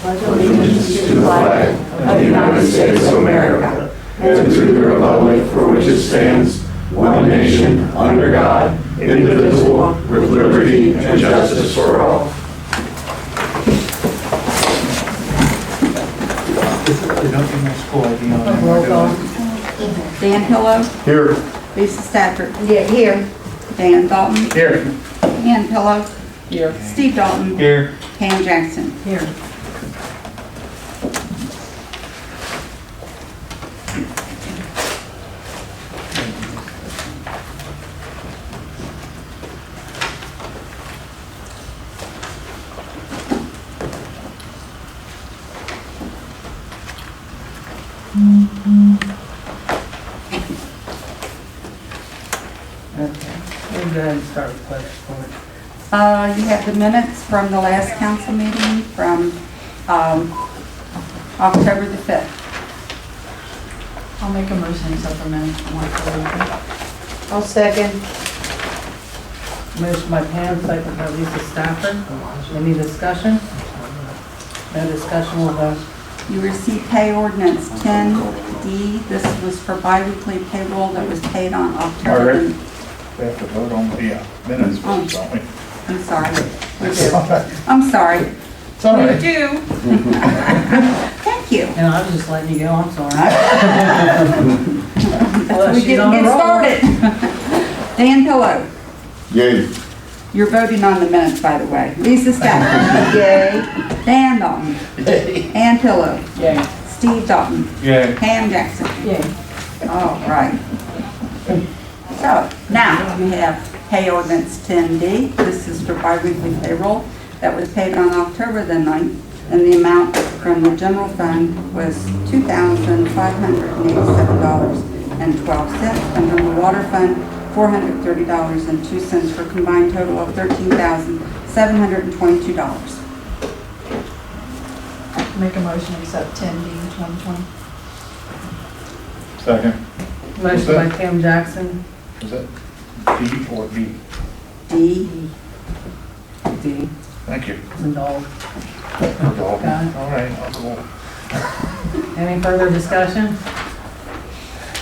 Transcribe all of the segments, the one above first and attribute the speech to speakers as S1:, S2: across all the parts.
S1: pledge allegiance to the flag of the United States of America and to the republic for which it stands, one nation, under God, indivisible, with liberty and justice for all.
S2: Roll call.
S3: Dan Pillow,
S1: Here.
S3: Lisa Stafford,
S2: Yeah, here.
S3: Dan Dalton,
S1: Here.
S3: Ann Pillow,
S2: Here.
S3: Steve Dalton,
S1: Here.
S3: Pam Jackson.
S2: Here. Okay, we'll go ahead and start with pledge report.
S3: You have the minutes from the last council meeting from October the 5th.
S4: I'll make a motion to accept the minutes from October.
S2: I'll second.
S5: Motion by Pam, second by Lisa Stafford. Any discussion? No discussion, we'll vote.
S3: You received pay ordinance 10D. This was for biweekly payroll that was paid on October.
S6: Margret? We have to vote on the minutes first, don't we?
S3: I'm sorry. We do. I'm sorry.
S6: It's all
S3: We
S6: right.
S3: do. Thank you.
S5: And I was just letting you go, I'm sorry.
S3: We
S5: she's
S3: didn't
S5: on a
S3: get
S5: roll.
S3: started. Dan Pillow.
S1: Yay.
S3: You're voting on the minutes, by the way. Lisa Stafford. Yay. Dan Dalton. Ann Pillow.
S5: Yay.
S3: Steve Dalton.
S1: Yay.
S3: Pam Jackson.
S5: Yay.
S3: All right. So now we have pay ordinance 10D. This is for biweekly payroll that was paid on October the 9th. And the amount from the general fund was $2,587.12. And from the water fund, $430.02 for a combined total of $13,722.
S4: Make a motion to accept 10D 2020.
S6: Second.
S5: Motion by Pam Jackson.
S6: Is it D or B?
S3: D.
S5: D.
S6: Thank you.
S5: And dog.
S6: All right, I'll go.
S5: Any further discussion?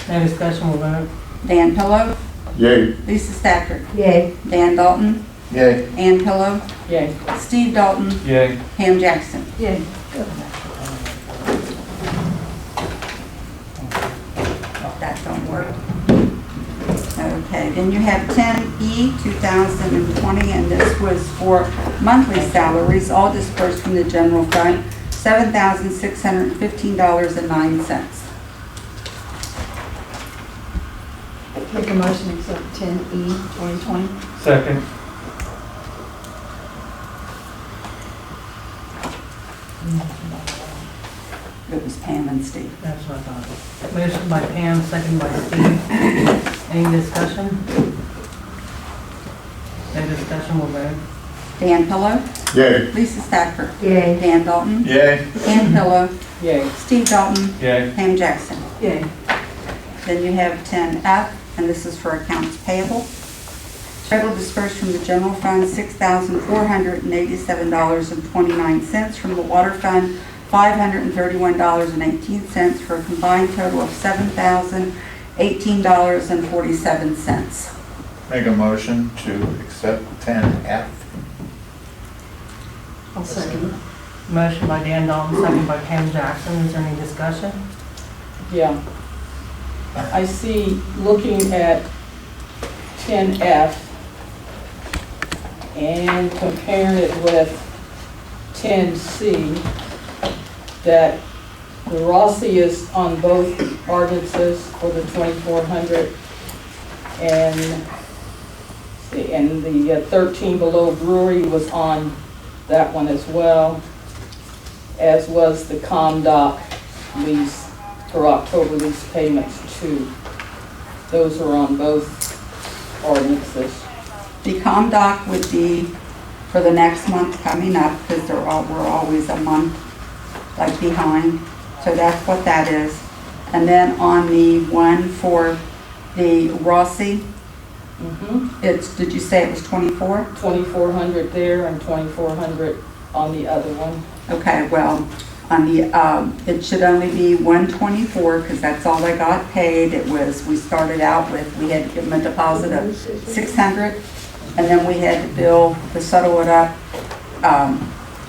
S5: No discussion, we'll vote.
S3: Dan Pillow.
S1: Yay.
S3: Lisa Stafford.
S2: Yay.
S3: Dan Dalton.
S6: Yay.
S3: Ann Pillow.
S5: Yay.
S3: Steve Dalton.
S1: Yay.
S3: Pam Jackson.
S2: Yay.
S3: That don't work. Okay, then you have 10E 2020, and this was for monthly salaries, all dispersed from the general fund, $7,615.09.
S4: Make a motion to accept 10E 2020.
S1: Second.
S3: It was Pam and Steve.
S5: That's what I thought. Motion by Pam, second by Steve. Any discussion? No discussion, we'll vote.
S3: Dan Pillow.
S1: Yay.
S3: Lisa Stafford.
S2: Yay.
S3: Dan Dalton.
S6: Yay.
S3: Ann Pillow.
S5: Yay.
S3: Steve Dalton.
S1: Yay.
S3: Pam Jackson.
S2: Yay.
S3: Then you have 10F, and this is for accounts payable. Total dispersed from the general fund, $6,487.29. From the water fund, $531.18 for a combined total of $7,018.47.
S6: Make a motion to accept 10F.
S4: I'll second.
S5: Motion by Dan Dalton, second by Pam Jackson. Is there any discussion?
S7: Yeah. I see, looking at 10F and comparing it with 10C, that the Rossi is on both ordinances for the 2400, and the 13 below brewery was on that one as well, as was the ComDoc lease for October lease payments too. Those are on both ordinances.
S3: The ComDoc would be for the next month coming up, because we're always a month like behind. So that's what that is. And then on the one for the Rossi, it's, did you say it was 24?
S7: 2,400 there and 2,400 on the other one.
S3: Okay, well, on the, it should only be 124, because that's all they got paid. It was, we started out with, we had to give them a deposit of 600, and then we had to bill to settle it up.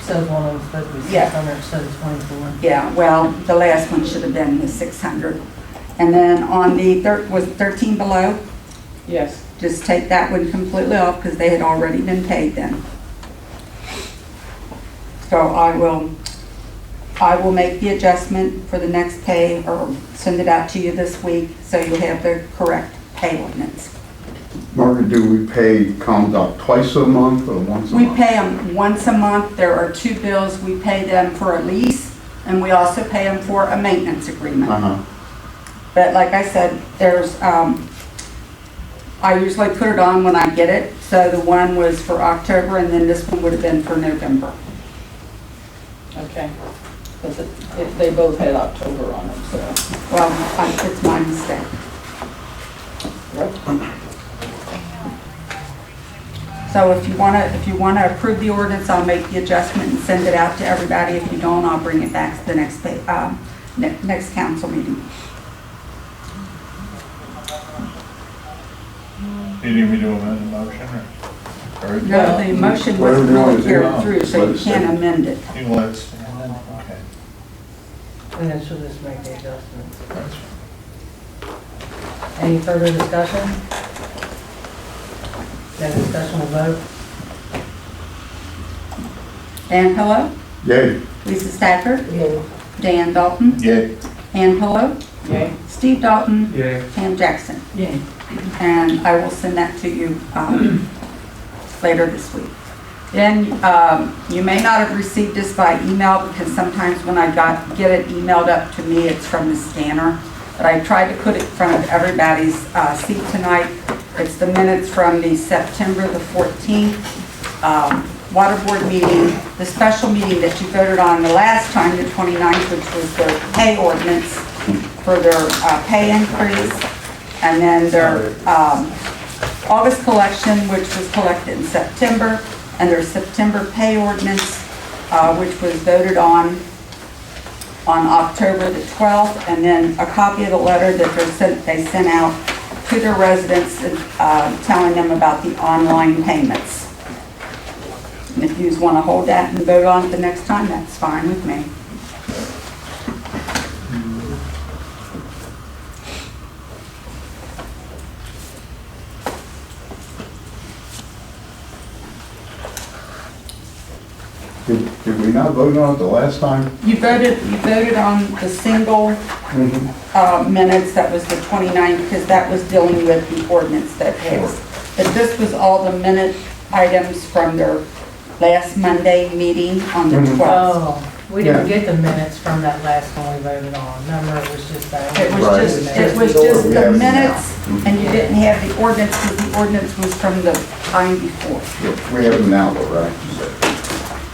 S5: Says one of them supposed to be
S3: Yeah.
S5: 600, says 24.
S3: Yeah, well, the last one should have been the 600. And then on the, was it 13 below?
S7: Yes.
S3: Just take that one completely off, because they had already been paid then. So I will make the adjustment for the next pay, or send it out to you this week, so you'll have the correct pay ordinance.
S1: Margaret, do we pay ComDoc twice a month or once a
S3: We
S1: month?
S3: pay them once a month. There are 2 bills. We pay them for a lease, and we also pay them for a maintenance agreement.
S1: Uh-huh.
S3: But like I said, there's, I usually put it on when I get it. So the one was for October, and then this one would have been for November.
S7: Okay. Because they both had October on them, so.
S3: Well, it's my mistake. So if you wanna approve the ordinance, I'll make the adjustment and send it out to everybody. If you don't, I'll bring it back to the next council meeting.
S6: You need me to amend the motion, or?
S3: No, the motion
S1: Whatever
S3: wasn't
S1: you want
S3: really
S1: to do,
S3: carried through, so
S1: let
S3: you
S1: us
S3: can't
S1: know.
S3: amend it.
S6: You can let it stand, okay.
S5: And then she'll just make the adjustments.
S6: That's
S5: Any further discussion? No discussion, will vote.
S3: Dan Pillow,
S1: Yay.
S3: Lisa Stafford,
S2: Yay.
S3: Dan Dalton,
S6: Yay.
S3: Ann Pillow,
S7: Yay.
S3: Steve Dalton,
S2: Yay.
S3: Pam Jackson.
S5: Yay.
S3: And I will send that to you later this week. Then you may not have received this by email, because sometimes when I get it emailed up to me, it's from the scanner. But I tried to put it in front of everybody's seat tonight. It's the minutes from the September the 14th Water Board meeting, the special meeting that you voted on the last time, the 29th, which was their pay ordinance for their pay increase. And then their August collection, which was collected in September, and their September pay ordinance, which was voted on October the 12th, and then a copy of the letter that they sent out to their residents, telling them about the online payments. And if you just want to hold that and vote on it the next time, that's fine with me.
S1: Did we not vote on it the last time?
S3: You voted on the single minutes, that was the 29th, because that was dealing with the ordinance that passed. But this was all the minute items from their last Monday meeting on the 12th.
S5: Oh, we didn't get the minutes from that last one we voted on. Remember, it was just that.
S3: It was just the minutes, and you didn't have the ordinance, because the ordinance was from the time before.
S1: Yeah, we have them now, though, right?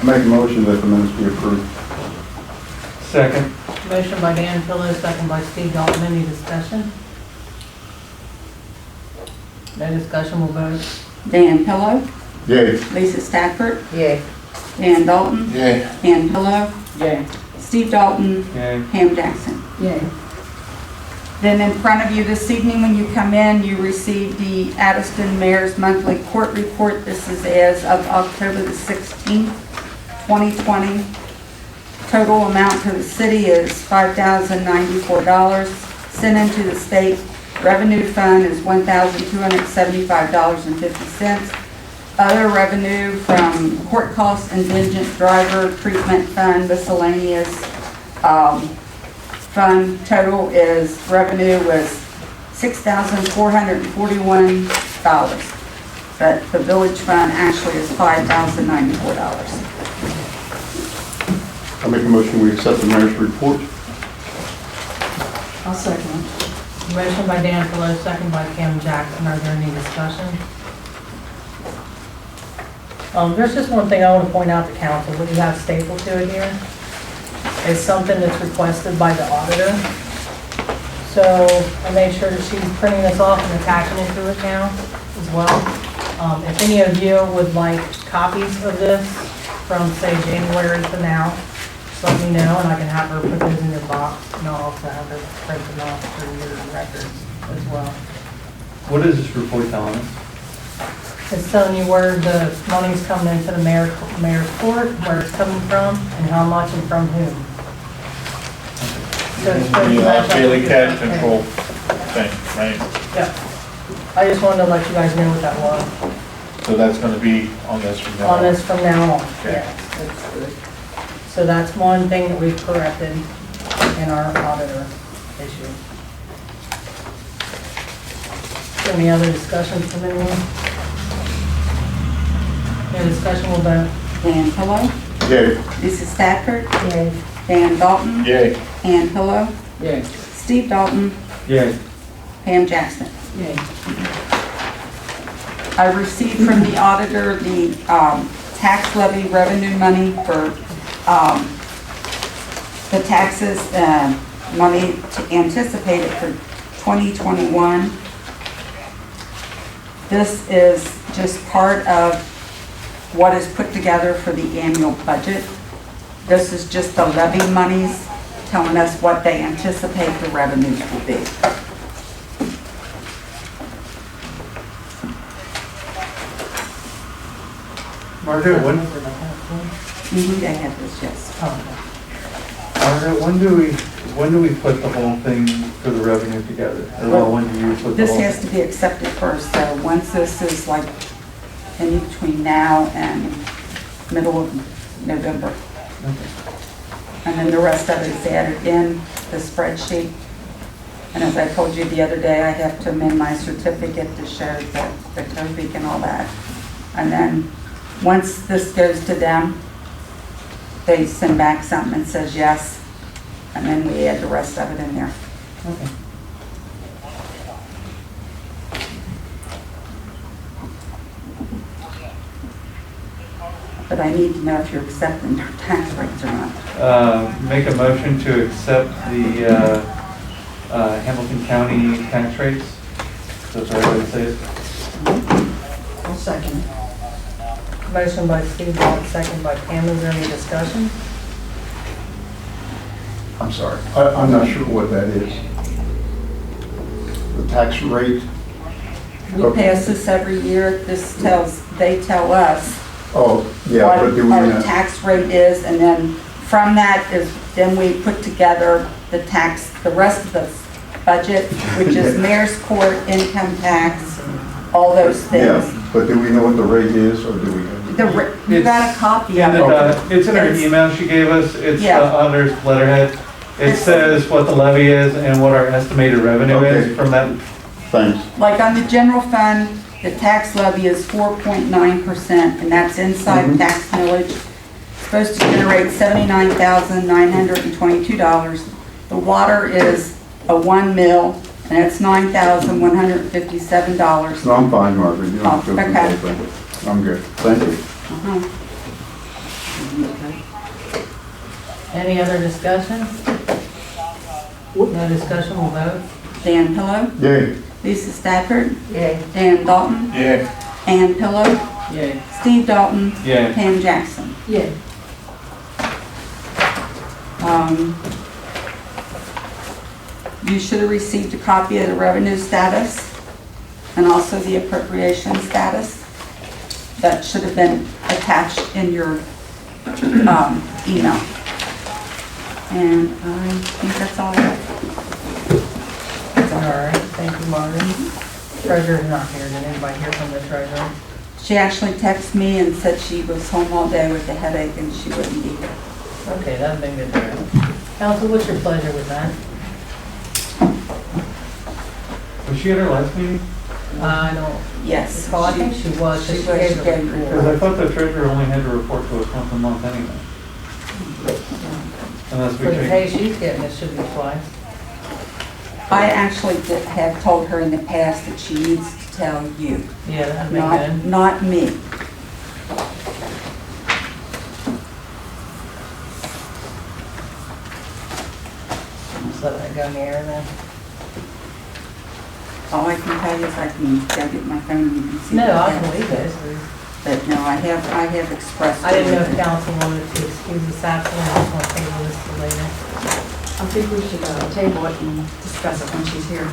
S1: I make a motion that the minutes be approved.
S2: Second.
S5: Motion by Dan Pillow, second by Steve Dalton. Any discussion? No discussion, will vote.
S3: Dan Pillow,
S1: Yay.
S3: Lisa Stafford,
S2: Yay.
S3: Dan Dalton,
S6: Yay.
S3: Ann Pillow,
S7: Yay.
S3: Steve Dalton,
S2: Yay.
S3: Pam Jackson.
S5: Yay.
S3: Then in front of you this evening, when you come in, you receive the Addyston Mayor's Monthly Court Report. This is as of October the 16th, 2020. Total amount to the city is $5,094. Sent into the state revenue fund is $1,275.50. Other revenue from court costs, indigent driver treatment fund, miscellaneous fund total is revenue was $6,441. But the village fund actually is $5,094.
S1: I make a motion we accept the mayor's report.
S4: I'll second.
S5: Motion by Dan Pillow, second by Pam Jackson. Are there any discussion? There's just one thing I want to point out to council, what you have stapled to it here is something that's requested by the auditor. So I made sure that she's printing this off and attaching it to it now as well. If any of you would like copies of this from, say, January to now, just let me know, and I can have her put those in your box, and I'll also have her print them off for your records as well.
S2: What is this report telling us?
S5: It's telling you where the money's coming into the mayor's court, where it's coming from, and how much and from whom. So it's supposed to
S6: The
S5: match up
S6: daily
S5: with
S6: cash
S5: your-
S6: control thing, right?
S5: Yeah. I just wanted to let you guys know what that was,
S6: So that's gonna be on this from now on.
S5: on this from now on.
S6: Okay.
S5: Yes, that's good. So that's one thing that we've corrected in our auditor issue. Any other discussions from anyone? No discussion, we'll vote.
S3: Dan Pillow,
S1: Yay.
S3: Mrs. Stafford,
S5: Yay.
S3: Dan Dalton,
S6: Yay.
S3: Ann Pillow,
S7: Yay.
S3: Steve Dalton,
S2: Yay.
S3: Pam Jackson.
S7: Yay.
S3: I received from the auditor the tax levy revenue money for the taxes, money anticipated for 2021. This is just part of what is put together for the annual budget. This is just the levy monies telling us what they anticipate the revenues will be.
S2: Margaret,
S3: They have this, yes.
S2: Margaret, when do we put the whole thing for the revenue together? Or
S3: Well,
S2: when do you put the
S3: This
S2: whole?
S3: has to be accepted first, so once this is like in between now and middle of November. And then the rest of it is added in the spreadsheet. And as I told you the other day, I have to amend my certificate to show the TOEFL and all that. And then, once this goes to them, they send back something that says yes, and then we add the rest of it in there.
S5: Okay.
S3: But I need to know if you're accepting their tax rates or not.
S2: Make a motion to accept the Hamilton County tax rates. That's the right way to say it.
S4: I'll second.
S5: Motion by Steve, Ball, second by Pam. Is there any discussion?
S1: I'm sorry. I'm not sure what that is. The tax rate?
S3: We pass this every year. This they tell us
S1: Oh, yeah, but
S3: what
S1: do we
S3: our
S1: not?
S3: tax rate is, and then from that then we put together the rest of the budget, which is mayor's court, income tax, all those things.
S1: Yeah, but do we know what the rate is, or do we?
S3: You got a copy of
S2: And
S3: it.
S2: it's in her
S3: It's-
S2: email she gave us. It's the
S3: Yeah.
S2: auditor's letterhead. It says what the levy is and what our estimated revenue
S1: Okay.
S2: is from that.
S1: Thanks.
S3: Like on the general fund, the tax levy is 4.9%, and that's inside
S1: Mhm.
S3: tax millage. Supposed to generate $79,922. The water is a 1 mil, and it's $9,157.
S1: No, I'm fine, Margaret. You don't have to go through the
S3: Okay.
S1: whole thing. I'm good. Thank you.
S3: Uh-huh.
S5: Any other discussion? No discussion, we'll vote.
S3: Dan Pillow,
S1: Yay.
S3: Lisa Stafford,
S5: Yay.
S3: Dan Dalton,
S6: Yay.
S3: Ann Pillow,
S7: Yay.
S3: Steve Dalton,
S2: Yeah.
S3: Pam Jackson.
S4: Yeah.
S3: You should have received a copy of the revenue status and also the appropriation status. That should have been attached in your email. And I think that's all I have.
S5: All right, thank you, Margaret. Treasurer's not here. Did anybody hear from the treasurer?
S3: She actually texted me and said she was home all day with a headache and she wouldn't be here.
S5: Okay, that's been good to know. Council, what's your pleasure with that?
S2: Was she at her last meeting?
S5: I don't
S3: Yes.
S5: recall. I think she was.
S3: She
S5: She
S3: was,
S5: gave
S3: she
S5: the
S3: gave the
S2: Because I
S5: report.
S2: thought the treasurer only had to report to us once a month anyway. Unless we
S5: For the pay
S2: change.
S5: she's getting, it should be twice.
S3: I actually have told her in the past that she needs to tell you,
S5: Yeah, that'd be good.
S3: not me.
S5: Just let that go in the air then.
S3: All I can tell you is I can go get my phone and you can see.
S5: No,
S3: what
S5: I
S3: that
S5: can leave
S3: is.
S5: it.
S3: But no, I have expressed.
S5: I didn't know if council wanted to excuse this absence, I just want to table this till later.
S4: I think we should table it and discuss it when she's here.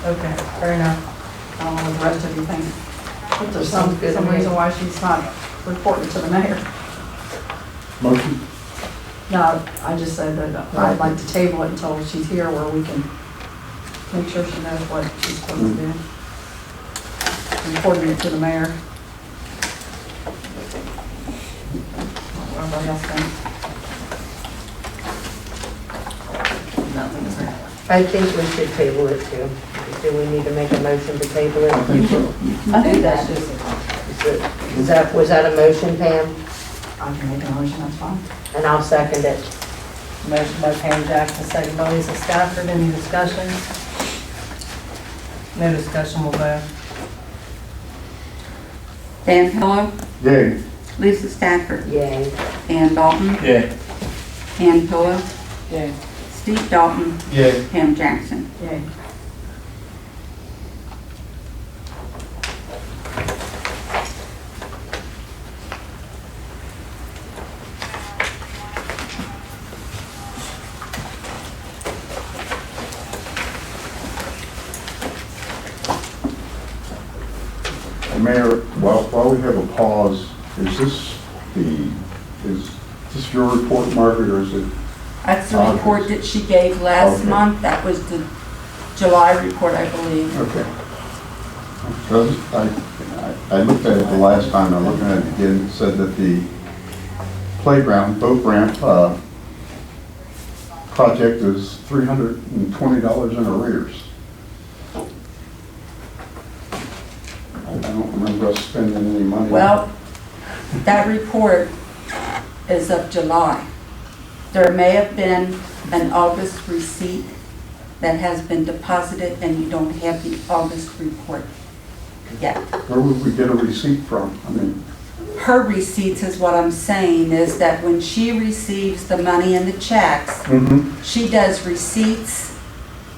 S5: Okay, fair enough.
S4: I don't know what the rest of you think. If there's some reason why she's not reporting to the mayor.
S6: Motion?
S4: No, I just said that I'd like to table it until she's here where we can make sure she knows what she's supposed to do. Reporting it to the mayor. Everybody else thinks. Nothing's there.
S8: I think we should table it too. Do we need to make a motion to table it?
S6: I think so.
S4: I think that's just,
S8: Was that a motion, Pam?
S4: I can make a motion, that's fine.
S8: And I'll second it.
S5: Motion by Pam Jackson, second by Lisa Stafford. Any discussion? No discussion, we'll vote.
S3: Dan Pillow,
S6: Yay.
S3: Lisa Stafford,
S8: Yay.
S3: Ann Dalton,
S2: Yay.
S3: Ann Pillow,
S4: Yay.
S3: Steve Dalton,
S2: Yay.
S3: Pam Jackson.
S4: Yay.
S6: Mayor, while we have a pause, is this your report, Margaret, or is it?
S3: That's the report that she gave last
S6: Okay.
S3: month. That was the July report, I believe.
S6: Okay. So I looked at it the last time, I'm looking at it again, it said that the playground, boat ramp, project is $320 in arrears. I don't remember us spending any money.
S3: Well, that report is of July. There may have been an August receipt that has been deposited and you don't have the August report yet.
S6: Where would we get a receipt from? I mean,
S3: Her receipts is what I'm saying, is that when she receives the money and the checks, she does receipts,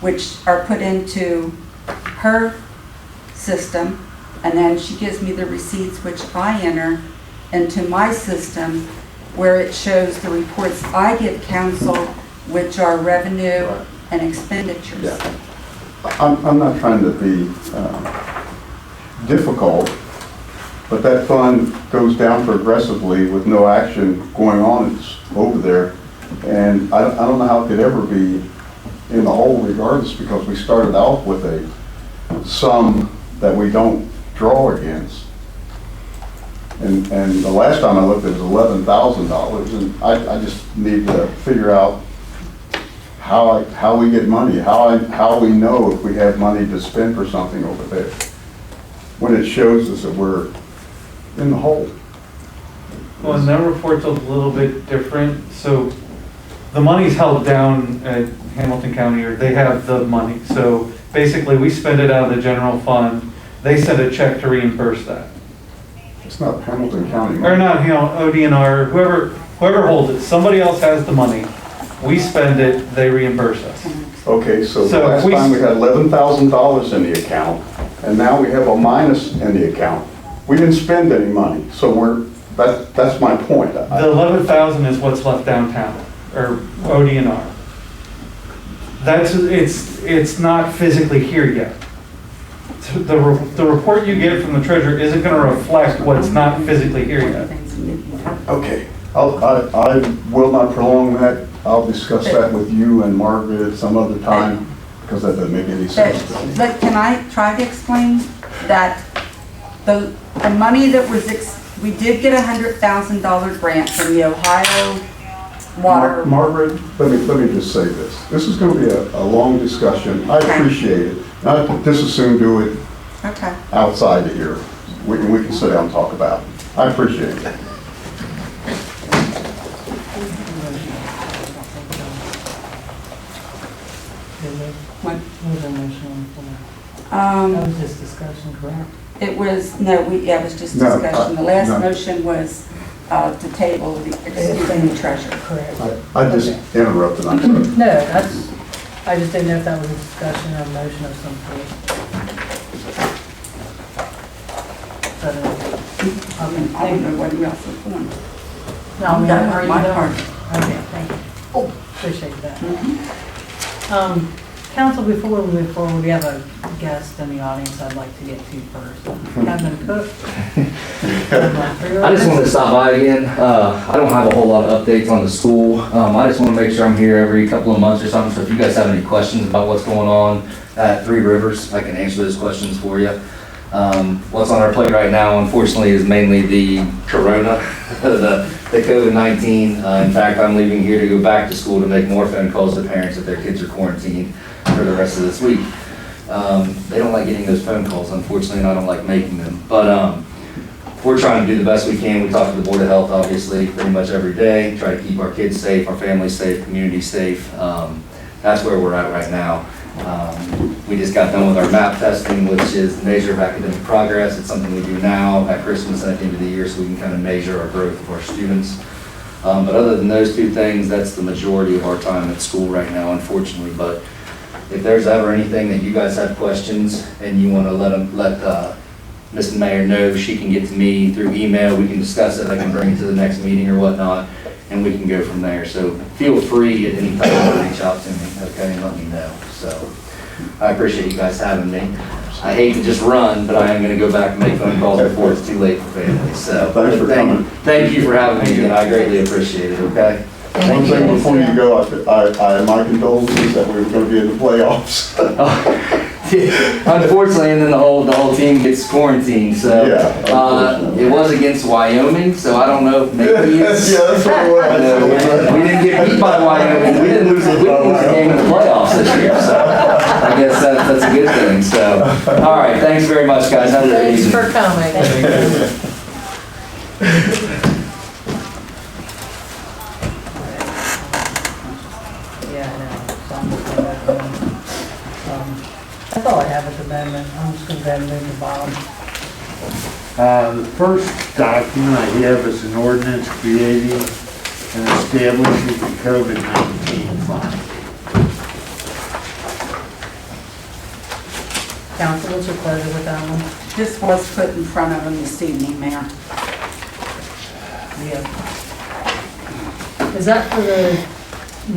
S3: which are put into her system, and then she gives me the receipts, which I enter into my system, where it shows the reports I give council, which are revenue and expenditures.
S6: yeah. I'm not trying to be difficult, but that fund goes down progressively with no action going on. It's over there. And I don't know how it could ever be in the hole regardless, because we started out with a sum that we don't draw against. And the last time I looked, it was $11,000, and I just need to figure out how we get money, how we know if we have money to spend for something over there, when it shows us that we're in the hole.
S2: Well, and that report's a little bit different. So the money's held down at Hamilton County, or they have the money. So basically, we spend it out of the general fund. They send a check to reimburse that.
S6: It's not Hamilton County
S2: Or
S6: money.
S2: not, ODNR, whoever holds it. Somebody else has the money. We spend it, they reimburse us.
S6: Okay, so the
S2: So
S6: last
S2: we-
S6: time we had $11,000 in the account, and now we have a minus in the account. We didn't spend any money, so that's my point.
S2: The 11,000 is what's left downtown, or ODNR. It's not physically here yet. So the report you get from the treasurer isn't going to reflect what's not physically here yet.
S6: Okay, I will not prolong that. I'll discuss that with you and Margaret at some other time, because that doesn't make any sense to me.
S3: But can I try to explain that the money that was, we did get a $100,000 grant from the Ohio Water.
S6: Margaret, let me just say this. This is going to be a long discussion. I
S3: Okay.
S6: appreciate it. I'd just as soon do it
S3: Okay.
S6: outside of here. We can sit down and talk about it. I appreciate it.
S3: What?
S5: What was the motion on the floor? That was just discussion, correct?
S3: It was, no, it was just
S6: No,
S3: discussion. The last
S6: no.
S3: motion was to table the, excusing the treasurer.
S5: Correct.
S6: I just interrupted, I'm sorry.
S5: No, that's, I just didn't know if that was a discussion or a motion of some sort. But,
S3: I don't know what else is going.
S5: No,
S3: I'm done
S5: are
S3: with
S5: you
S3: my
S5: done?
S3: part.
S5: Okay, thank you.
S3: Oh.
S5: Appreciate that.
S3: Mhm.
S5: Council, before we move forward, we have a guest in the audience I'd like to get to first. Kevin Cook.
S9: I just wanted to stop by again. I don't have a whole lot of updates on the school. I just want to make sure I'm here every couple of months or something, so if you guys have any questions about what's going on at Three Rivers, I can answer those questions for you. What's on our plate right now, unfortunately, is mainly the corona, the COVID-19. In fact, I'm leaving here to go back to school to make more phone calls to parents if their kids are quarantined for the rest of this week. They don't like getting those phone calls, unfortunately, and I don't like making them. But we're trying to do the best we can. We talk to the Board of Health, obviously, pretty much every day, try to keep our kids safe, our families safe, community safe. That's where we're at right now. We just got done with our MAP testing, which is the measure of academic progress. It's something we do now at Christmas and at the end of the year so we can kind of measure our growth of our students. But other than those two things, that's the majority of our time at school right now, unfortunately. But if there's ever anything that you guys have questions and you want to let Ms. Mayor know, she can get to me through email. We can discuss it. I can bring it to the next meeting or whatnot, and we can go from there. So feel free at any time to reach out to me, okay, and let me know. So I appreciate you guys having me. I hate to just run, but I am going to go back and make phone calls before it's too late for families. So
S6: Thanks for coming.
S9: thank you for having me, and I greatly appreciate it, okay?
S6: One thing before you go, I my condolences that we were going to be in the playoffs.
S9: Unfortunately, and then the whole team gets quarantined, so.
S6: Yeah.
S9: It was against Wyoming, so I don't know if maybe it's.
S6: Yeah, that's what it
S9: I know,
S6: was.
S9: we didn't get beat by Wyoming, we didn't lose a game in the playoffs this year, so I guess that's a good thing, so. All right, thanks very much, guys, have a good
S5: Thanks
S9: evening.
S5: for coming. Yeah, I know. So I'm just gonna go on. That's all I have at the moment. I'm just gonna go ahead and move the bottom.
S10: The first document I have is an ordinance creating and establishing the COVID-19 fund.
S5: Council, what's your pleasure with that one?
S3: This was put in front of them this evening, Mayor.
S5: Yeah. Is that for the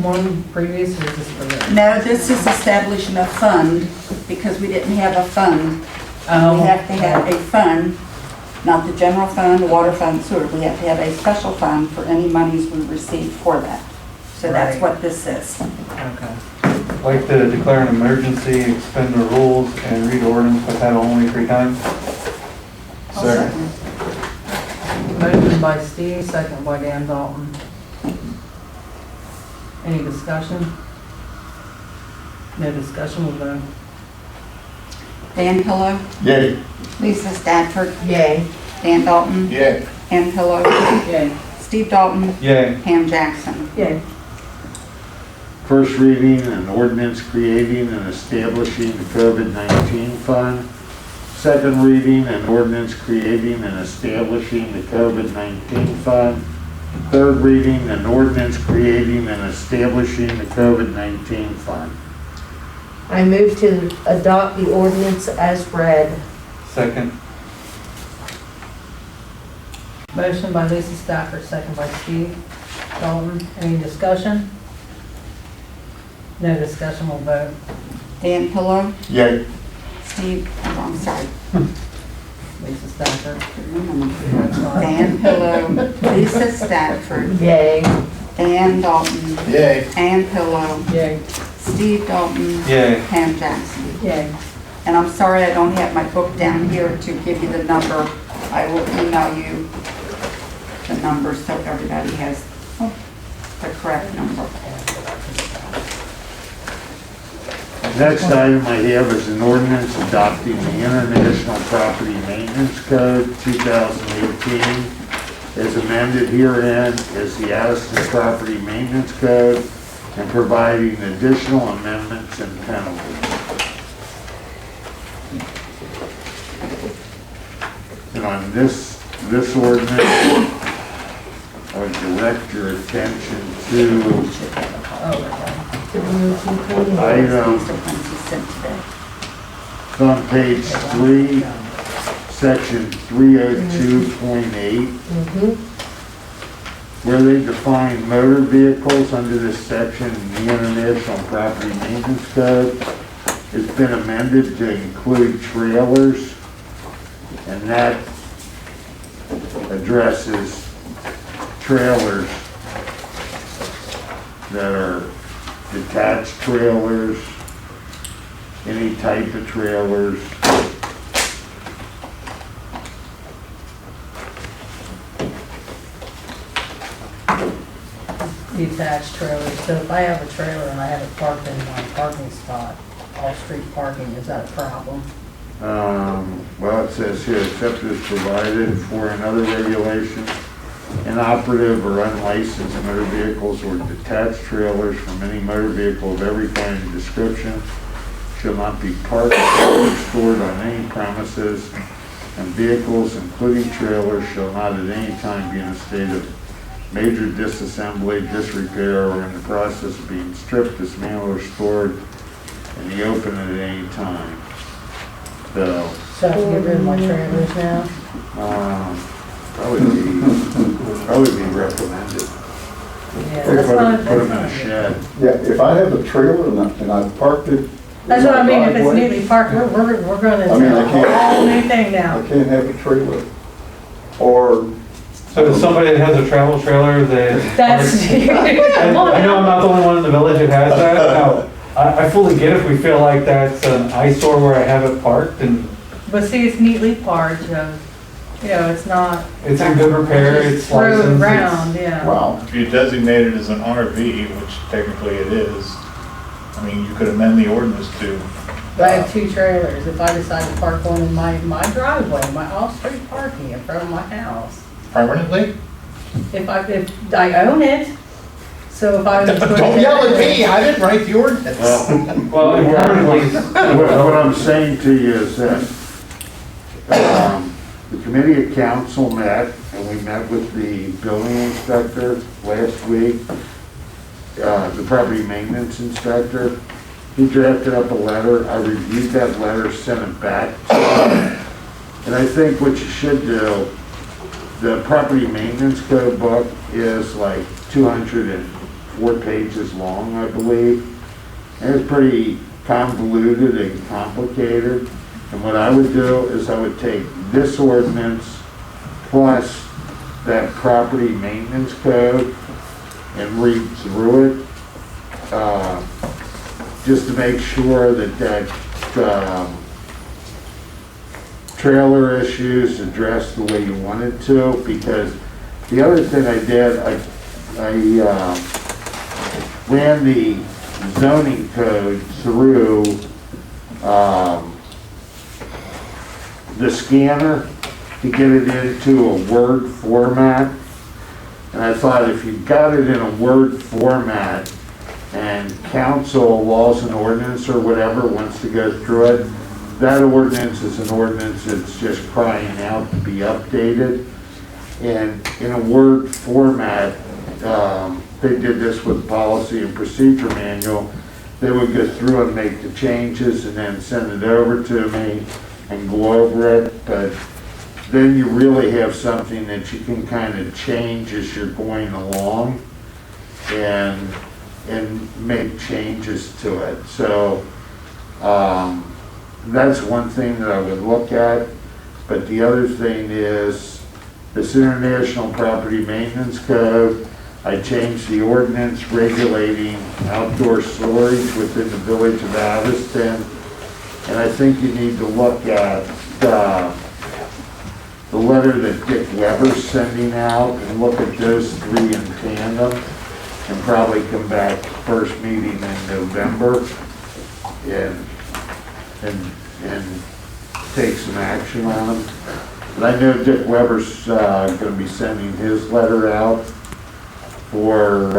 S5: one previous or is this for the?
S3: No, this is establishing a fund because we didn't have a fund. We have to have a fund, not the general fund, the water fund, sewer. We have to have a special fund for any monies we receive for that. So that's
S5: Right.
S3: what this is.
S5: Okay.
S2: I'd like to declare an emergency, expend the rules, and read ordinance by title only 3 times.
S3: Sir.
S5: Motion by Steve, second by Dan Dalton. Any discussion? No discussion, we'll vote.
S3: Dan Pillow,
S6: Yay.
S3: Lisa Stafford,
S8: Yay.
S3: Dan Dalton,
S6: Yay.
S3: Ann Pillow,
S5: Yay.
S3: Steve Dalton,
S2: Yay.
S3: Pam Jackson.
S5: Yay.
S10: First reading, an ordinance creating and establishing the COVID-19 fund. Second reading, an ordinance creating and establishing the COVID-19 fund. Third reading, an ordinance creating and establishing the COVID-19 fund.
S8: I move to adopt the ordinance as read.
S2: Second.
S5: Motion by Lisa Stafford, second by Steve Dalton. Any discussion? No discussion, we'll vote.
S3: Dan Pillow,
S6: Yay.
S3: Steve, oh, I'm sorry.
S5: Lisa Stafford.
S3: Dan Pillow, Lisa Stafford,
S8: Yay.
S3: Dan Dalton,
S6: Yay.
S3: Ann Pillow,
S5: Yay.
S3: Steve Dalton,
S2: Yay.
S3: Pam Jackson.
S5: Yay.
S3: And I'm sorry I don't have my book down here to give you the number. I will email you the number so everybody has the correct number.
S10: Next item I have is an ordinance adopting the International Property Maintenance Code 2018 as amended herein as the Addyston Property Maintenance Code and providing additional amendments and penalties. And on this ordinance, I would direct your attention to item
S3: These are ones you sent today.
S10: it's on page 3, section 302.8, where they define motor vehicles under this section in the International Property Maintenance Code. It's been amended to include trailers, and that addresses trailers that are detached trailers, any type of trailers.
S5: Detached trailers, so if I have a trailer and I have it parked in my parking spot, off-street parking, is that a problem?
S10: Well, it says here, except as provided for another regulation, inoperative or unlicensed motor vehicles or detached trailers from any motor vehicle of every kind and description shall not be parked or stored on any premises, and vehicles, including trailers, shall not at any time be in a state of major disassembly, disrepair, or in the process of being stripped, dismantled, or stored in the open at any time. So,
S5: So I have to get rid of my trailers now?
S10: probably be recommended.
S5: Yeah,
S10: Put
S5: that's
S10: them
S5: not,
S10: in
S5: that's
S10: a
S5: not.
S10: shed.
S6: Yeah, if I have a trailer and I've parked it.
S5: That's what I mean, if it's
S6: driveway,
S5: neatly parked, we're gonna
S6: I mean, I
S5: do a
S6: can't-
S5: whole new thing
S6: I
S5: now.
S6: can't have a trailer. Or,
S2: So if somebody that has a travel trailer that.
S5: That's,
S2: And
S5: come on
S2: I know I'm
S5: now.
S2: not the only one in the village that has that. No, I fully get if we feel like that's an eyesore where I have it parked and
S5: But see, it's neatly parked, you know, it's not.
S2: it's in good repair, it's
S5: Thrown
S2: licensed.
S5: around, yeah.
S6: wow,
S11: If you designate it as an RV, which technically it is, I mean, you could amend the ordinance to.
S5: But I have two trailers. If I decide to park one in my driveway, my off-street parking in front of my house,
S11: Permanently?
S5: if I own it, so if I was.
S11: Don't yell at me, I didn't write the ordinance.
S2: Well, and currently,
S10: What I'm saying to you is that, the committee of council met, and we met with the building inspector last week, the property maintenance inspector. He drafted up a letter, I reviewed that letter, sent it back to him. And I think what you should do, the property maintenance code book is like 204 pages long, I believe. And it's pretty convoluted and complicated. And what I would do is I would take this ordinance plus that property maintenance code and read through it, just to make sure that trailer issues addressed the way you wanted to. Because the other thing I did, I ran the zoning code through the scanner to get it into a Word format. And I thought if you got it in a Word format and council laws and ordinance or whatever wants to go through it, that ordinance is an ordinance that's just crying out to be updated. And in a Word format, they did this with policy and procedure manual. They would go through and make the changes and then send it over to me and go over it. But then you really have something that you can kind of change as you're going along and make changes to it. So that's one thing that I would look at. But the other thing is this International Property Maintenance Code. I changed the ordinance regulating outdoor storage within the village of Addyston. And I think you need to look at the letter that Dick Weber's sending out and look at those three in tandem and probably come back first meeting in November and take some action on them. But I know Dick Weber's going to be sending his letter out for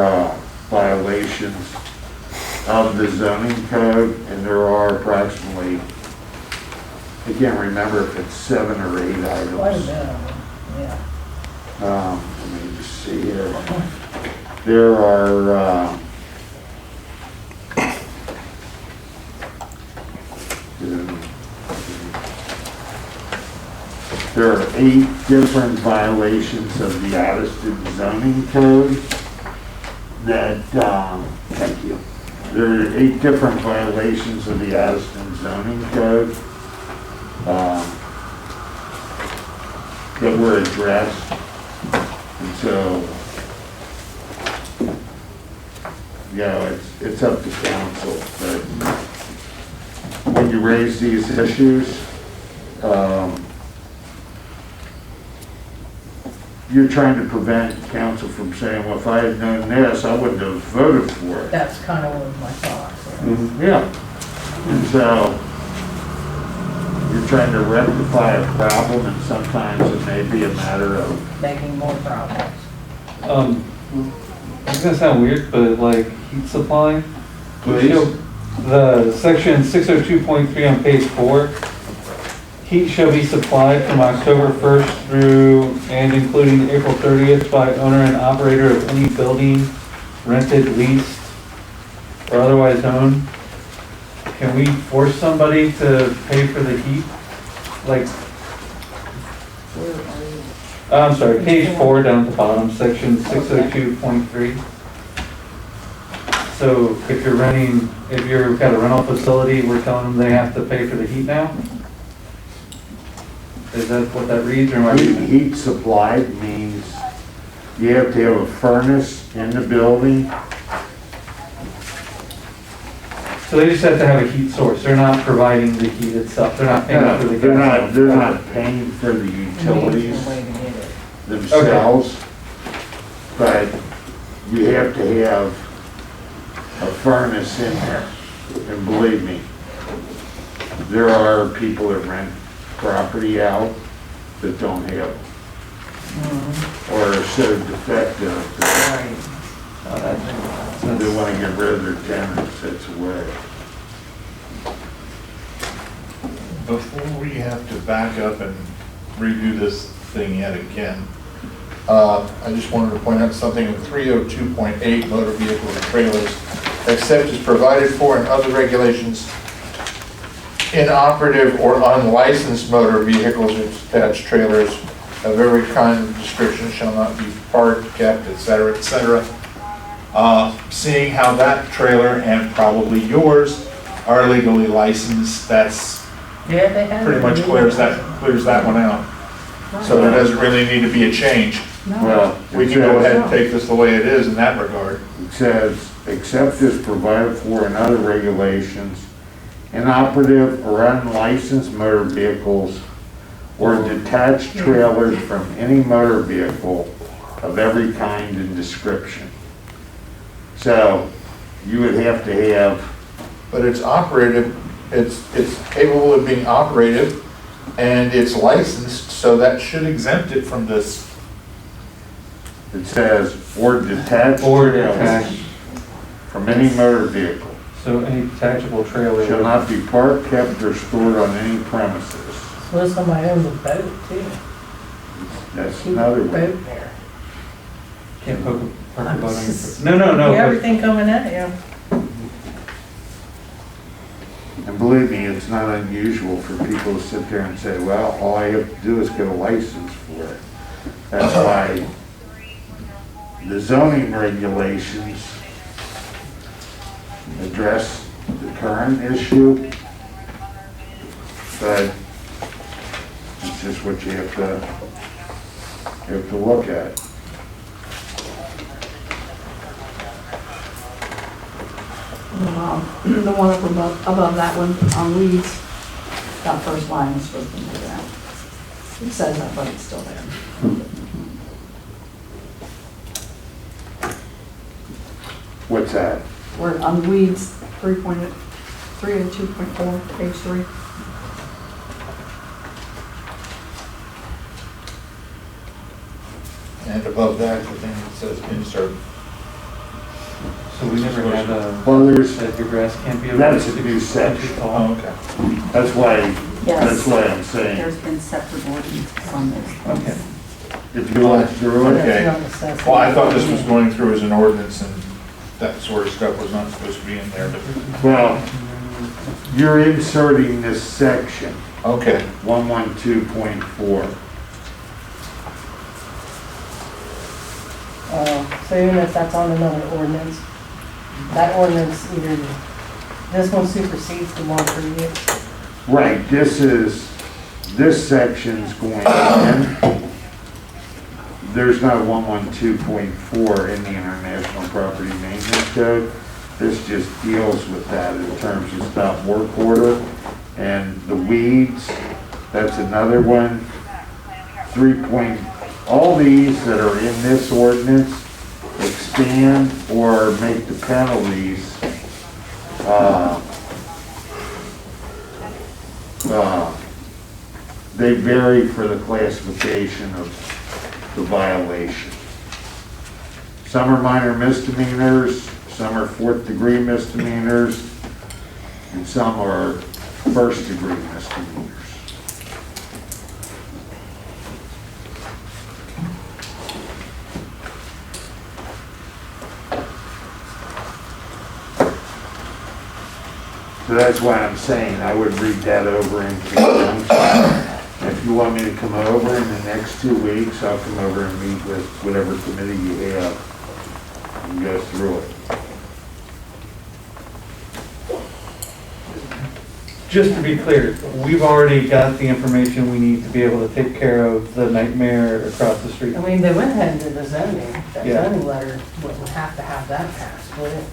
S10: violations of the zoning code, and there are approximately, I can't remember if it's 7 or 8 items.
S5: Quite a bit of them, yeah.
S10: Let me just see here. There are, there are 8 different violations of the Addyston zoning code that, thank you. There are 8 different violations of the Addyston zoning code that were addressed. And so, it's up to council, but when you raise these issues, you're trying to prevent council from saying, well, if I had known this, I wouldn't have voted for it.
S5: That's kind of what my thoughts.
S10: Yeah. And so, you're trying to rectify a problem, and sometimes it may be a matter of,
S5: Making more problems.
S2: It's gonna sound weird, but like heat supply.
S10: Please.
S2: The section 602.3 on page 4, heat shall be supplied from October 1st through and including April 30th by owner and operator of any building rented, leased, or otherwise owned. Can we force somebody to pay for the heat? Like, I'm sorry, page 4 down at the bottom, section 602.3. So if you're if you've got a rental facility, we're telling them they have to pay for the heat now? Is that what that reads, or am I reading?
S10: heat supplied means you have to have a furnace in the building.
S2: So they just have to have a heat source, they're not providing the heat itself, they're not paying for the gas.
S10: They're not paying for the utilities
S5: Way to get it.
S10: themselves, but you have to have a furnace in there. And believe me, there are people that rent property out that don't have it, or are so defective that they want to get rid of their tenants. That's the way.
S11: Before we have to back up and redo this thing yet again, I just wanted to point out something in 302.8 motor vehicles and trailers, except as provided for in other regulations, inoperative or unlicensed motor vehicles or attached trailers of every kind of description shall not be parked, kept, etc., etc. Seeing how that trailer and probably yours are legally licensed, that's
S5: Yeah, they have.
S11: pretty much clears that one out. So there doesn't really need to be a change.
S10: Well,
S11: We can go ahead and take this the way it is in that regard.
S10: It says, except as provided for in other regulations, inoperative or unlicensed motor vehicles or detached trailers from any motor vehicle of every kind and description. So, you would have to have,
S11: But it's operative, it's capable of being operative, and it's licensed, so that should exempt it from this.
S10: it says, or detached
S2: Or
S10: trailers
S2: detached.
S10: from any motor vehicle.
S2: So any detachable trailer.
S10: Shall not be parked, kept, or stored on any premises.
S5: What if somebody owns a boat too?
S10: That's
S5: Keep
S10: another
S5: a
S10: way.
S5: boat there.
S2: Can't park a boat on your. No,
S5: Yeah,
S2: but
S5: everything coming at you.
S10: And believe me, it's not unusual for people to sit there and say, well, all I have to do is get a license for it. That's why the zoning regulations address the current issue, but it's just what you have to look at.
S4: The one up above that one on weeds, that first line is supposed to be that. It says that, but it's still there.
S10: What's that?
S4: We're on weeds, 302.4, page 3.
S11: And above that, the thing that says insert.
S2: So we never had
S10: Well, there's,
S2: that your grass can't be.
S10: that's a new section.
S11: Oh, okay.
S10: That's why
S3: Yes,
S10: I'm saying,
S3: there's been separate ordinances on this.
S2: Okay.
S10: if you look through it,
S11: Okay.
S5: That's not necessary.
S11: Well, I thought this was going through as an ordinance and that sort of stuff was not supposed to be in there, but
S10: well, you're inserting this section.
S11: Okay,
S10: 112.4.
S5: So even if that's on another ordinance, that ordinance either, this one supersedes the one previous.
S10: Right, this section's going in. There's no 112.4 in the International Property Maintenance Code. This just deals with that in terms of stop work order. And the weeds, that's another one. All these that are in this ordinance expand or make the penalties, they vary for the classification of the violation. Some are minor misdemeanors, some are 4th degree misdemeanors, and some are 1st degree misdemeanors. So that's why I'm saying I would read that over in conjunction. If you want me to come over in the next 2 weeks, I'll come over and meet with whatever committee you have and go through it.
S2: Just to be clear, we've already got the information we need to be able to take care of the nightmare across the street.
S5: I mean, they went ahead and did the zoning. That
S2: Yeah.
S5: zoning letter wouldn't have to have that passed, would it?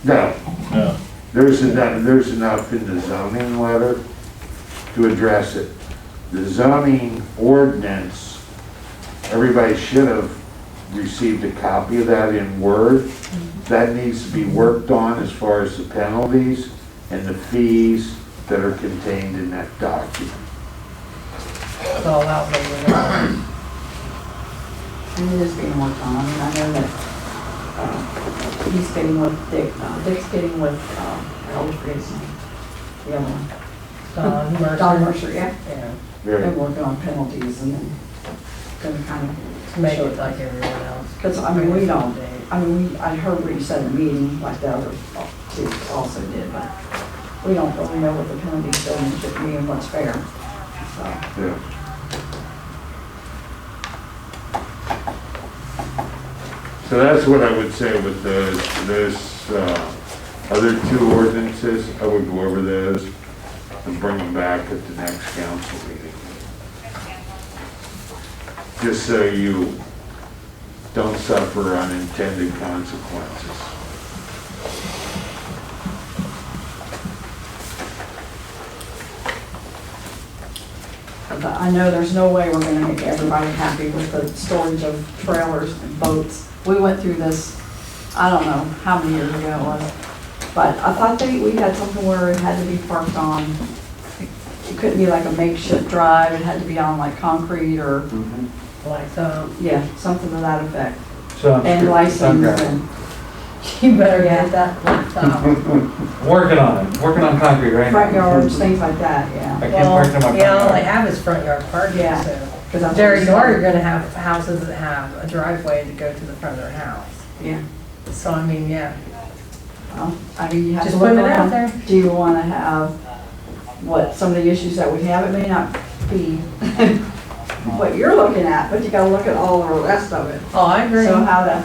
S10: No,
S11: no.
S10: there's enough in the zoning letter to address it. The zoning ordinance, everybody should have received a copy of that in Word. That needs to be worked on as far as the penalties and the fees that are contained in that document.
S5: It's all out there.
S4: And it is being worked on. I mean, I know that, he's getting with Dick, Dick's getting with, I always forget his name. The other one.
S5: Don Mercer.
S4: Don Mercer, yeah.
S5: Yeah,
S4: They're working on penalties and then gonna kind of
S5: to make it like everyone else.
S4: Because, I mean, we don't, I heard what you said in the meeting, like the other two also did, but we don't really know what the penalties should be and what's fair, so.
S10: Yeah. So that's what I would say with those other 2 ordinances. I would go over those and bring them back at the next council meeting. Just so you don't suffer unintended consequences.
S4: But I know there's no way we're gonna make everybody happy with the storage of trailers and boats. We went through this, I don't know how many years ago it was, but I thought we had something where it had to be parked on, it couldn't be like a makeshift drive, it had to be on like concrete or,
S5: Like,
S4: yeah, something to that effect.
S2: So I'm
S4: And
S2: sure-
S4: license
S2: okay.
S4: and,
S5: you better get that laptop.
S2: Working on it, working on concrete right now.
S4: front yards, things like that,
S2: I
S4: yeah.
S2: can't park in my front
S5: Yeah, all they
S2: yard.
S5: have is front yard parking,
S4: Yeah.
S5: so.
S4: 'Cause that's
S5: There
S4: what
S5: you
S4: we
S5: are,
S4: said.
S5: you're gonna have houses that have a driveway to go to the front of their house.
S4: Yeah.
S5: So, I mean, yeah,
S4: Well, I mean, you have
S5: Just
S4: to look
S5: putting it out
S4: around.
S5: there.
S4: Do you want to have, what, some of the issues that we have, it may not be what you're looking at, but you gotta look at all the rest of it.
S5: oh, I agree.
S4: So how to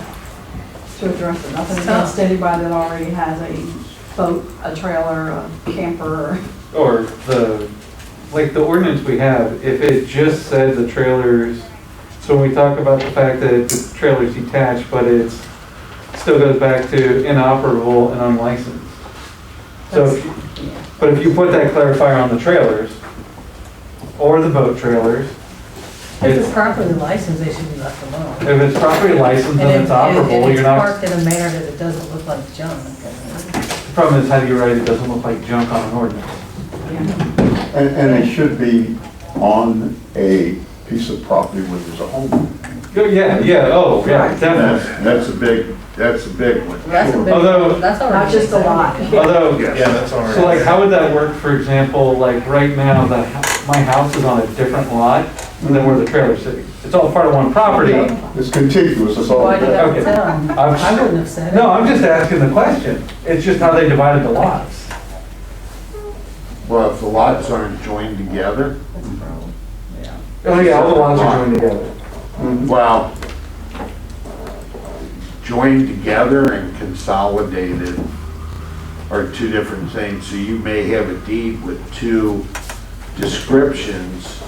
S4: address it, nothing
S5: It's
S4: against
S5: tough.
S4: anybody that already has a boat, a trailer, a camper,
S2: Or like the ordinance we have, if it just said the trailers, so when we talk about the fact that the trailer's detached, but it's, still goes back to inoperable and unlicensed. So, but if you put that clarifier on the trailers, or the boat trailers,
S5: If it's
S2: it's,
S5: properly licensed, they should be left alone.
S2: if it's properly licensed and it's operable,
S5: And
S2: you're not,
S5: parked in a manner that it doesn't look like junk.
S2: the problem is how do you write it doesn't look like junk on an ordinance?
S6: And they should be on a piece of property where there's a home.
S2: Yeah, oh, yeah,
S4: Right.
S2: definitely.
S10: That's a big one.
S5: That's a big,
S2: Although-
S5: that's already.
S4: not just a lot.
S2: Although,
S11: Yeah, that's all right.
S2: so like, how would that work, for example, like, right now, my house is on a different lot than where the trailer's sitting. It's all part of one property.
S6: It's contiguous, that's all.
S5: Why
S6: it
S5: did
S6: is.
S5: I
S2: Okay.
S5: tell them?
S2: I'm-
S5: I wouldn't have said it.
S2: No, I'm just asking the question. It's just how they divided the lots.
S10: Well, if the lots aren't joined together,
S2: Oh, yeah, all the lots are joined together.
S10: well, joined together and consolidated are two different things. So you may have a deed with two descriptions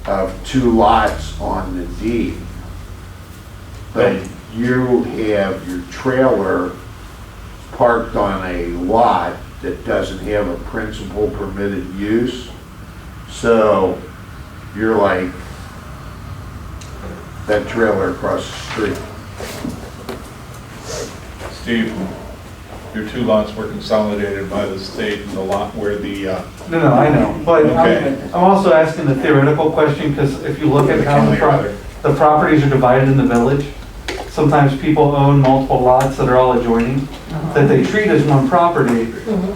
S10: of two lots on the deed. But you have your trailer parked on a lot that doesn't have a principal permitted use. So you're like that trailer across the street.
S11: Steve, your two lots were consolidated by the state and the lot where the,
S2: No, I know, but
S11: Okay.
S2: I'm also asking the theoretical question, because if you look at how the properties are divided in the village, sometimes people own multiple lots that are all adjoining, that they treat as one property.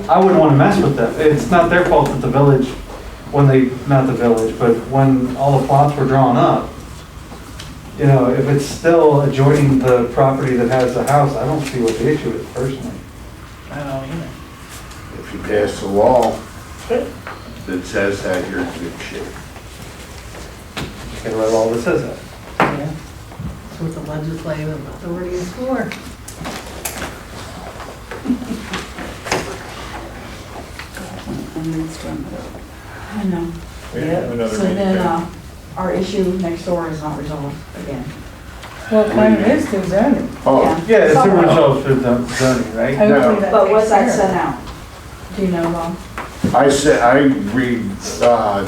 S2: I wouldn't want to mess with them. It's not their fault that the village, not the village, but when all the plots were drawn up, you know, if it's still adjoining the property that has the house, I don't see what the issue is personally.
S5: I don't either.
S10: If you pass a law that says that, you're in good shape.
S2: Just gotta write all that says that.
S5: Yeah. That's what the legislative authority is for.
S4: I know.
S11: we have another
S4: So
S11: meeting.
S4: then, our issue next door is not resolved again.
S5: Well, it kind of is through zoning.
S10: Oh,
S2: Yeah, it's a
S4: Somewhat.
S2: result for the zoning, right?
S5: Hopefully that
S4: But what's that
S5: takes care
S4: sent
S5: of
S4: out? Do you know, Bob?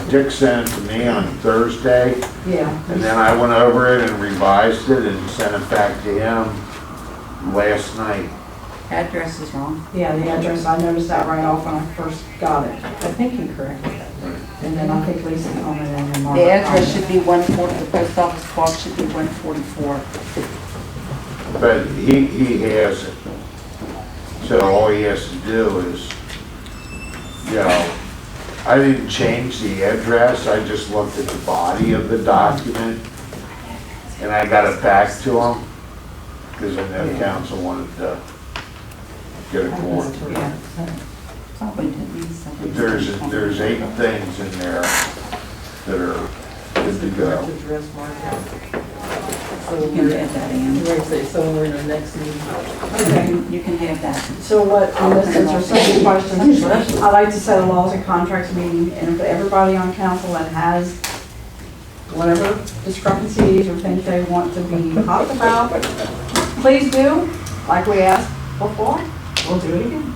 S10: Dick sent it to me on Thursday,
S4: Yeah.
S10: and then I went over it and revised it and sent it back to him last night.
S3: Address is wrong.
S4: Yeah, the address, I noticed that right off when I first got it.
S5: it. I think he corrected that.
S4: And then I think Lisa commented and then Margret.
S3: The address
S4: commented.
S3: should be 140, the post office box should be 144.
S10: But he has it. So all he has to do is, you know, I didn't change the address, I just looked at the body of the document, and I got it back to him, because I know council wanted to get it going.
S4: Yeah.
S3: Probably didn't mean something.
S10: But there's 8 things in there that are good to go.
S8: Address Margret.
S3: You can add that in.
S8: You're going to say somewhere in the next meeting.
S3: You can have that.
S4: So what, on this, since there's so many questions, I'd like to set a laws and contracts meeting, and if everybody on council that has whatever discrepancies or things they want to be talked about, please do, like we asked before, we'll do it again.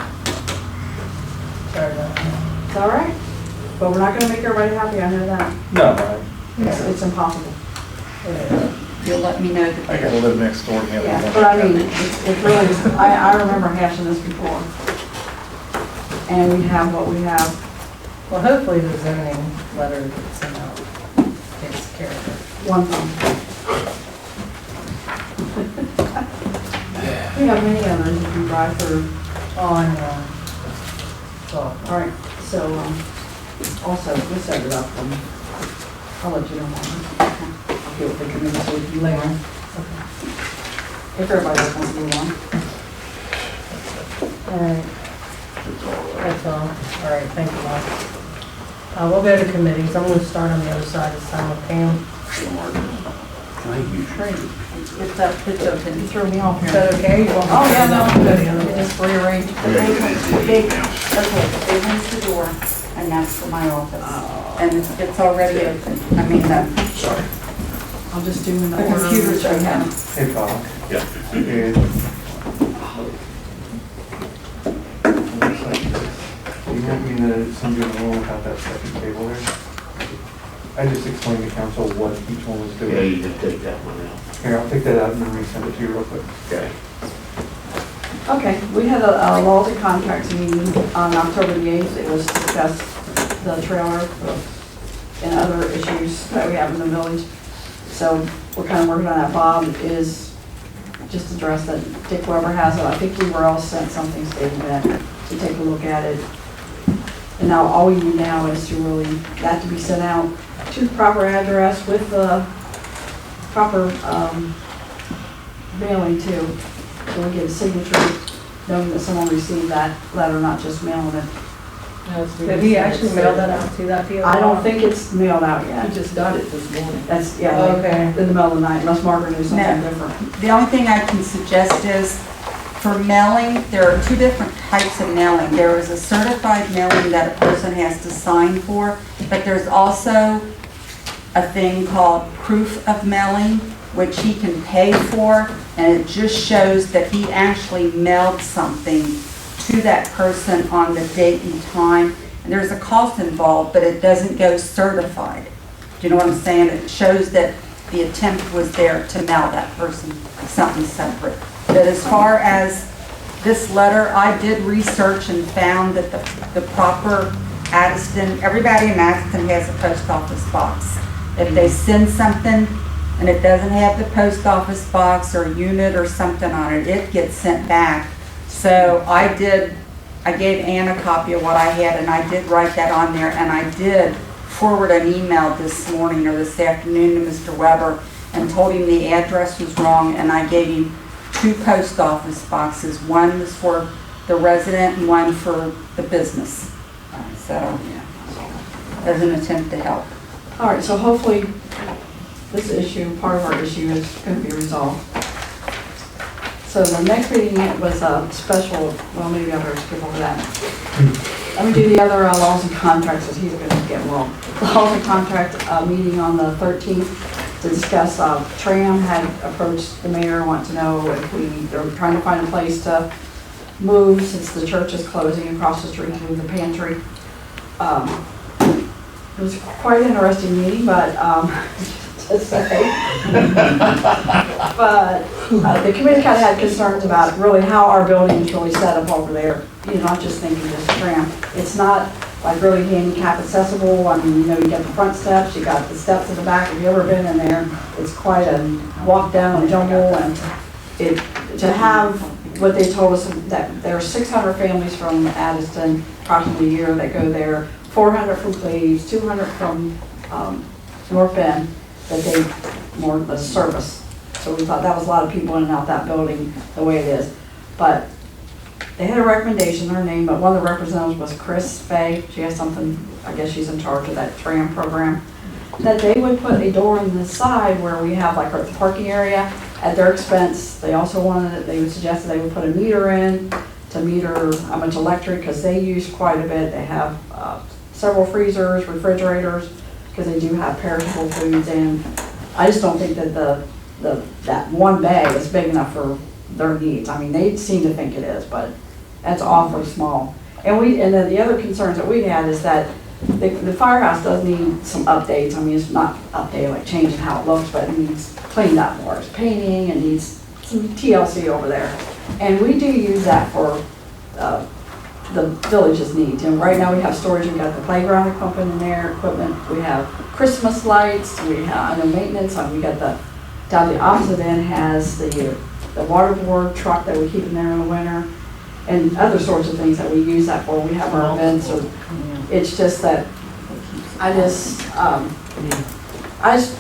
S5: Sorry about that.
S4: It's all right, but we're not gonna make everybody happy, I know that.
S2: No,
S4: It's impossible.
S3: You'll let me know
S11: I
S3: that.
S11: gotta live next door and have.
S4: Yeah, but I mean, it really is, I remember hashing this before. And we have what we have.
S5: Well, hopefully the zoning letter that's sent out takes care of it.
S4: One thumb. We have many others if you drive through.
S5: On, so,
S4: All right, so, also, we'll set it up and I'll let you know. I'll get with the committee so we can later. If everybody else wants to move on.
S5: all right. That's all. All right, thank you, Bob. We'll go to committees. I'm gonna start on the other side this time with Pam.
S3: It's up, it's open.
S4: You threw me off
S5: Is
S4: here.
S5: that okay? You want me to-
S4: Oh, yeah, no,
S5: Go to the other
S4: it
S5: one.
S4: is rearranged.
S3: Okay, big one's the door, and that's for my office. And it's already open. I mean,
S4: I'll just do in the
S3: the
S4: order.
S3: computers
S4: that
S3: are
S4: we have.
S3: now.
S2: hey, Bob.
S11: Yeah.
S2: It looks like this. Do you want me to send you a little without that second table there? I just explained to council what each one was
S10: Yeah,
S2: doing.
S10: you can take that one out.
S2: Here, I'll take that out and then resend it to you real quick.
S10: Okay.
S4: Okay, we had a laws and contracts meeting on October the 8th. It was to discuss the trailer and other issues that we have in the village. So we're kind of working on that. Bob is just addressed that Dick Weber has it. I think we were all sent something stating that to take a look at it. And now all we need now is to really, that to be sent out to the proper address with the proper mailing too. So we get a signature knowing that someone received that letter, not just mailing it.
S5: Did he actually mail that out to that deal?
S4: I don't think it's mailed out yet.
S7: I just got it this morning.
S4: That's, yeah,
S5: Okay.
S4: in the middle of the night, unless Margaret knew something
S3: No.
S4: different.
S3: The only thing I can suggest is, for mailing, there are two different types of mailing. There is a certified mailing that a person has to sign for, but there's also a thing called proof of mailing, which he can pay for, and it just shows that he actually mailed something to that person on the date and time. And there's a cost involved, but it doesn't go certified. Do you know what I'm saying? It shows that the attempt was there to mail that person something separate. But as far as this letter, I did research and found that the proper Addyston, everybody in Addyston has a post office box. If they send something and it doesn't have the post office box or unit or something on it, it gets sent back. So I gave Ann a copy of what I had, and I did write that on there, and I did forward an email this morning or this afternoon to Mr. Weber and told him the address was wrong, and I gave him 2 post office boxes. One was for the resident and one for the business. So, as an attempt to help.
S4: All right, so hopefully this issue, part of our issue is going to be resolved. So the next meeting was a special, well, maybe I better skip over that. Let me do the other laws and contracts, as he's going to get involved. The laws and contract meeting on the 13th to discuss, Tram had approached the mayor, want to know if they're trying to find a place to move since the church is closing across the street to the pantry. It was quite an interesting meeting, but to say. But the committee kind of had concerns about really how our building is really set up over there. You know, not just thinking just tram. It's not like really handicap accessible. I mean, you know, you got the front steps, you got the steps in the back. If you've ever been in there, it's quite a walk down and jumble. And to have what they told us, that there are 600 families from Addyston approximately a year that go there, 400 from Cleves, 200 from North Bend, that they more the service. So we thought that was a lot of people in and out that building the way it is. But they had a recommendation, her name, but one of the representatives was Chris Fay. She has something, I guess she's in charge of that tram program, that they would put a door on the side where we have like our parking area at their expense. They also wanted it, they would suggest that they would put a meter in to meter how much electric, because they use quite a bit. They have several freezers, refrigerators, because they do have perishable foods, and I just don't think that that one bag is big enough for their needs. I mean, they seem to think it is, but that's awfully small. And then the other concerns that we had is that the firehouse does need some updates. I mean, it's not updated like changing how it looks, but it needs cleaned up more. It's painting and needs some TLC over there. And we do use that for the village's needs. And right now we have storage. We've got the playground equipment in there, we have Christmas lights, we have, I know, maintenance. We got down the opposite end has the water board truck that we keep in there in the winter, and other sorts of things that we use that for. We have our events, or it's just that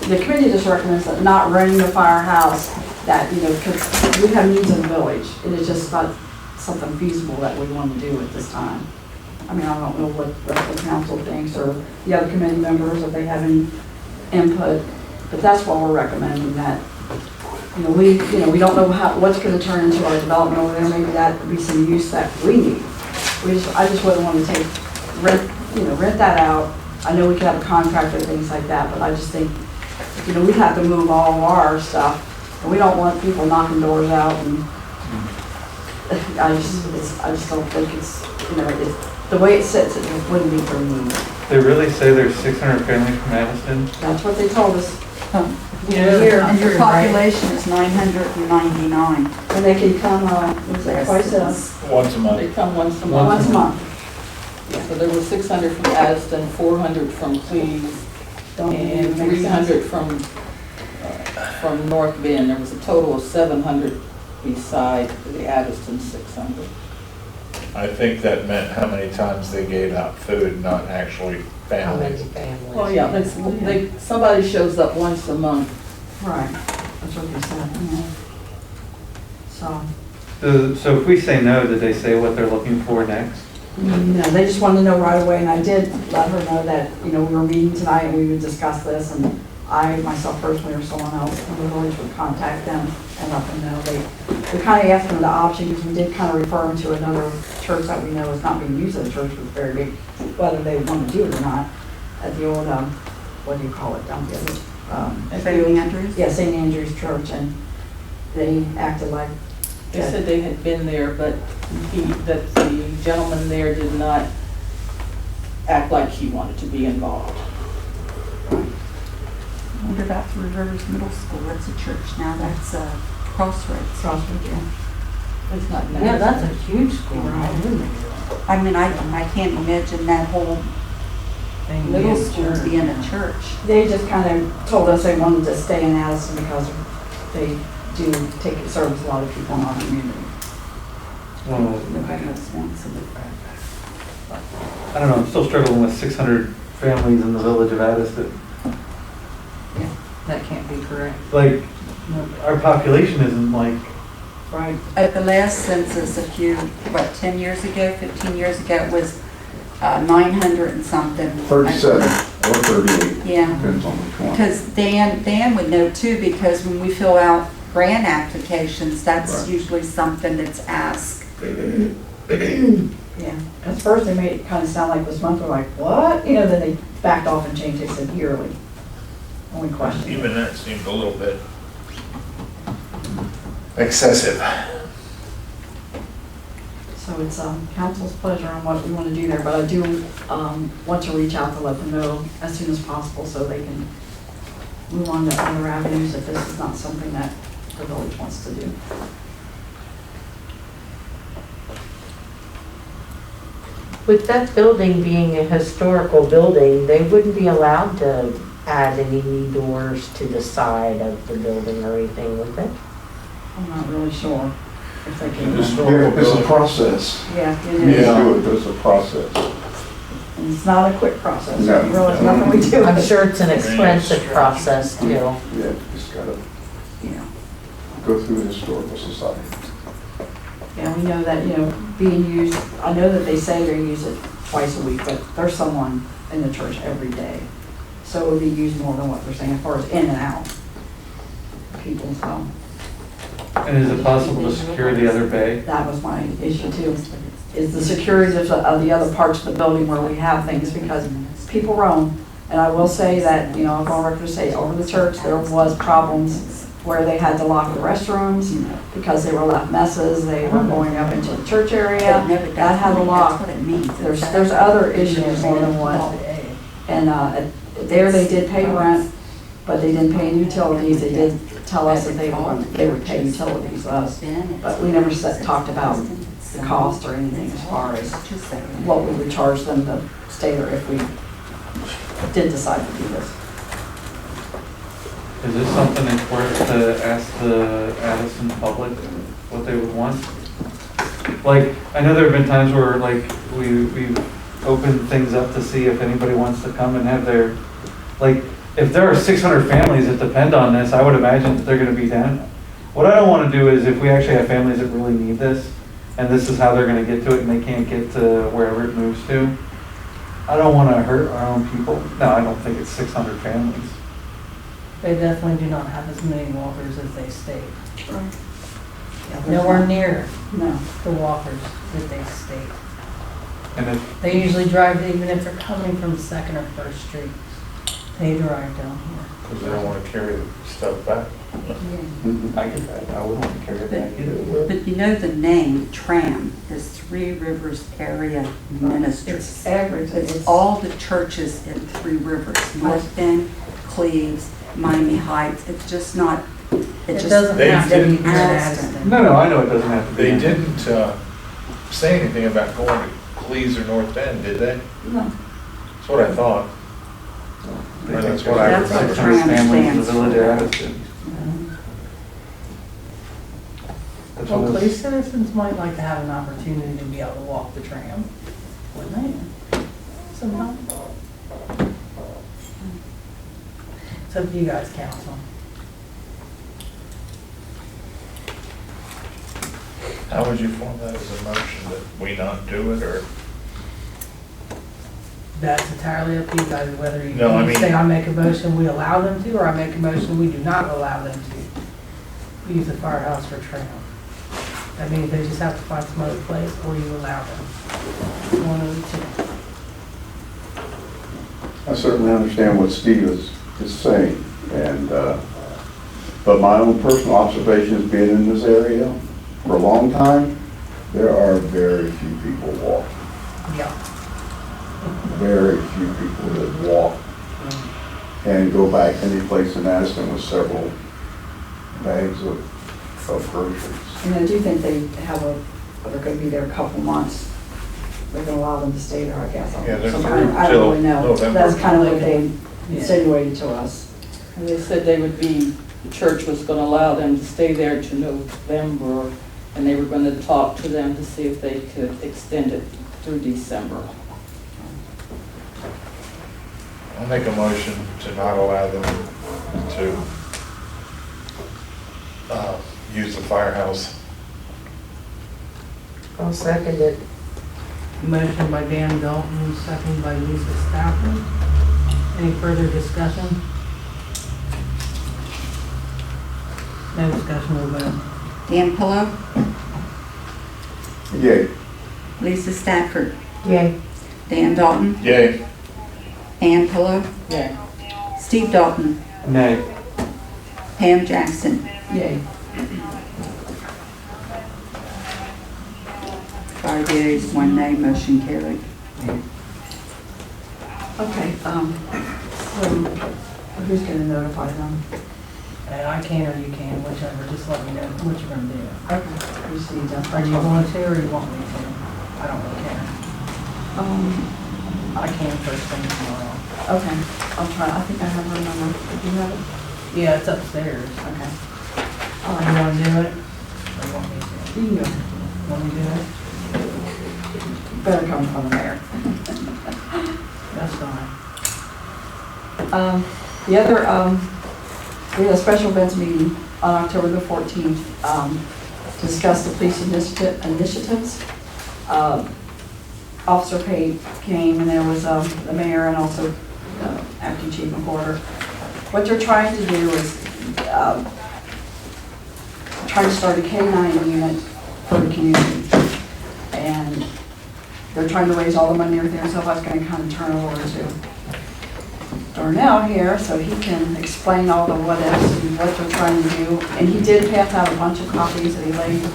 S4: the committee just recommends that not renting the firehouse, that, you know, because we have needs in the village. It is just not something feasible that we want to do at this time. I mean, I don't know what the council thinks, or the other committee members, if they have any input, but that's what we're recommending, that, you know, we don't know what's going to turn into our development over there. Maybe that would be some use that we need. I just wouldn't want to rent that out. I know we could have a contract or things like that, but I just think, you know, we'd have to move all of our stuff, and we don't want people knocking doors out. And I just don't think it's, you know, the way it sits, it wouldn't be for me.
S2: They really say there's 600 families from Addyston?
S4: That's what they told us.
S3: Here, and your population is 999.
S4: And they can come, twice
S11: Once a month.
S7: They come once a
S4: once
S7: month.
S4: a month.
S7: So there were 600 from Addyston, 400 from Cleves, and 300 from North Bend. There was a total of 700 beside the Addyston 600.
S11: I think that meant how many times they gave out food, not actually
S8: How many
S11: families.
S8: families?
S7: Well, yeah, somebody shows up once a month.
S4: Right, that's what they said, yeah. So,
S2: So if we say no, did they say what they're looking for next?
S4: No, they just wanted to know right away, and I did let her know that, we were meeting tonight and we would discuss this, and I, myself personally, or someone else in the village would contact them and let them know. We kind of asked them the option, because we did kind of refer them to another church that we know is not being used as a church, was very big, whether they want to do it or not, at the old, what do you call it, down the other?
S3: St. Andrews?
S4: Yeah, St. Andrews Church, and they acted like.
S7: They said they had been there, but that the gentleman there did not act like he wanted to be involved.
S3: I wonder about Three Rivers Middle School, that's a church now, that's Crossroads.
S4: Crossroads, yeah.
S7: It's not nice.
S8: Yeah, that's a huge school.
S3: I mean, I can't imagine that whole middle school being a church.
S4: They just kind of told us they wanted to stay in Addyston because they do service a lot of people in our community.
S2: Well,
S3: Nobody else wants it.
S2: I don't know, I'm still struggling with 600 families in the village of Addyston.
S8: That can't be correct.
S2: Like, our population isn't like,
S4: Right.
S3: At the last census, 10 years ago, 15 years ago, it was 900 and something.
S6: 37 or 38,
S3: Yeah,
S6: depends on which one.
S3: because Dan would know too, because when we fill out grant applications, that's
S6: Right.
S3: usually something that's asked.
S4: Yeah. At first they made it kind of sound like this month, we're like, what? Then they backed off and changed it, said yearly. Only question.
S11: Even that seemed a little bit excessive.
S4: So it's council's pleasure on what we want to do there, but I do want to reach out to let them know as soon as possible so they can move on to other avenues if this is not something that the village wants to do.
S8: With that building being a historical building, they wouldn't be allowed to add any new doors to the side of the building or anything, would they?
S4: I'm not really sure if they can.
S6: Yeah, it's a process.
S4: Yeah, it
S6: You
S4: is.
S6: can do it, but it's a process.
S4: And it's not a quick process.
S6: No.
S4: Really, it's nothing we do.
S8: I'm sure it's an expensive process too.
S6: Yeah, you just gotta go through the historical society.
S4: Yeah, we know that, being used, I know that they say they use it twice a week, but there's someone in the church every day. So it would be used more than what they're saying as far as in and out people, so
S2: and is it possible to secure the other bay?
S4: that was my issue too. Is the security of the other parts of the building where we have things, because people roam. And I will say that, I'll go on record to say, over the church, there was problems where they had to lock the restrooms because they were left messes, they were going up into the church area. That had a lock.
S3: That's what it means.
S4: There's other issues more than one. And there they did pay rent, but they didn't pay utilities. They did tell us that they would pay utilities us. But we never talked about the cost or anything as far as what we would charge them to stay there if we did decide to do this.
S2: Is this something that's worth to ask the Addyston public what they would want? Like, I know there have been times where like we've opened things up to see if anybody wants to come and have their, like, if there are 600 families that depend on this, I would imagine that they're gonna be down. What I don't wanna do is if we actually have families that really need this, and this is how they're gonna get to it and they can't get to wherever it moves to, I don't wanna hurt our own people. No, I don't think it's 600 families.
S5: They definitely do not have as many walkers as they state.
S4: Yeah, there's
S5: Nowhere
S4: not-
S5: near
S4: No.
S5: the walkers that they state.
S2: And if,
S5: They usually drive, even if they're coming from Second or First Street, they drive down here.
S11: Because they don't want to carry the stuff back.
S2: I get that, I wouldn't want to carry it back either.
S3: But the name, TRAM, is Three Rivers Area Ministries.
S4: It's everything.
S3: It's all the churches in Three Rivers, North Bend, Cleves, Miami Heights. It's just not,
S5: It
S3: just.
S5: doesn't
S11: They
S5: have to be
S11: didn't-
S5: here in
S3: Addyston.
S5: Addyston.
S2: No, I know it doesn't have to be.
S11: They didn't say anything about going to Cleves or North Bend, did they?
S4: No.
S11: That's what I thought.
S2: They
S11: Or
S2: think
S11: that's what I
S3: That's what
S11: remember.
S2: 600
S3: TRAM
S2: families in the
S3: stands
S2: village
S3: for.
S2: of Addyston. That's
S5: Well,
S2: what
S5: police
S2: it's,
S5: citizens might like to have an opportunity to be able to walk the tram, wouldn't they? Sometime. It's up to you guys, council.
S11: How would you form that as a motion, that we not do it, or
S5: That's entirely up to you guys, whether you
S11: No, I mean-
S5: say I make a motion, we allow them to, or I make a motion, we do not allow them to use the firehouse for trail. That means they just have to find some other place, or you allow them. One of the two.
S6: I certainly understand what Steve is saying, and, but my own personal observations being in this area for a long time, there are very few people walk.
S5: Yeah.
S6: Very few people that walk and go back any place in Addyston with several bags of groceries.
S4: And I do think they have they're gonna be there a couple months. They're gonna allow them to stay there, I guess.
S11: Yeah, they're
S4: So
S11: through
S4: I don't really
S11: till
S4: know.
S11: November.
S4: That's kind of what they insinuated to us.
S7: And they said the church was gonna allow them to stay there to November, and they were gonna talk to them to see if they could extend it through December.
S11: I'll make a motion to not allow them to use the firehouse.
S8: I'll second it.
S5: Motion by Dan Dalton, second by Lisa Stafford. Any further discussion? No discussion, we'll vote.
S3: Dan Pillow,
S6: Yay.
S3: Lisa Stafford,
S8: Yay.
S3: Dan Dalton,
S11: Yay.
S3: Ann Pillow,
S7: Yeah.
S3: Steve Dalton,
S2: Nay.
S3: Pam Jackson.
S4: Yay.
S3: 5 yeas, 1 nay, motion carried.
S4: Okay, so who's gonna notify them?
S5: And I can or you can, whichever, just let me know what you're gonna do.
S4: Okay. We just need to.
S5: Are you going to or you want me to? I don't really care. I can first thing tomorrow.
S4: Okay, I'll try. I think I have her number. Do you have it?
S5: Yeah, it's upstairs.
S4: Okay.
S5: You wanna do it? Or you want me to?
S4: You can go.
S5: Want me to do it?
S4: Better come from the mayor.
S5: That's fine.
S4: The other, we had a special events meeting on October the 14th to discuss the police initiatives. Officer Pate came, and there was the mayor and also acting chief McWhorter. What they're trying to do is try to start a K-9 unit for the community. And they're trying to raise all the money and everything, so I was going to kind of turn it over to Darnell here, so he can explain all the what ifs and what they're trying to do. And he did have to have a bunch of copies that he laid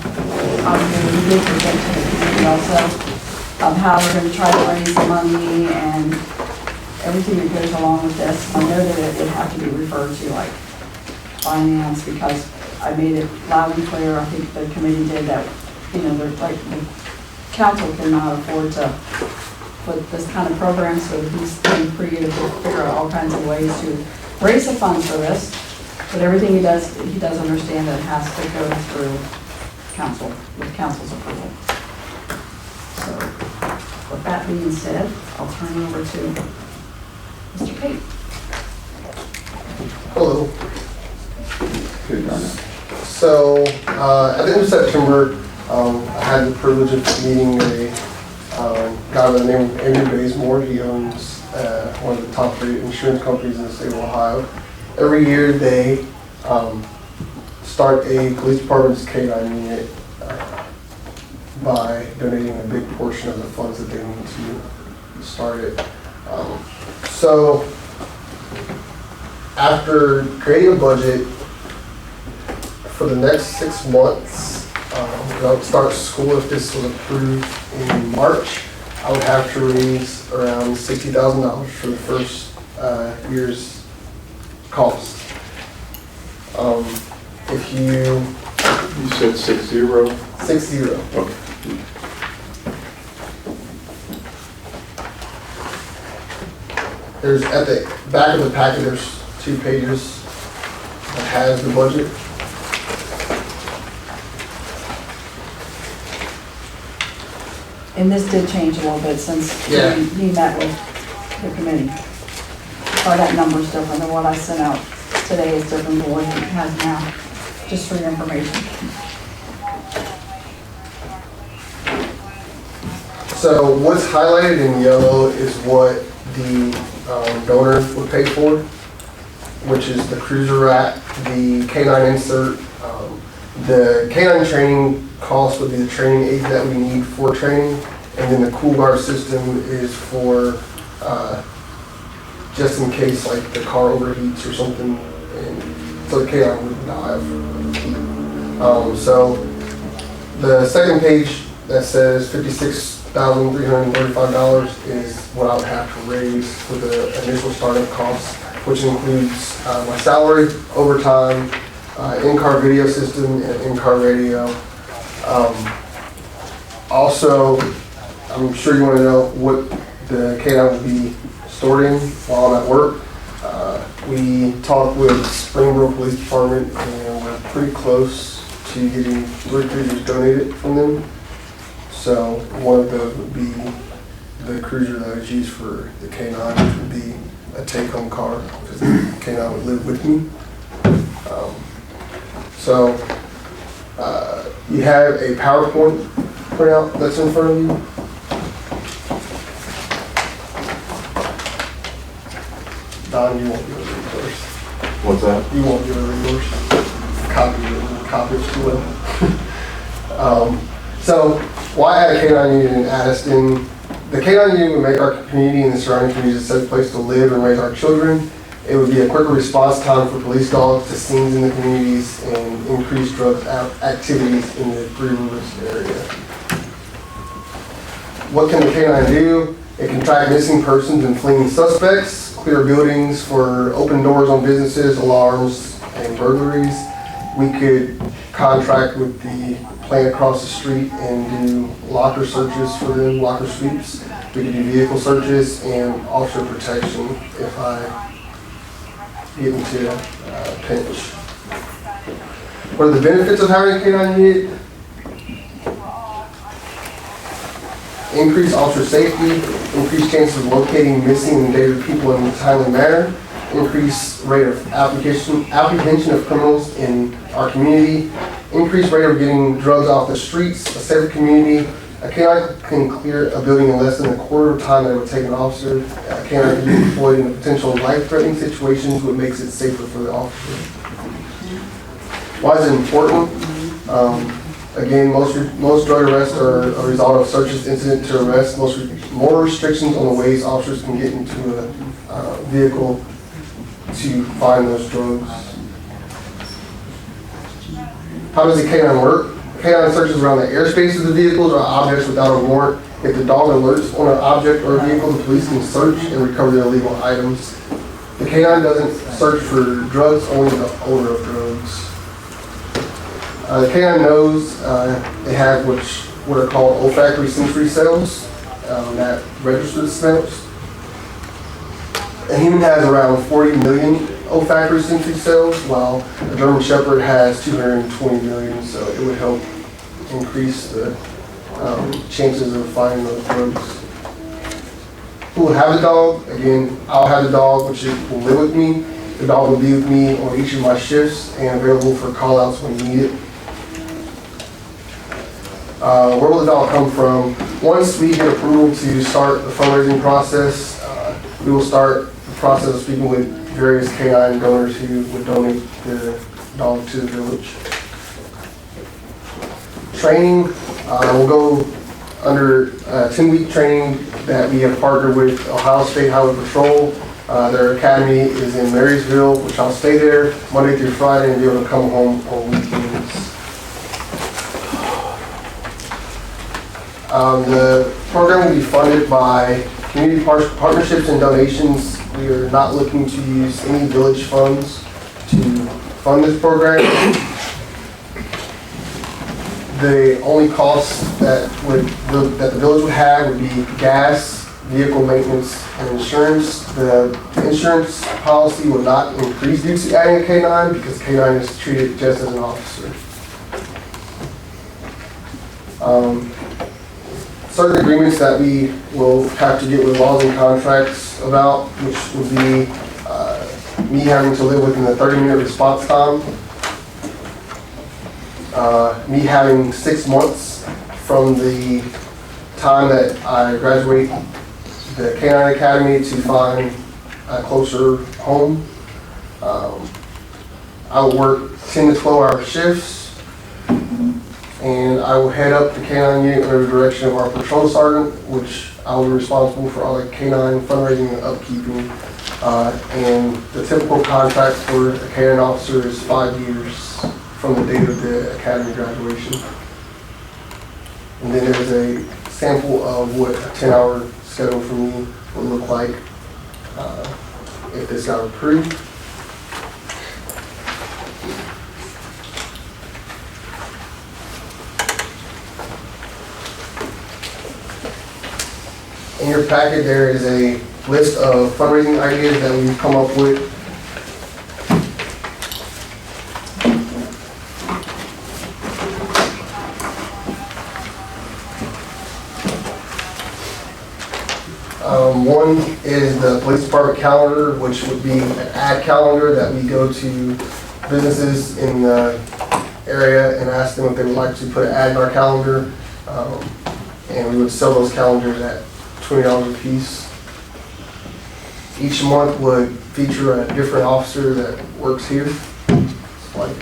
S4: on here. He did present to the community also of how we're going to try to raise the money and everything that goes along with this. I know that it would have to be referred to like finance, because I made it loud and clear. I think the committee did that, you know, they're like, the council cannot afford to put this kind of program, so he's being creative to figure out all kinds of ways to raise the funds for this. But everything he does understand that it has to go through council, with council's approval. So, with that being said, I'll turn it over to Mr. Pate.
S12: Hello.
S6: Good, Darnell.
S12: So, at the end of September, I had the privilege of meeting a guy by the name of Andrew Bazemore. He owns one of the top 3 insurance companies in the state of Ohio. Every year they start a police department's K-9 unit by donating a big portion of the funds that they need to start it. So, after creating a budget for the next 6 months, I would start school if this was approved in March. I would have to raise around $60,000 for the first year's cost. If you...
S6: You said 60?
S12: 60.
S6: Okay.
S12: There's, at the back of the packet, there's 2 pages that has the budget.
S4: And this did change a little bit since
S12: Yeah.
S4: he met with the committee. So that number's different than what I sent out today is different than what he has now, just for your information.
S12: So what's highlighted in yellow is what the donor would pay for, which is the cruiser rack, the canine insert. The canine training cost would be the training aid that we need for training, and then the cool guard system is for just in case like the car overheats or something, and so the canine wouldn't die of heat. So the second page that says $56,335 is what I would have to raise for the initial startup costs, which includes my salary, overtime, in-car video system, and in-car radio. Also, I'm sure you want to know what the K9 will be stored in while I'm at work. We talked with Springboro Police Department, and we're pretty close to getting 3 cruisers donated from them. So one of those would be the cruiser that is used for the K9, which would be a take-home car, because the K9 would live with me. So you have a PowerPoint printout that's in front of you. Don, you won't be able to read yours.
S1: What's that?
S12: You won't be able to read yours. Copy it too well. So why add a K9 unit in Addyston? The K9 unit would make our community and the surrounding communities a safe place to live and raise our children. It would be a quicker response time for police dogs to scenes in the communities and increase drug activities in the Three Rivers area. What can the K9 do? It can track missing persons and fleeing suspects, clear buildings for open doors on businesses, alarms, and burglaries. We could contract with the plant across the street and do locker searches for them, locker sweeps. We could do vehicle searches and officer protection if I get into a pinch. What are the benefits of having a K9 unit? Increased officer safety, increased chances of locating missing and endangered people in a timely manner, increased rate of apprehension of criminals in our community, increased rate of getting drugs off the streets, a safer community. A K9 can clear a building in less than a quarter of the time that it would take an officer. A K9 can be deployed in potential life-threatening situations, what makes it safer for the officer. Why is it important? Again, most drug arrests are a result of searches incident to arrest. More restrictions on the ways officers can get into a vehicle to find those drugs. How does the K9 work? K9 searches around the airspace of the vehicles or objects without a warrant. If the dog alerts on an object or a vehicle, the police can search and recover the illegal items. The K9 doesn't search for drugs, only the odor of drugs. The K9 knows they have what are called olfactory sensory cells that register the smells. A human has around 40 million olfactory sensory cells, while a German Shepherd has 220 million, so it would help increase the chances of finding those drugs. Who will have the dog? Again, I'll have the dog, which will live with me. The dog will be with me on each of my shifts and available for call-outs when needed. Where will the dog come from? Once we get approval to start the fundraising process, we will start the process of speaking with various K9 donors who would donate the dog to the village. Training, we'll go under 10-week training that we have partnered with Ohio State Highway Patrol. Their academy is in Marysville, which I'll stay there Monday through Friday and be able to come home on weekends. The program will be funded by community partnerships and donations. We are not looking to use any village funds to fund this program. The only costs that the village would have would be gas, vehicle maintenance, and insurance. The insurance policy will not increase due to adding a K9 because K9 is treated just as an officer. Certain agreements that we will have to get with laws and contracts about, which would be me having to live within the 30-minute response time, me having 6 months from the time that I graduate the Canine Academy to find a closer home. I will work 10 to 12 hour shifts, and I will head up the canine unit under the direction of our patrol sergeant, which I will be responsible for all the canine fundraising and upkeeping. And the typical contract for a canine officer is 5 years from the date of the academy graduation. And then there's a sample of what a 10-hour schedule for me would look like if this got approved. In your packet, there is a list of fundraising ideas that we've come up with. One is the police department calendar, which would be an ad calendar that we go to businesses in the area and ask them if they would like to put an ad in our calendar. And we would sell those calendars at $20 a piece. Each month would feature a different officer that works here. It's like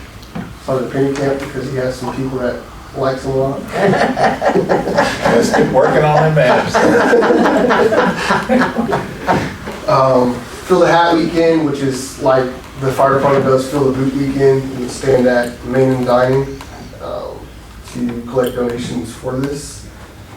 S12: Sergeant Pennycamp, because he has some people that likes him a lot.
S11: Just keep working on them maps.
S12: Fill the Hat Weekend, which is like the fire department does Fill the Boot Weekend. We would stand at Main and Dining to collect donations for this.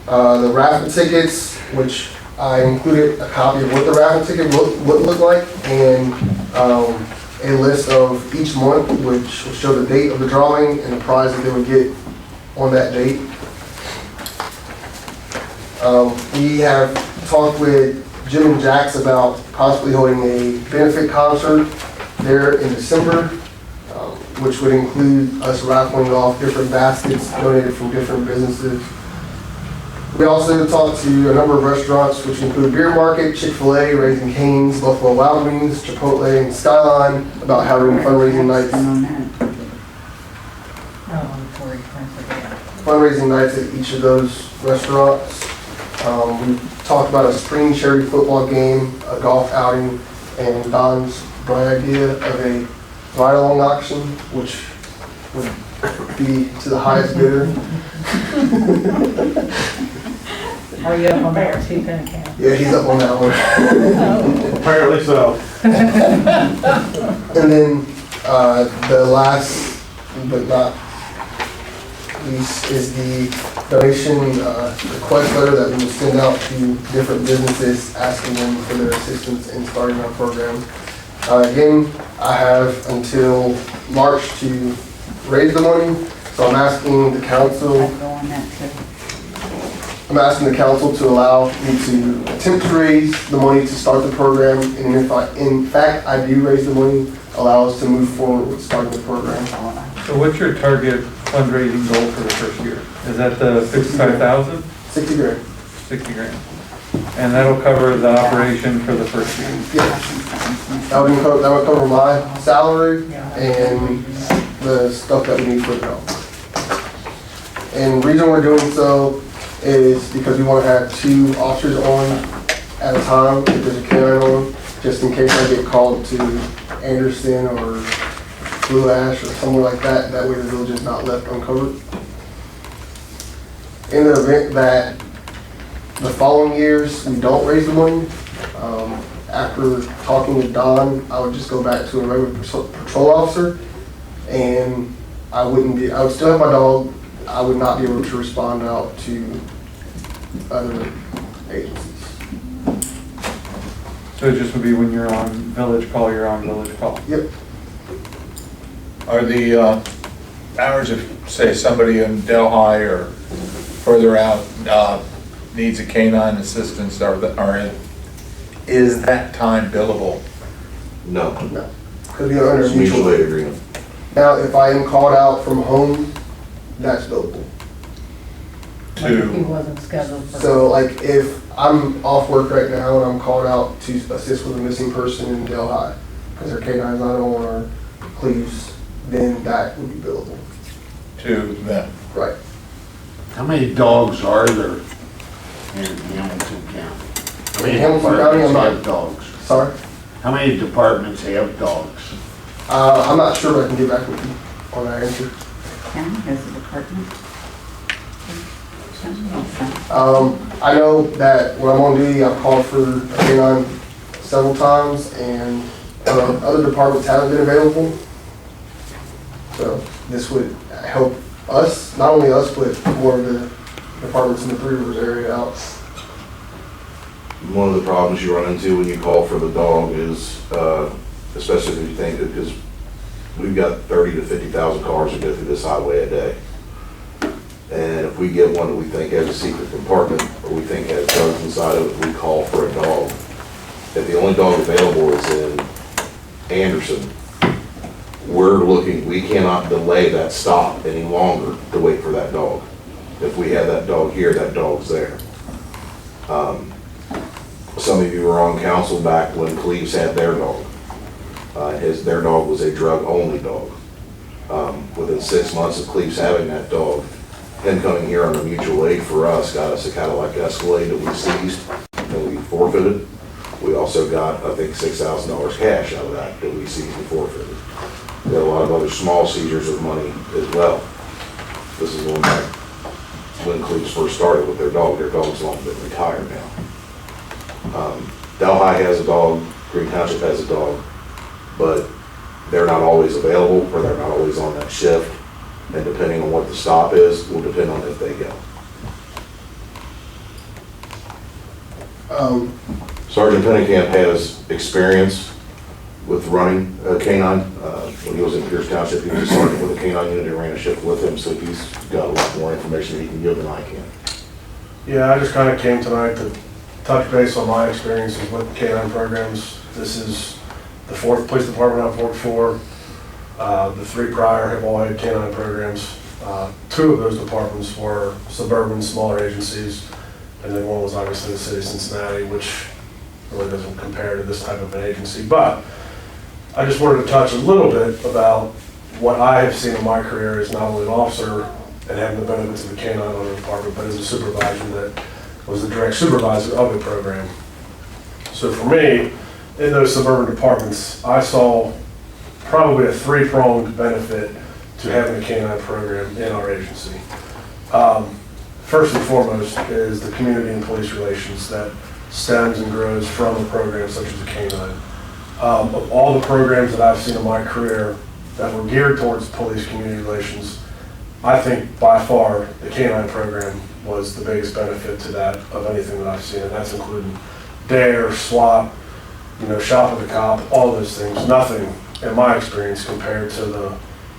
S12: The raffle tickets, which I included a copy of what the raffle ticket would look like, and a list of each month, which will show the date of the drawing and the prize that they would get on that date. We have talked with Jim and Jax about possibly holding a benefit concert there in December, which would include us raffling off different baskets donated from different businesses. We also talked to a number of restaurants, which include Beer Market, Chick-fil-A, Raising Cane's, Buffalo Wild Wings, Chipotle, and Skyline, about having fundraising nights. Fundraising nights at each of those restaurants. We talked about a spring charity football game, a golf outing, and Don's bright idea of a ride-along auction, which would be to the highest bidder.
S5: Are you up on that too, Pennycamp?
S12: Yeah, he's up on that one.
S1: Apparently so.
S12: And then the last but not least is the donation request letter that we will send out to different businesses asking them for their assistance in starting our program. Again, I have until March to raise the money, so I'm asking the council to allow me to attempt to raise the money to start the program, and if in fact I do raise the money, allow us to move forward with starting the program.
S2: So what's your target fundraising goal for the first year? Is that the 55,000?
S12: 60 grand.
S2: 60 grand. And that'll cover the operation for the first year?
S12: Yes. That would cover my salary and the stuff that we need for the job. And the reason we're doing so is because we want to have 2 officers on at a time if there's a canine on, just in case I get called to Anderson or Blue Ash or somewhere like that. That way the village is not left uncovered. In the event that the following years we don't raise the money, after talking with Don, I would just go back to a regular patrol officer, and I would still have my dog. I would not be able to respond out to other agencies.
S2: So it just would be when you're on village call, you're on village call?
S12: Yep.
S11: Are the hours if, say, somebody in Delhi or further out needs a canine assistance, is that time billable?
S1: No.
S12: No. Because we are under
S1: It's
S12: a mutual
S1: mutual aid agreement.
S12: Now, if I am called out from home, that's billable.
S5: Like if he wasn't scheduled for.
S12: So like if I'm off work right now and I'm called out to assist with a missing person in Delhi, because their K-9's not on or Cleves, then that would be billable.
S11: To them?
S12: Right.
S10: How many dogs are there in Hamilton County? How many
S12: Hamilton County, I'm
S10: departments
S12: not,
S10: have dogs?
S12: sorry.
S10: How many departments have dogs?
S12: I'm not sure, but I can get back with you on that answer.
S3: County has a department.
S12: I know that when I'm on duty, I've called for a canine several times, and other departments haven't been available. So this would help us, not only us, but more of the departments in the Three Rivers area out.
S1: One of the problems you run into when you call for the dog is, especially if you think, because we've got 30 to 50,000 cars that go through this highway a day. And if we get one that we think has a secret compartment, or we think has drugs inside of it, we call for a dog. If the only dog available is in Anderson, we're looking, we cannot delay that stop any longer to wait for that dog. If we have that dog here, that dog's there. Some of you were on council back when Cleves had their dog. Their dog was a drug-only dog. Within 6 months of Cleves having that dog, him coming here on a mutual aid for us got us a Cadillac Escalade that we seized and we forfeited. We also got, I think, $6,000 cash out of that we seized and forfeited. We had a lot of other small seizures of money as well. This is going back when Cleves first started with their dog. Their dog's long been retired now. Delhi has a dog, Green Township has a dog, but they're not always available or they're not always on that shift. And depending on what the stop is, will depend on if they go. Sergeant Pennicamp has experience with running a canine. When he was in Pierce Township, he was a sergeant with a canine unit and ran a shift with him, so he's got a lot more information he can give than I can.
S13: Yeah, I just kind of came tonight to touch base on my experiences with canine programs. This is the 4th police department I've worked for. The 3 prior have all had canine programs. 2 of those departments were suburban, smaller agencies, and then one was obviously the city of Cincinnati, which really doesn't compare to this type of an agency. But I just wanted to touch a little bit about what I have seen in my career as not only an officer and having the benefits of the canine on the department, but as a supervisor that was the direct supervisor of the program. So for me, in those suburban departments, I saw probably a 3-pronged benefit to having a canine program in our agency. First and foremost is the community and police relations that stems and grows from a program such as a canine. Of all the programs that I've seen in my career that were geared towards police community relations, I think by far the canine program was the biggest benefit to that of anything that I've seen, and that's including DARE, SWAT, shop with a cop, all those things. Nothing, in my experience, compared to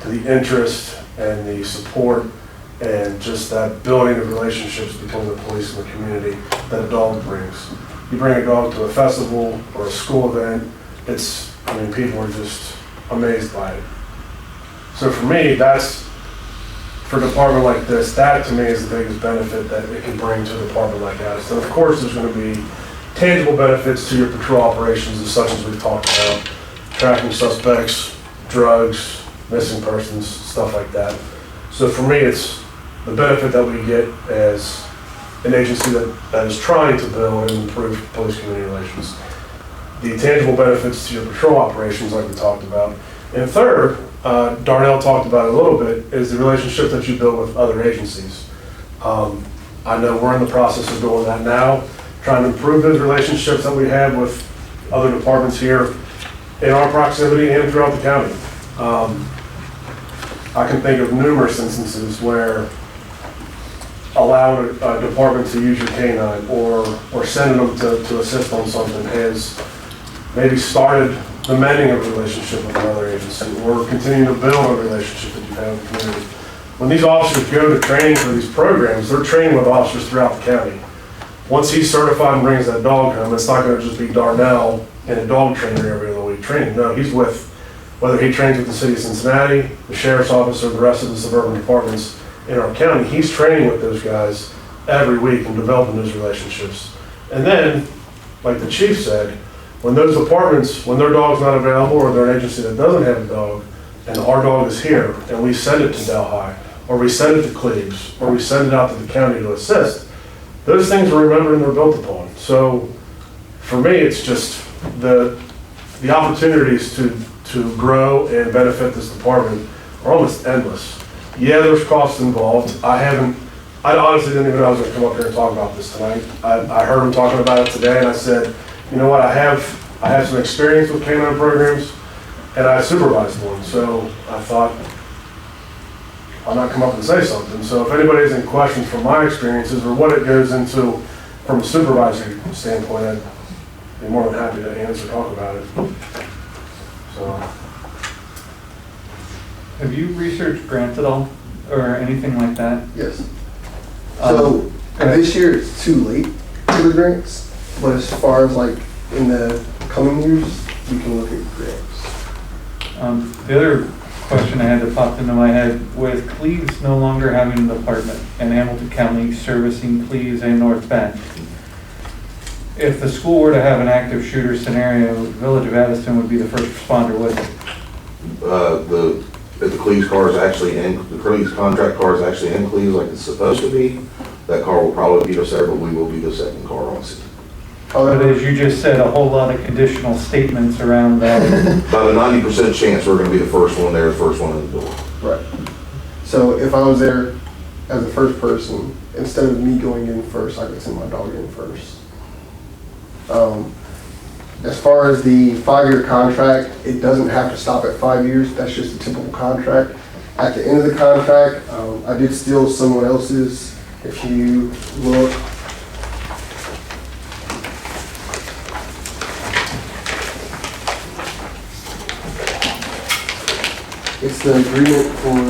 S13: the interest and the support and just that building of relationships between the police and the community that a dog brings. You bring a dog to a festival or a school event, people are just amazed by it. So for me, for a department like this, that to me is the biggest benefit that it can bring to a department like Addyston. Of course, there's going to be tangible benefits to your patrol operations, such as we've talked about, tracking suspects, drugs, missing persons, stuff like that. So for me, it's the benefit that we get as an agency that is trying to build and improve police community relations. The tangible benefits to your patrol operations, like we talked about. And third, Darnell talked about it a little bit, is the relationship that you build with other agencies. I know we're in the process of doing that now, trying to improve those relationships that we have with other departments here in our proximity and throughout the county. I can think of numerous instances where allowing a department to use your canine or sending them to assist on something has maybe started the mending of a relationship with another agency or continuing to build a relationship that you've had with the community. When these officers go to training for these programs, they're training with officers throughout the county. Once he's certified and brings that dog home, it's not going to just be Darnell in a dog trainer every other week training. No, he's with, whether he trains with the city of Cincinnati, the sheriff's office, or the rest of the suburban departments in our county, he's training with those guys every week and developing those relationships. And then, like the chief said, when those departments, when their dog's not available or they're an agency that doesn't have a dog, and our dog is here, and we send it to Delhi, or we send it to Cleves, or we send it out to the county to assist, those things are remembered and they're built upon. So for me, it's just the opportunities to grow and benefit this department are almost endless. Yeah, there's costs involved. I honestly didn't even know I was gonna come up here and talk about this tonight. I heard him talking about it today, and I said, you know what, I have some experience with K-9 programs, and I supervised one, so I thought, why not come up and say something? So if anybody has any questions from my experiences or what it goes into from a supervisory standpoint, I'd be more than happy to answer, talk about it. So.
S2: Have you researched grants at all, or anything like that?
S12: Yes. So this year it's too late for the grants, but as far as like in the coming years, we can look at grants.
S2: The other question I had that popped into my head, with Cleves no longer having an department and Hamilton County servicing Cleves and North Bend, if the school were to have an active shooter scenario, Village of Addyston would be the first responder, wouldn't it?
S1: If the Cleves car is actually the Cleves contract car is actually in Cleves like it's supposed to be, that car will probably be the second, but we will be the second car on scene.
S2: But as you just said, a whole lot of conditional statements around that.
S1: About a 90% chance we're gonna be the first one there, the first one in the door.
S12: Right. So if I was there as the first person, instead of me going in first, I could send my dog in first. As far as the 5-year contract, it doesn't have to stop at 5 years. That's just a typical contract. At the end of the contract, I did steal someone else's. If you look, it's the agreement for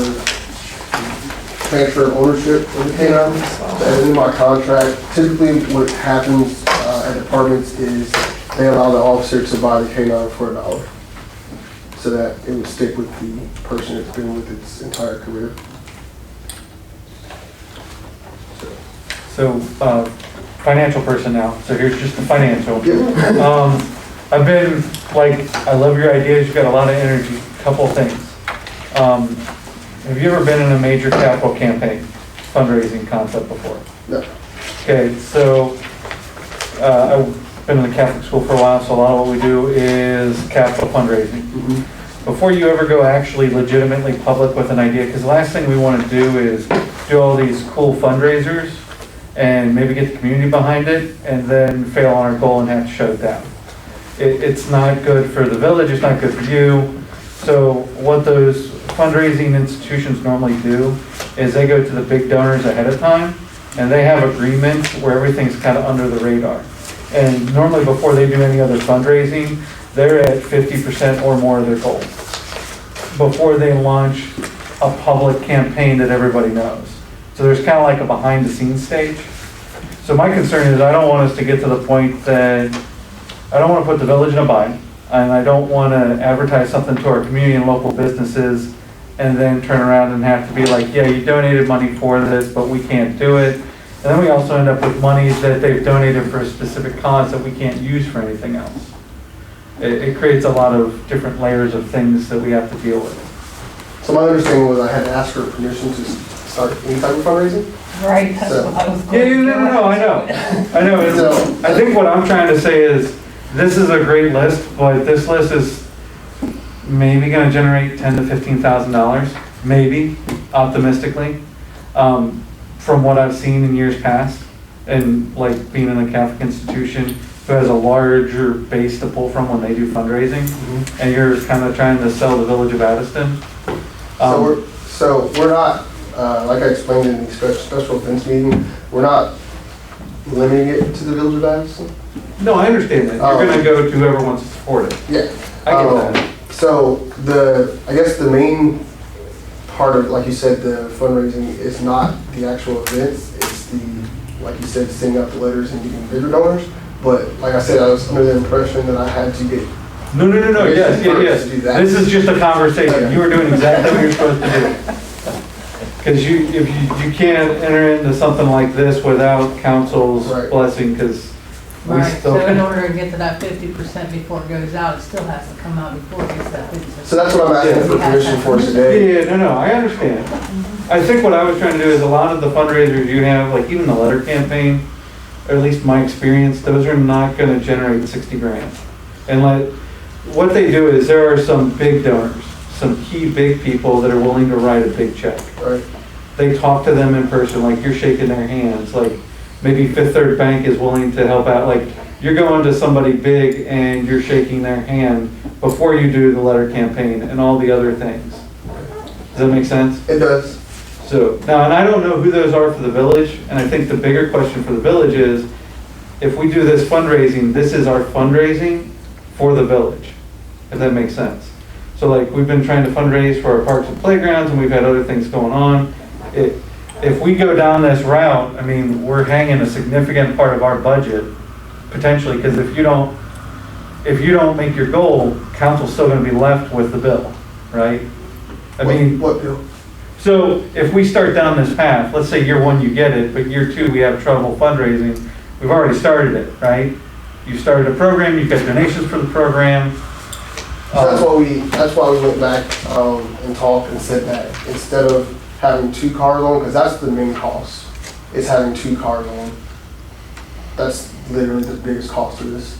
S12: transfer of ownership of the K-9s. At the end of my contract, typically what happens at departments is they allow the officer to buy the K-9 for $1, so that it would stick with the person it's been with its entire career.
S2: So, financial person now, so here's just the financial.
S12: Yep.
S2: I've been, I love your ideas, you've got a lot of energy, couple of things. Have you ever been in a major capital campaign, fundraising concept before?
S12: No.
S2: Okay, so, I've been in the Catholic school for a while, so a lot of what we do is capital fundraising. Before you ever go actually legitimately public with an idea, because the last thing we want to do is do all these cool fundraisers and maybe get the community behind it and then fail on our goal and have to shut it down. It's not good for the village, it's not good for you. So what those fundraising institutions normally do is they go to the big donors ahead of time and they have agreements where everything's kind of under the radar. And normally before they do any other fundraising, they're at 50% or more of their goal before they launch a public campaign that everybody knows. So there's kind of like a behind the scenes stage. So my concern is I don't want us to get to the point that I don't want to put the village in a bind, and I don't want to advertise something to our community and local businesses and then turn around and have to be like, yeah, you donated money for this, but we can't do it. And then we also end up with money that they've donated for a specific cause that we can't use for anything else. It creates a lot of different layers of things that we have to deal with.
S12: So my understanding was I had to ask her permission to start any type of fundraising?
S5: Right, that's
S12: So-
S5: what I was
S2: Yeah,
S5: going to do.
S2: no, I know. I know. I think what I'm trying to say is, this is a great list, but this list is maybe going to generate $10,000 to $15,000, maybe, optimistically, from what I've seen in years past, and like being in a Catholic institution who has a larger base to pull from when they do fundraising, and you're kind of trying to sell the Village of Addyston.
S12: So we're not, like I explained in the special events meeting, we're not limiting it to the Village of Addyston.
S2: No, I understand that. You're going to go to whoever wants to support it.
S12: Yeah.
S2: I get that.
S12: So I guess the main part of, like you said, the fundraising is not the actual events. It's the, like you said, sending out the letters and getting bigger donors. But like I said, I was under the impression that I had to get.
S2: No, yes.
S12: To do that.
S2: This is just a conversation.
S12: Okay.
S2: You are doing exactly what you're supposed to do. Because if you can't enter into something like this without council's
S12: Right.
S2: blessing, because we
S5: Right,
S2: still.
S5: so in order to get to that 50% before it goes out, it still has to come out before it gets to that 50%.
S12: So that's what I'm asking for permission for today.
S2: Yeah, no, I understand. I think what I was trying to do is a lot of the fundraisers you have, like even the letter campaign, or at least my experience, those are not gonna generate 60 grand. And what they do is there are some big donors, some key big people that are willing to write a big check.
S12: Right.
S2: They talk to them in person, like you're shaking their hands, like maybe Fifth Third Bank is willing to help out, like you're going to somebody big and you're shaking their hand before you do the letter campaign and all the other things. Does that make sense?
S12: It does.
S2: So, now, and I don't know who those are for the village, and I think the bigger question for the village is, if we do this fundraising, this is our fundraising for the village, if that makes sense. So like, we've been trying to fundraise for our parks and playgrounds, and we've had other things going on. If we go down this route, I mean, we're hanging a significant part of our budget, potentially, because if you don't make your goal, council's still gonna be left with the bill, right? I mean,
S12: What bill?
S2: so if we start down this path, let's say year one you get it, but year two we have trouble fundraising, we've already started it, right? You started a program, you've got donations for the program.
S12: So that's why we went back and talked and said that instead of having 2 cars on, because that's the main cost, is having 2 cars on. That's literally the biggest cost of this.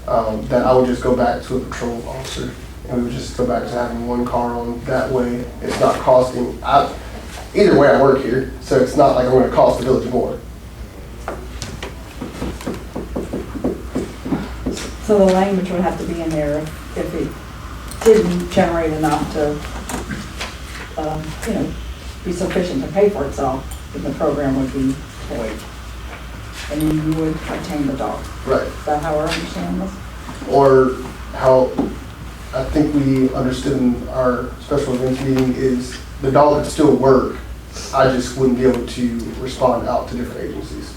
S12: That I would just go back to a patrol officer, and we would just go back to having 1 car on. That way, it's not costing, either way I work here, so it's not like I'm gonna cost the village more.
S4: So the language would have to be in there if it didn't generate enough to, be sufficient to pay for itself, then the program would be void. And then you would obtain the dog.
S12: Right.
S4: Is that how I understand this?
S12: Or how I think we understood in our special events meeting is the dog could still work. I just wouldn't be able to respond out to different agencies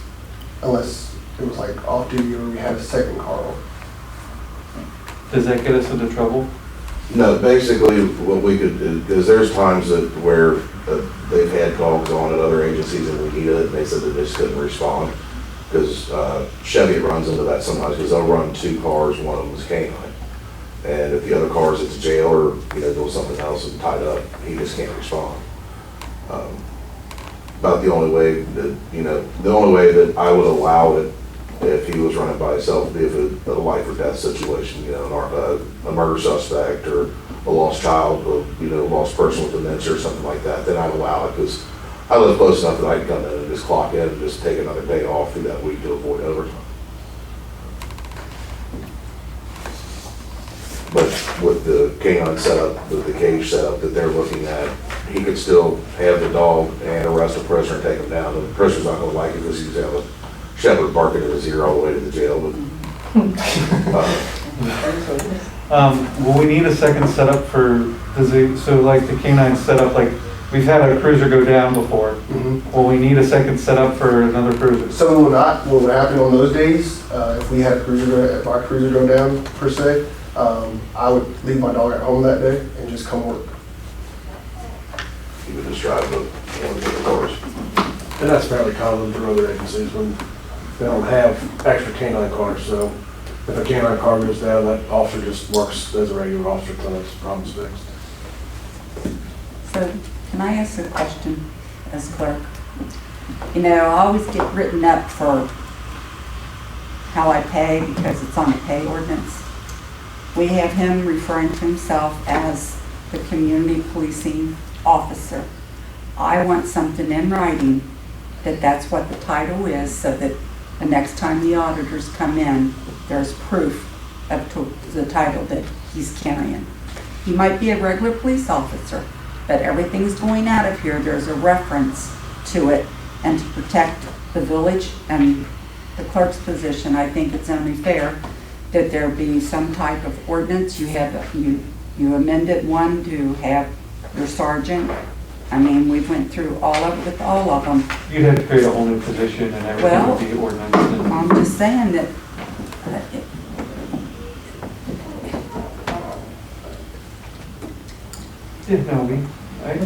S12: unless it was like off duty or we had a second car on.
S2: Does that get us into trouble?
S1: No, basically what we could do, because there's times where they've had dogs on at other agencies and we need it, and they said that they just couldn't respond. Because Chevy runs into that sometimes, because they'll run 2 cars, one of them is canine. And if the other car's at the jail or, doing something else and tied up, he just can't respond. About the only way that I would allow it if he was running by himself would be if it's a life or death situation, a murder suspect or a lost child, or, a lost person with dementia or something like that, then I'd allow it, because I live close enough that I can come in and just clock in and just take another day off through that week to avoid overtime. But with the canine setup, with the cage setup that they're looking at, he could still have the dog and arrest a prisoner and take him down. The prisoner's not gonna like it because he's have a shepherd barking in his ear all the way to the jail.
S2: Will we need a second setup so like the canine setup, like we've had a cruiser go down before.
S12: Mm-hmm.
S2: Will we need a second setup for another cruiser?
S12: So we will not. What would happen on those days, if we had if our cruiser go down per se, I would leave my dog at home that day and just come work.
S1: You would just drive one of the cars.
S13: And that's fairly common for other agencies when they don't have extra canine cars, so if a canine car goes down, that officer just works as a regular officer until it's problem's fixed.
S3: So, can I ask a question as clerk? I always get written up for how I pay because it's on the pay ordinance. We have him referring to himself as the community policing officer. I want something in writing that that's what the title is, so that the next time the auditors come in, there's proof of the title that he's carrying. He might be a regular police officer, but everything's going out of here, there's a reference to it, and to protect the village and the clerk's position, I think it's only fair that there be some type of ordinance. You amended one to have your sergeant. I mean, we went through all of it with all of them.
S2: You'd have to create a whole new position and everything would be ordinance.
S3: I'm just saying that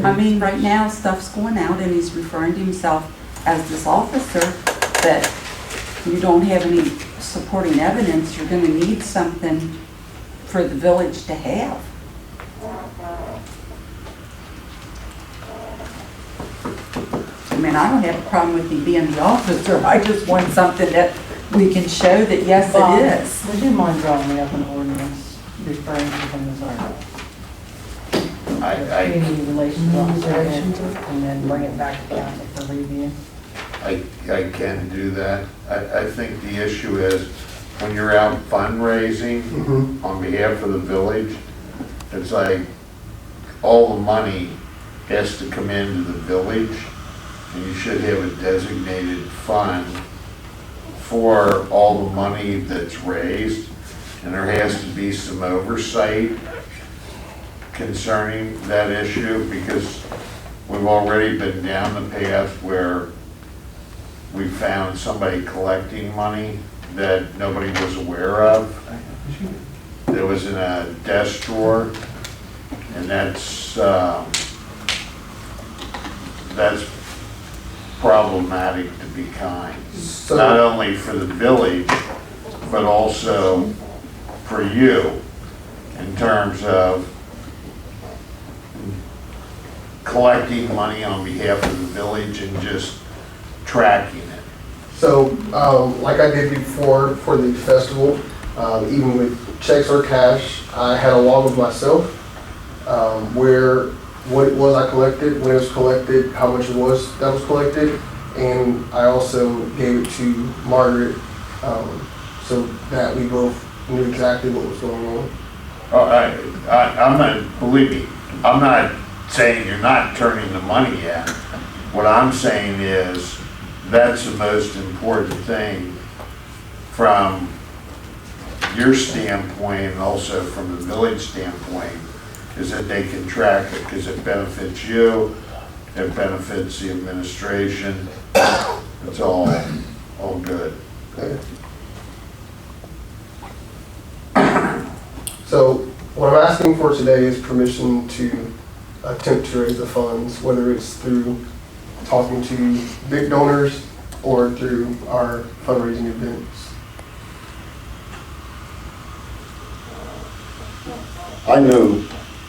S3: I mean, right now, stuff's going out and he's referring to himself as this officer, but you don't have any supporting evidence. You're gonna need something for the village to have. mean, I don't have a problem with you being the officer, I just want something that we can show that, yes,
S5: Bob,
S3: it is.
S5: would you mind drawing me up an ordinance referring to him as our community relations officer and then bring it back to council for review?
S10: I can do that. I think the issue is when you're out fundraising on behalf of the village, it's like all the money has to come into the village, and you should have a designated fund for all the money that's raised, and there has to be some oversight concerning that issue, because we've already been down the path where we found somebody collecting money that nobody was aware of. That was in a desk drawer, and that's problematic, to be kind.
S12: So-
S10: Not only for the village, but also for you, in terms of collecting money on behalf of the village and just tracking it.
S12: So, like I did before for the festival, even with checks or cash, I had a log of myself, what it was I collected, when it was collected, how much it was that was collected, and I also gave it to Margret, so that we both knew exactly what was going on.
S10: I'm not, believe me, I'm not saying you're not turning the money in. What I'm saying is that's the most important thing from your standpoint and also from the village standpoint, is that they can track it, because it benefits you, it benefits the administration. It's all good.
S12: Okay. So what I'm asking for today is permission to attempt to raise the funds, whether it's through talking to big donors or through our fundraising events.
S6: I know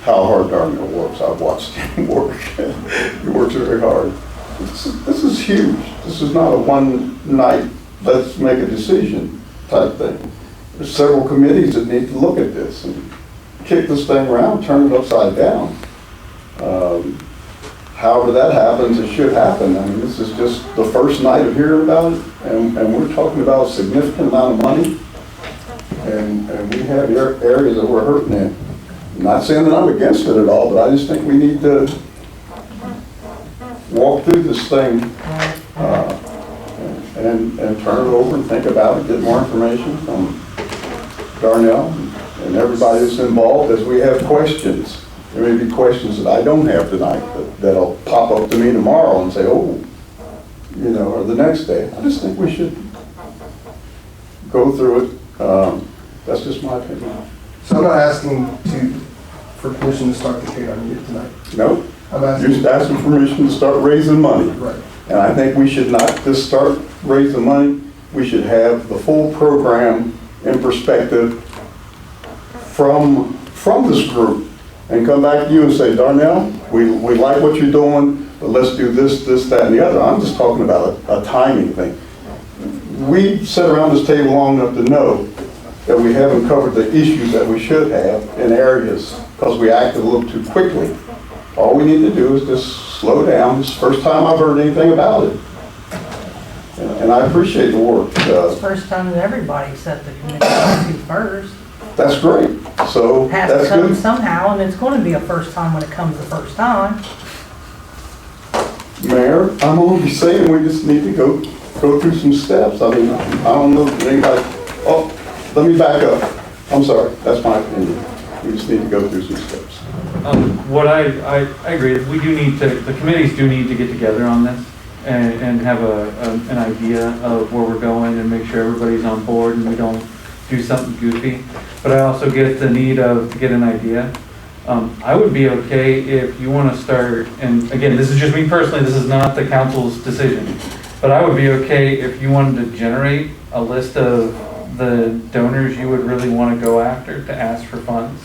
S6: how hard Darnell works. I've watched him work. He works very hard. This is huge. This is not a one night, let's make a decision type thing. There's several committees that need to look at this and kick this thing around, turn it upside down. However that happens, it should happen. I mean, this is just the first night of hearing about it, and we're talking about a significant amount of money, and we have areas that we're hurting in. I'm not saying that I'm against it at all, but I just think we need to walk through this thing and turn it over and think about it, get more information from Darnell and everybody that's involved as we have questions. There may be questions that I don't have tonight that'll pop up to me tomorrow and say, oh, you know, or the next day. I just think we should go through it. That's just my opinion.
S12: So I'm not asking for permission to start the K-9 unit tonight.
S6: No,
S12: I'm
S6: you're
S12: asking.
S6: just asking permission to start raising money.
S12: Right.
S6: And I think we should not just start raising money. We should have the full program in perspective from this group and come back to you and say, Darnell, we like what you're doing, but let's do this, that, and the other. I'm just talking about a timing thing. We sat around this table long enough to know that we haven't covered the issues that we should have in areas because we acted a little too quickly. All we need to do is just slow down. It's the first time I've heard anything about it. And I appreciate the work.
S5: It's the first time that everybody except the committee wants to first.
S6: That's great. So
S5: Has to
S6: that's
S5: come
S6: good.
S5: somehow, and it's going to be a first time when it comes the first time.
S6: Mayor, I'm only saying we just need to go through some steps. I mean, I don't know if anybody, oh, let me back up. I'm sorry, that's my opinion. We just need to go through some steps.
S2: What I agree, we do need to, the committees do need to get together on this and have an idea of where we're going and make sure everybody's on board and we don't do something goofy. But I also get the need to get an idea. I would be okay if you want to start, and again, this is just me personally, this is not the council's decision, but I would be okay if you wanted to generate a list of the donors you would really want to go after to ask for funds.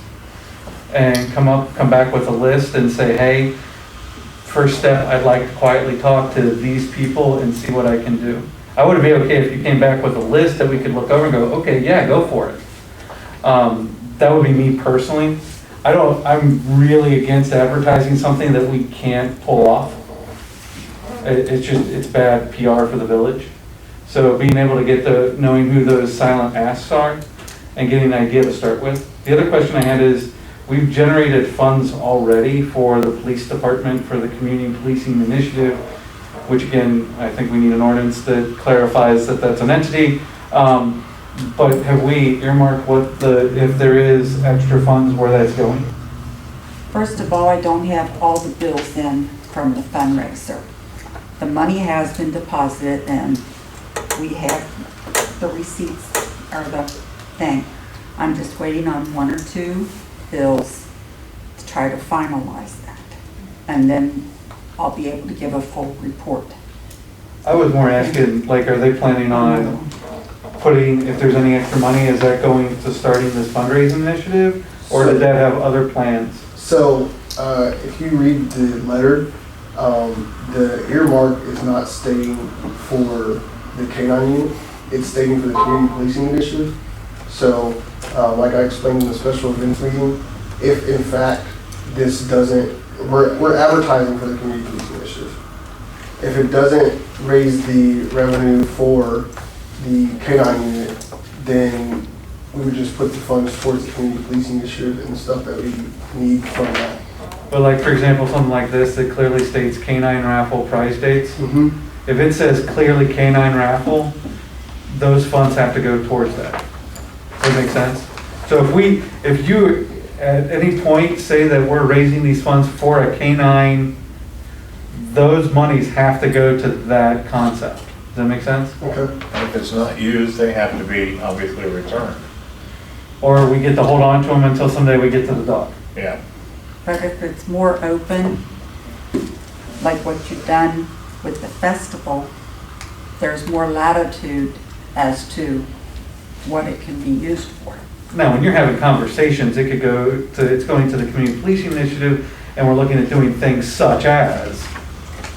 S2: And come back with a list and say, hey, first step, I'd like to quietly talk to these people and see what I can do. I would be okay if you came back with a list that we could look over and go, okay, yeah, go for it. That would be me personally. I'm really against advertising something that we can't pull off. It's bad PR for the village. So being able to get knowing who those silent asks are and getting an idea to start with. The other question I had is, we've generated funds already for the police department for the community policing initiative, which again, I think we need an ordinance that clarifies that that's an entity. But have we earmarked if there is extra funds, where that's going?
S3: First of all, I don't have all the bills in from the fundraiser. The money has been deposited and we have the receipts or the thing. I'm just waiting on 1 or 2 bills to try to finalize that. And then I'll be able to give a full report.
S2: I was more asking, like, are they planning on putting, if there's any extra money, is that going to starting this fundraising initiative? Or did that have other plans?
S12: So, if you read the letter, the earmark is not stating for the K-9 unit, it's stating for the community policing initiative. So, like I explained in the special events meeting, if in fact this doesn't, we're advertising for the community policing initiative. If it doesn't raise the revenue for the K-9 unit, then we would just put the funds towards the community policing initiative and stuff that we need from that.
S2: But like, for example, something like this that clearly states K-9 raffle prize dates. If it says clearly K-9 raffle, those funds have to go towards that. Does that make sense? So if you at any point say that we're raising these funds for a K-9, those monies have to go to that concept. Does that make sense?
S12: Okay.
S11: And if it's not used, they have to be obviously returned.
S2: Or we get to hold on to them until someday we get to the dock.
S11: Yeah.
S3: But if it's more open, like what you've done with the festival, there's more latitude as to what it can be used for.
S2: Now, when you're having conversations, it's going to the community policing initiative, and we're looking at doing things such as,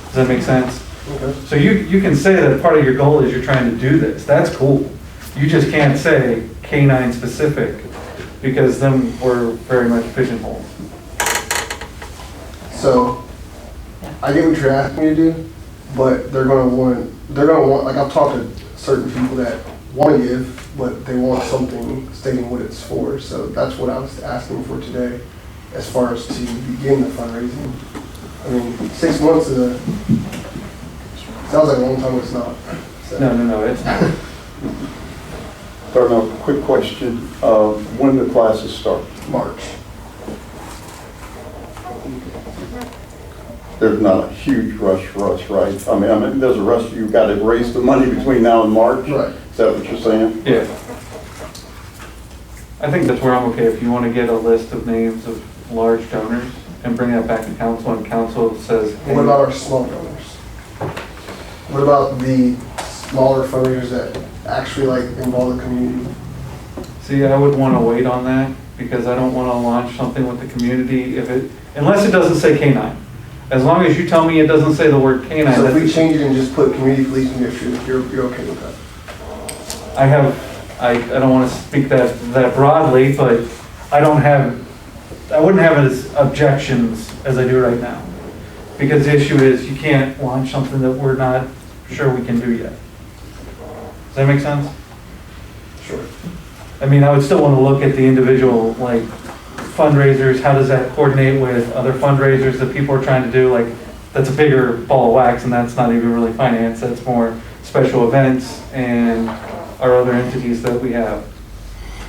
S2: does that make sense?
S12: Okay.
S2: So you can say that part of your goal is you're trying to do this. That's cool. You just can't say K-9 specific, because then we're very much pigeonholed.
S12: So, I get what you're asking me to do, but they're gonna want, like I've talked to certain people that want to give, but they want something stating what it's for. So that's what I was asking for today, as far as to begin the fundraising. I mean, 6 months sounds like a long time, it's not. So.
S2: No, it's not.
S6: Darnell, quick question. When do classes start?
S12: March.
S6: There's not a huge rush for us, right? I mean, there's a rush. You've got to raise the money between now and March?
S12: Right.
S6: Is that what you're saying?
S2: Yeah. I think that's where I'm okay. If you want to get a list of names of large donors and bring that back to council, and council says, hey,
S12: What about our small donors? What about the smaller fundraisers that actually like involve the community?
S2: see, I would want to wait on that because I don't want to launch something with the community unless it doesn't say K-9. As long as you tell me it doesn't say the word K-9.
S12: So if we change it and just put community policing initiative, you're okay with that?
S2: I don't want to speak that broadly, but I wouldn't have as objections as I do right now. Because the issue is you can't launch something that we're not sure we can do yet. Does that make sense?
S12: Sure.
S2: I mean, I would still want to look at the individual, like, fundraisers, how does that coordinate with other fundraisers that people are trying to do? Like, that's a bigger ball of wax, and that's not even really finance, that's more special events and our other entities that we have.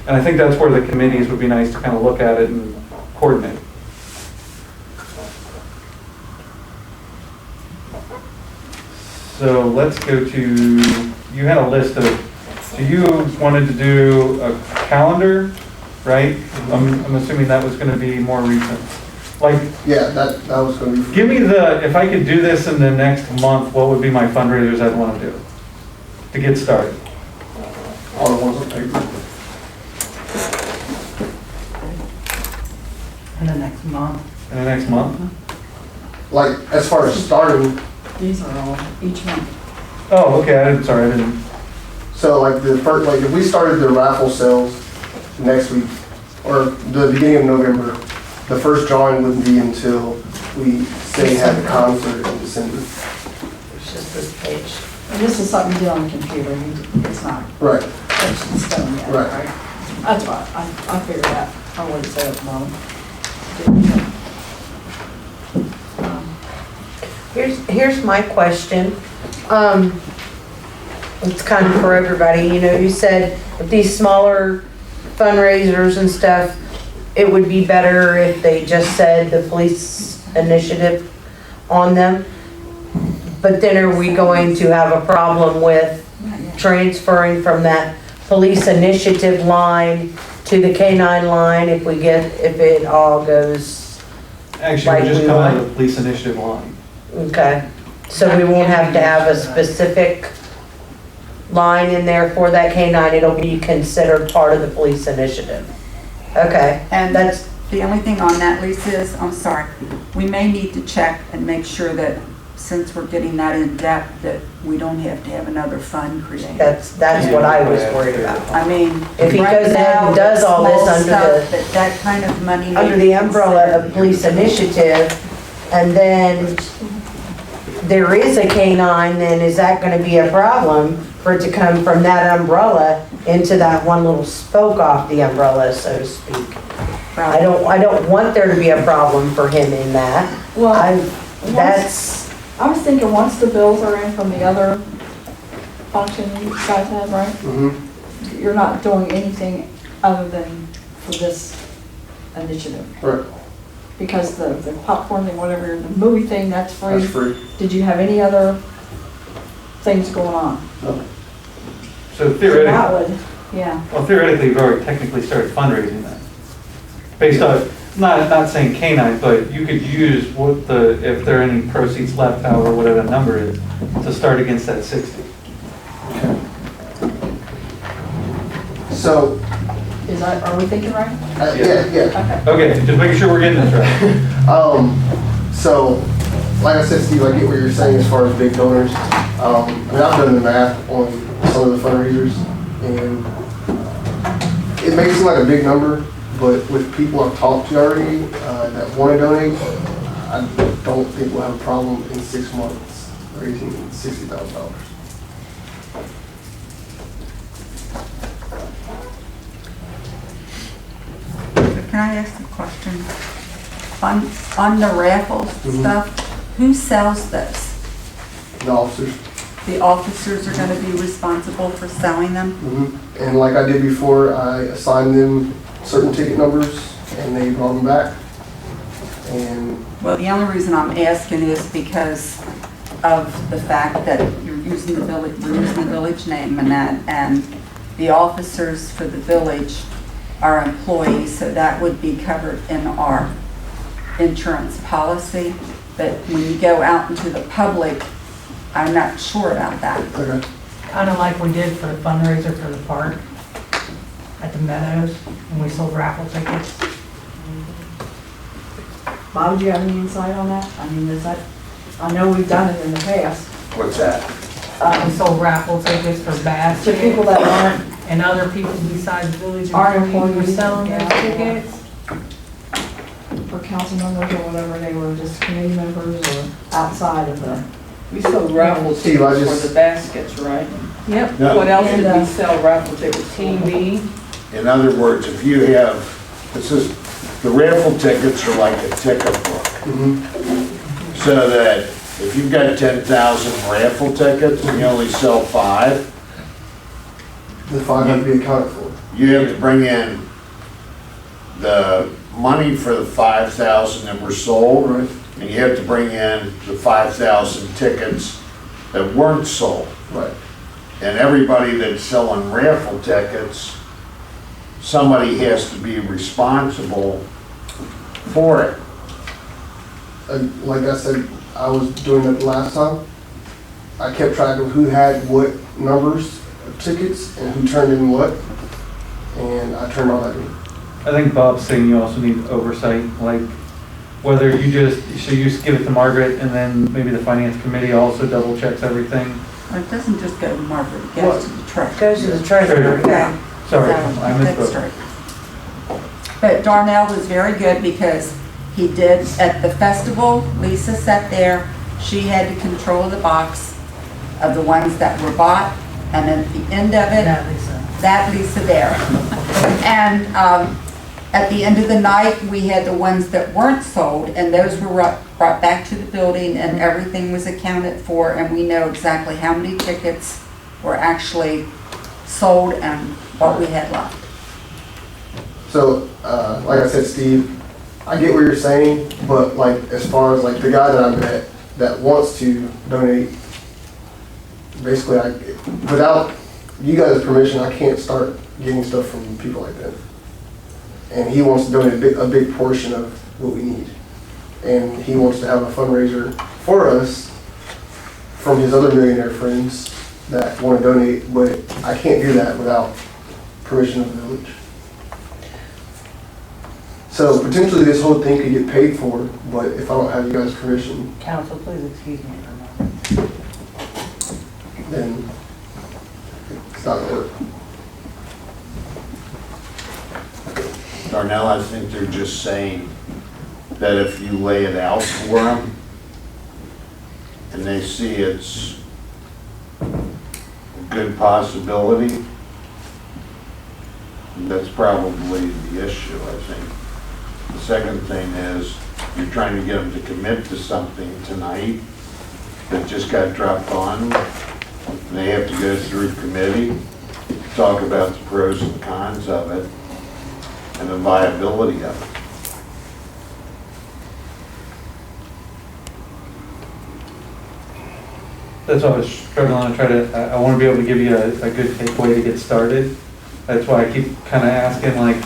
S2: And I think that's where the committees would be nice to kind of look at it and coordinate. So let's go to, you had a list of, so you wanted to do a calendar, right? I'm assuming that was going to be more recent. Like,
S12: Yeah, that was going to be.
S2: give me if I could do this in the next month, what would be my fundraisers I'd want to do to get started?
S12: All the ones on paper.
S3: In the next month.
S2: In the next month?
S12: like, as far as starting,
S4: These are all each month.
S2: Oh, okay, I'm sorry, I didn't,
S12: so like the first, like if we started the raffle sales next week, or the beginning of November, the first drawing wouldn't be until we say had the concert in December.
S8: It's just this page.
S4: And this is something you did on the computer, it's not
S12: Right,
S4: etched in stone yet,
S12: Right.
S4: right? That's why, I figured that, I wouldn't say it wrong.
S8: Here's my question. It's kind of for everybody, you know, you said with these smaller fundraisers and stuff, it would be better if they just said the police initiative on them. But then are we going to have a problem with transferring from that police initiative line to the K-9 line if it all goes,
S2: actually,
S8: Like
S2: we just
S8: we
S2: come out of
S8: want.
S2: the police initiative line.
S8: okay? So we won't have to have a specific line in there for that K-9, it'll be considered part of the police initiative. Okay,
S3: And
S8: that's,
S3: the only thing on that, Lisa, is, I'm sorry, we may need to check and make sure that since we're getting that in depth, that we don't have to have another fund created.
S8: that's what I was worried about.
S3: I mean,
S8: If he
S3: right
S8: goes ahead and
S3: now,
S8: does all this
S3: small
S8: under
S3: stuff,
S8: the-
S3: that kind of money. may
S8: Under
S3: be
S8: the umbrella of
S3: considered.
S8: police initiative, and then there is a K-9, then is that gonna be a problem for it to come from that umbrella into that one little spoke off the umbrella, so to speak? I don't want there to be a problem for him in that.
S4: Well,
S8: I
S4: I was thinking, once the bills are in from the other function you guys have, right?
S12: mm-hmm,
S4: You're not doing anything other than for this initiative.
S12: right,
S4: Because the popcorn and whatever, the movie thing, that's free.
S12: that's free.
S4: Did you have any other things going on?
S2: So
S4: That
S2: theoretically,
S4: would, yeah.
S2: well, theoretically, you've already technically started fundraising then. Based on, not saying K-9, but you could use if there are any proceeds left, however, whatever that number is, to start against that 60.
S12: So,
S4: Are we thinking right?
S12: yeah.
S4: Okay.
S2: Okay, just making sure we're getting this right.
S12: So, like I said, Steve, I get what you're saying as far as big donors. I mean, I've done the math on some of the fundraisers, and it may seem like a big number, but with people I've talked to already that want to donate, I don't think we'll have a problem in 6 months raising $60,000.
S3: Can I ask a question? On the raffles
S12: Mhm.
S3: stuff, who sells this?
S12: The officers.
S3: The officers are gonna be responsible for selling them?
S12: Mm-hmm. And like I did before, I assigned them certain ticket numbers, and they brought them back. And
S3: Well, the only reason I'm asking is because of the fact that you're using the village, we're using the village name and that, and the officers for the village are employees, so that would be covered in our insurance policy. But when you go out into the public, I'm not sure about that.
S12: okay.
S5: Kind of like we did for the fundraiser for the park at the Meadows, when we sold raffle tickets.
S4: Bob, do you have any insight on that? I mean, I know we've done it in the past.
S10: What's that?
S5: We sold raffle tickets for bass.
S4: To people that aren't,
S5: And other people besides the village
S4: Aren't
S5: employees were
S4: employees,
S5: selling
S4: yeah.
S5: those tickets.
S4: for council members or whatever, they were just committee members or outside of the.
S7: We sold raffle
S12: Steve, I
S7: tickets
S12: just-
S7: for the baskets, right?
S5: Yep.
S10: No.
S7: What else did
S4: And,
S7: we sell raffle tickets? TV?
S10: In other words, if you have, this is, the raffle tickets are like a ticket book.
S12: Mm-hmm.
S10: So that if you've got 10,000 raffle tickets and you only sell 5,
S12: The 5 have to be accounted for.
S10: you have to bring in the money for the 5,000 that were sold,
S12: Right.
S10: and you have to bring in the 5,000 tickets that weren't sold.
S12: Right.
S10: And everybody that's selling raffle tickets, somebody has to be responsible for it.
S12: Like I said, I was doing it last time. I kept track of who had what numbers of tickets and who turned in what, and I turned all that in.
S2: I think Bob's saying you also need oversight, like whether so you just give it to Margret and then maybe the finance committee also double checks everything.
S3: It doesn't just go to Margaret, it goes to the treasurer.
S8: Goes to the treasurer, yeah.
S2: Sorry,
S3: So,
S2: I
S3: that's
S2: misspoke.
S3: straight. But Darnell was very good because he did, at the festival, Lisa sat there, she had to control the box of the ones that were bought, and at the end of it, that Lisa there. And at the end of the night, we had the ones that weren't sold, and those were brought back to the building, and everything was accounted for, and we know exactly how many tickets were actually sold and what we had left.
S12: So, like I said, Steve, I get what you're saying, but like, as far as like the guy that I met that wants to donate, basically, without you guys' permission, I can't start getting stuff from people like that. And he wants to donate a big portion of what we need. And he wants to have a fundraiser for us from his other millionaire friends that want to donate, but I can't do that without permission of the village. So potentially this whole thing could get paid for, but if I don't have you guys' permission,
S5: Council, please excuse me for a moment.
S12: then it's not gonna work.
S10: Darnell, I think they're just saying that if you lay it out for them and they see it's a good possibility, that's probably the issue, I think. The second thing is you're trying to get them to commit to something tonight that just got dropped on. They have to go through committee, talk about the pros and cons of it, and the viability of it.
S2: That's why I was struggling to I want to be able to give you a good takeaway to get started. That's why I keep kind of asking, like,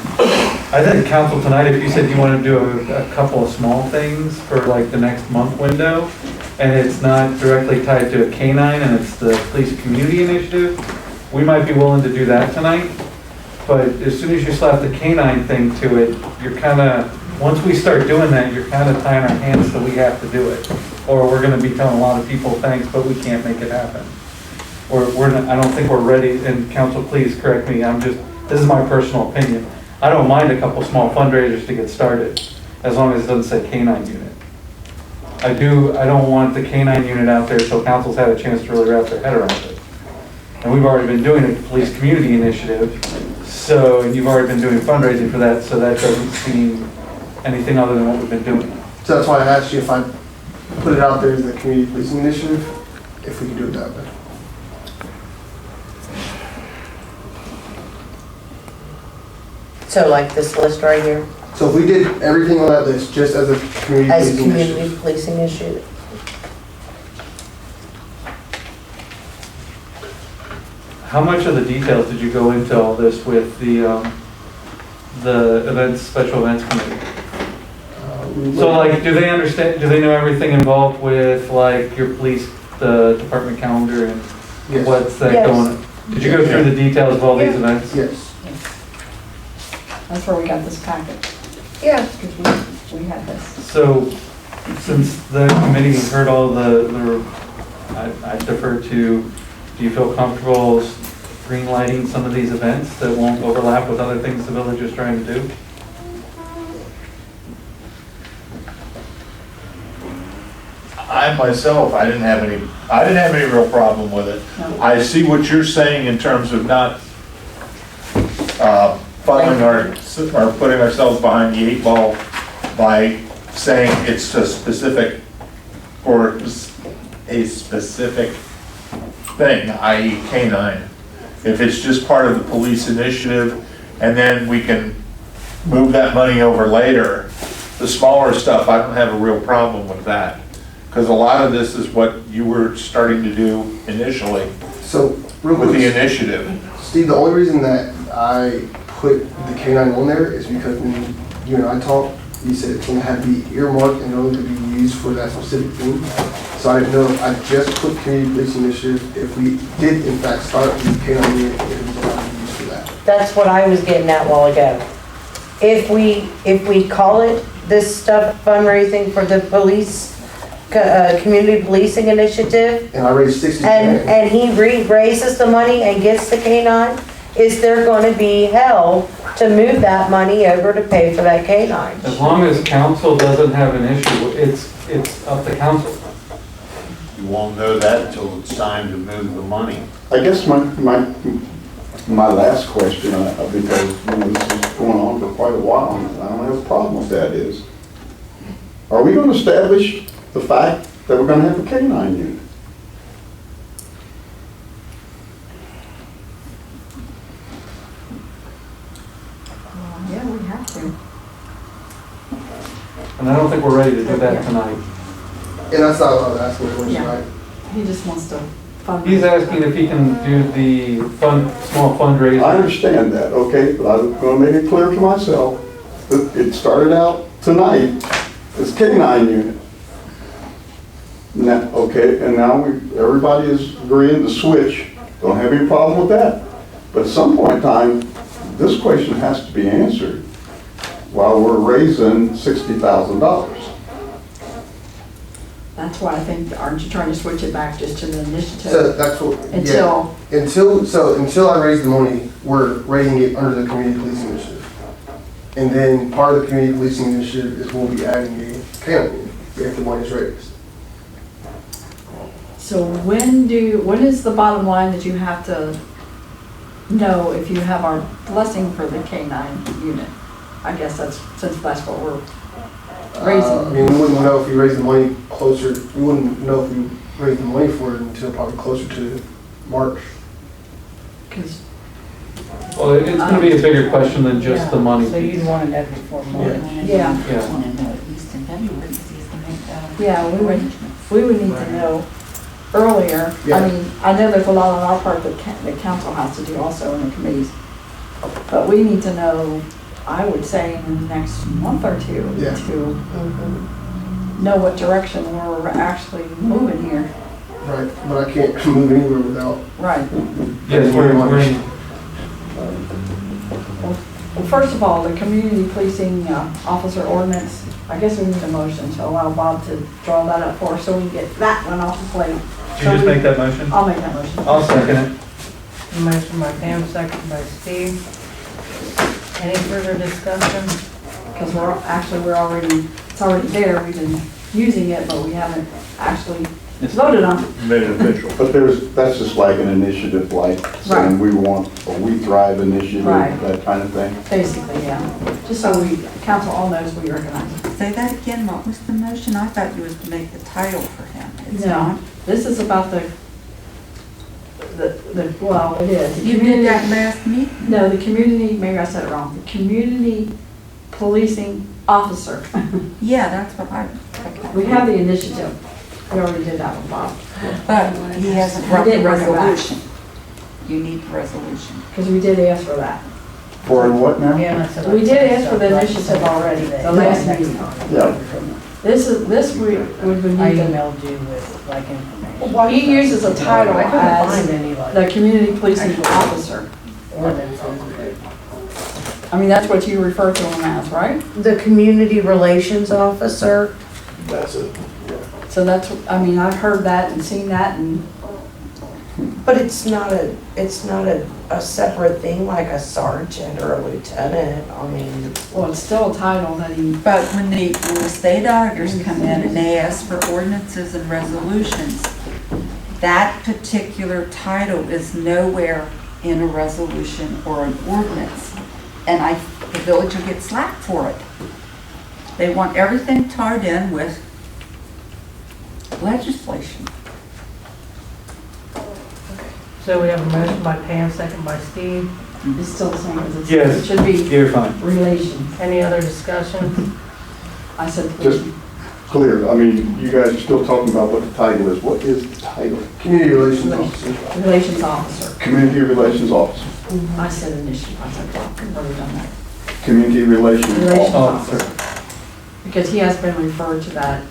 S2: I think council tonight, if you said you want to do a couple of small things for like the next month window, and it's not directly tied to a K-9 and it's the police community initiative, we might be willing to do that tonight. But as soon as you slap the K-9 thing to it, you're kind of, once we start doing that, you're kind of tying our hands so we have to do it. Or we're going to be telling a lot of people thanks, but we can't make it happen. Or I don't think we're ready, and council, please correct me, this is my personal opinion. I don't mind a couple small fundraisers to get started, as long as it doesn't say K-9 unit. I don't want the K-9 unit out there so council's had a chance to really wrap their head around it. And we've already been doing a police community initiative, and you've already been doing fundraising for that, so that doesn't seem anything other than what we've been doing.
S12: So that's why I asked you if I put it out there as the community policing initiative, if we could do it that way.
S8: So like this list right here,
S12: So if we did everything on that list just as a community
S8: as
S12: policing
S8: community
S12: initiative,
S8: policing issue,
S2: How much of the details did you go into all this with the special events committee? So like, do they understand, do they know everything involved with like your police, the department calendar and
S12: yes.
S2: what's that
S8: Yes.
S2: going? Did you go through the details of all these events?
S12: Yes.
S4: That's where we got this package,
S8: yeah.
S4: because we had this.
S2: So, since the committee heard all I defer to, do you feel comfortable greenlighting some of these events that won't overlap with other things the village is trying to do?
S11: I myself, I didn't have any real problem with it.
S4: No.
S11: I see what you're saying in terms of not funneling or putting ourselves behind the eight ball by saying it's a specific, or a specific thing, i.e. K-9. If it's just part of the police initiative, and then we can move that money over later, the smaller stuff, I don't have a real problem with that. Because a lot of this is what you were starting to do initially
S12: So real
S11: with the
S12: quick,
S11: initiative.
S12: Steve, the only reason that I put the K-9 on there is because when you and I talked, you said it's going to have to be earmarked and only to be used for that specific thing. So I didn't know if I just put community policing initiative, if we did in fact start with the K-9 unit, it was allowed to be used for that.
S8: That's what I was getting at a while ago. If we call it this stuff fundraising for the police, community policing initiative,
S12: And I raised 60
S8: and,
S12: grand.
S8: and he raises the money and gets the canine, is there gonna be hell to move that money over to pay for that canine?
S2: As long as council doesn't have an issue, it's up to council.
S10: You won't know that until it's time to move the money.
S6: I guess my last question, because, this is going on for quite a while, and I don't have a problem with that, is, are we gonna establish the fact that we're gonna have a canine unit?
S4: Yeah, we have to.
S2: And I don't think we're ready to do that tonight.
S12: And that's not what I was asking for
S4: Yeah.
S12: tonight.
S4: He just wants to fund.
S2: He's asking if he can do the small
S6: I
S2: fundraiser.
S6: understand that, okay, but I'm gonna make it clear to myself that it started out tonight as canine unit. Now, okay, and now everybody is agreeing to switch, don't have any problem with that. But at some point in time, this question has to be answered while we're raising $60,000.
S4: That's why I think, aren't you trying to switch it back just to the
S12: So
S4: initiative
S12: that's what, yeah.
S4: until,
S12: Until I raise the money, we're raising it under the community policing initiative. And then part of the community policing initiative is we'll be adding a canine if the money's raised.
S4: so when is the bottom line that you have to know if you have our blessing for the K-9 unit? I guess since that's what we're raising.
S12: I mean, we wouldn't know if we raise the money closer, we wouldn't know if we raise the money for it until probably closer to March.
S4: 'Cause
S2: Well, it's gonna be a bigger question than just the money.
S5: So you'd want to know before March.
S4: Yeah.
S2: Yeah.
S4: Yeah, we would need to know earlier. I
S12: Yeah.
S4: mean, I know there's a lot on our part that the council has to do also in the committees. But we need to know, I would say in the next month or two,
S12: Yeah.
S4: to know what direction we're actually moving here.
S12: Right, but I can't move anywhere without.
S4: Right.
S2: Yes, we're in.
S4: Well, first of all, the community policing officer ordinance, I guess we need a motion to allow Bob to draw that up for us so we can get that one off the plate.
S2: Did you just make that motion?
S4: I'll make that motion.
S2: I'll second it.
S5: Motion by Pam, second by Steve. Any further discussion?
S4: Because it's already there, we've been using it, but we haven't actually voted on it.
S11: Made it official.
S6: But that's just like an initiative, like saying we want a We Thrive initiative,
S4: Right.
S6: that kind of thing.
S4: Basically, yeah. Just so council all knows we recognize it.
S3: Say that again, what was the motion? I thought you was to make the title for him. It's
S4: No,
S3: not.
S4: this is about well, it is. The
S3: You did
S4: community-
S3: that last meeting.
S4: No, the community, maybe I said it wrong, the community policing officer.
S3: Yeah, that's what I,
S4: We have the initiative. We already did that with Bob.
S3: but he hasn't
S4: I
S3: brought the
S4: did bring it back.
S3: resolution. You need the resolution.
S4: Because we did ask for that.
S6: For what now?
S5: Yeah, that's what
S4: We
S5: I
S4: did
S5: said,
S4: ask for the
S5: so
S4: initiative already, the last meeting.
S6: Yeah.
S4: This we would
S5: I
S4: need to,
S5: emailed you with like information.
S4: well, he uses a title
S5: I couldn't
S4: as
S5: find any like
S4: the community policing officer.
S5: ordinances.
S4: I mean, that's what you refer to him as, right?
S8: The community relations officer,
S12: That's it.
S4: So that's, I mean, I've heard that and seen that and,
S8: but it's not a separate thing like a sergeant or a lieutenant, I mean.
S4: well, it's still a title that he,
S3: But when the state auditors come in and they ask for ordinances and resolutions, that particular title is nowhere in a resolution or an ordinance. And the village will get slack for it. They want everything tied in with legislation.
S5: So we have a motion by Pam, second by Steve.
S4: it's still the same as it's,
S2: Yes.
S4: it should be
S2: You're fine.
S4: relations.
S5: Any other discussion?
S4: I said
S6: Just
S4: policing.
S6: clear, I mean, you guys are still talking about what the title is. What is the title?
S12: Community relations officer.
S4: Relations officer.
S6: Community Relations Officer.
S4: I said initiative, I said, well, I've already done that.
S6: Community Relations
S4: Relations
S6: Officer.
S4: officer. Because he has been referred to that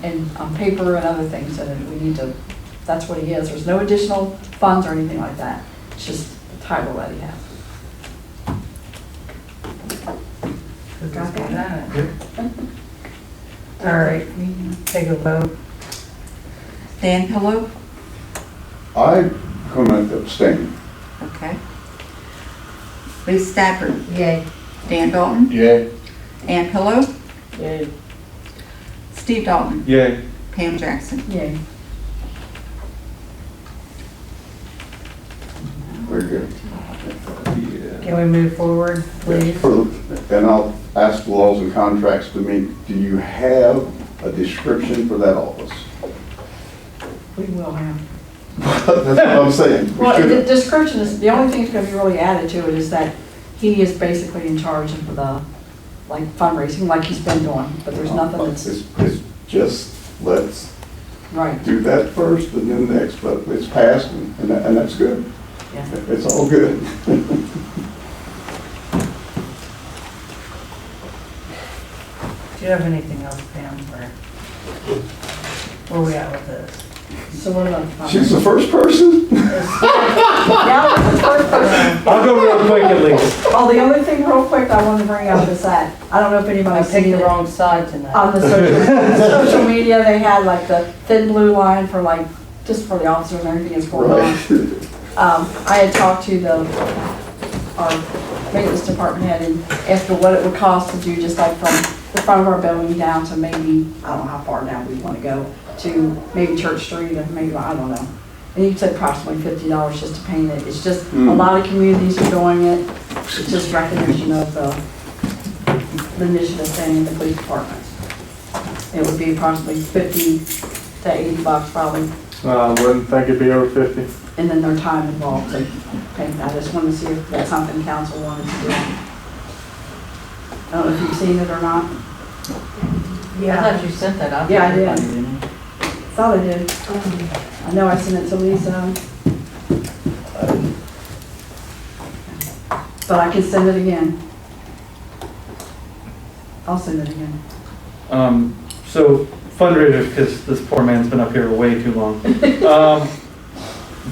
S4: and on paper and other things, and we need to, that's what he is. There's no additional funds or anything like that. It's just the title that he has.
S5: Just do that. All right, take a vote.
S3: Dan Pillow?
S6: I'm going to abstain.
S3: Okay. Lisa Stafford?
S8: Yay.
S3: Dan Dalton?
S11: Yay.
S3: Ann Pillow?
S7: Yay.
S3: Steve Dalton?
S2: Yay.
S3: Pam Jackson?
S4: Yay.
S6: Very good.
S5: Can we move forward, please?
S6: And I'll ask the laws and contracts to meet, do you have a description for that office?
S4: We will have.
S6: That's what I'm saying. We
S4: Well,
S6: should-
S4: the description is, the only thing that's gonna be really added to it is that he is basically in charge of the, like, fundraising, like he's been doing, but there's nothing that's,
S6: It's just, let's
S4: right,
S6: do that first and then next, but it's passed and that's good.
S4: yeah.
S6: It's all good.
S5: Do you have anything else, Pam, or where we at with this?
S4: So what about the fundraising?
S6: She's the first person?
S4: Yeah, the first person.
S2: I'll go real quick at least.
S4: Oh, the only thing real quick I wanted to bring up is that, I don't know if
S5: I
S4: anybody's
S5: picked
S4: seen
S5: the
S4: it.
S5: wrong side tonight.
S4: On the social media, they had like the thin blue line for like, just for the officers and everything that's going on. I had talked to our maintenance department head and asked her what it would cost to do just like from the front of our building down to maybe, I don't know how far down we want to go, to maybe Church Street and maybe, I don't know. And he said approximately $50 just to paint it. It's just, a lot of communities are doing it. It's just recognition of the initiative thing in the police department. It would be approximately 50 to 80 bucks probably,
S13: I wouldn't think it'd be over 50.
S4: and then their time involved to paint that. I just wanted to see if that's something council wanted to do. I don't know if you've seen it or not.
S5: I thought you sent that out. to
S4: Yeah, I did.
S5: everybody, didn't you?
S4: Thought I did. I know I sent it to Lisa. But I can send it again. I'll send it again.
S2: So fundraisers, because this poor man's been up here way too long.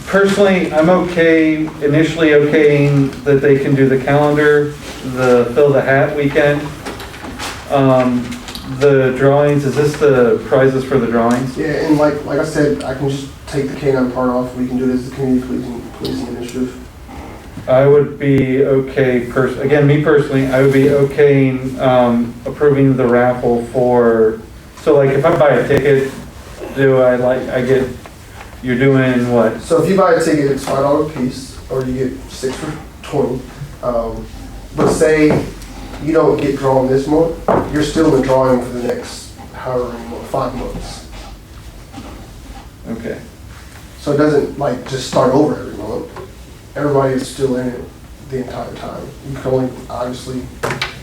S2: Personally, I'm initially okaying that they can do the calendar, the fill the hat weekend. The drawings, is this the prizes for the drawings?
S12: Yeah, and like I said, I can just take the canine part off. We can do it as the community policing initiative.
S2: I would be okay, again, me personally, I would be okaying approving the raffle for, so like if I buy a ticket, you're doing what?
S12: So if you buy a ticket, it's $5 a piece, or you get 6 for 20. But say you don't get drawn this month, you're still in the drawing for the next, however many months, 5 months.
S2: Okay.
S12: So it doesn't like just start over every month. Everybody is still in it the entire time. You can only, obviously,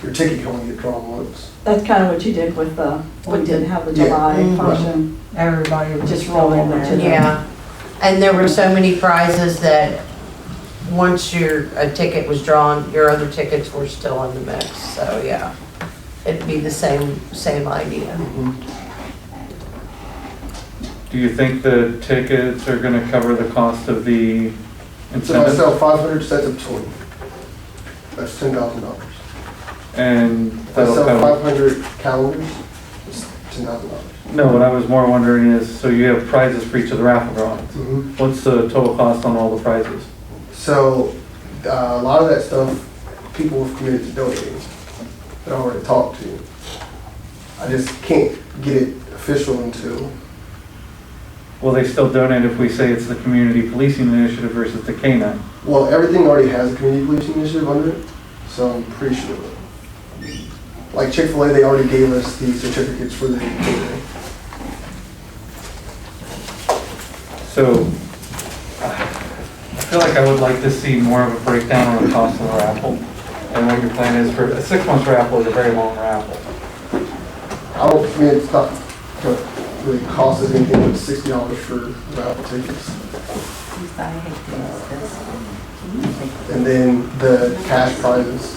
S12: your ticket can only get drawn once.
S4: That's kind of what you did with we didn't have the
S12: Yeah.
S4: July
S8: Mhm.
S4: function.
S5: Everybody would
S4: Just roll in there.
S8: Yeah, and there were so many prizes that once a ticket was drawn, your other tickets were still in the mix, so yeah. It'd be the same idea.
S2: Do you think the tickets are gonna cover the cost of the
S12: So if I
S2: incentive?
S12: sell 500 sets of 20, that's $10,000.
S2: And
S12: If I
S2: that'll
S12: sell
S2: cover,
S12: 500 calendars, it's $10,000.
S2: no, what I was more wondering is, so you have prizes for each of the raffle drawings.
S12: Mhm.
S2: What's the total cost on all the prizes?
S12: So, a lot of that stuff, people have committed to donating, that I already talked to. I just can't get it official until,
S2: Will they still donate if we say it's the community policing initiative versus the K-9?
S12: well, everything already has a community policing initiative under it, so I'm pretty sure. Like Chick-fil-A, they already gave us the certificates for the catering.
S2: So, I feel like I would like to see more of a breakdown on the cost of the raffle and what your plan is for, a 6-month raffle is a very long raffle.
S12: I mean, it's not gonna really cost us anything but $60 for raffle tickets. And then the cash prizes.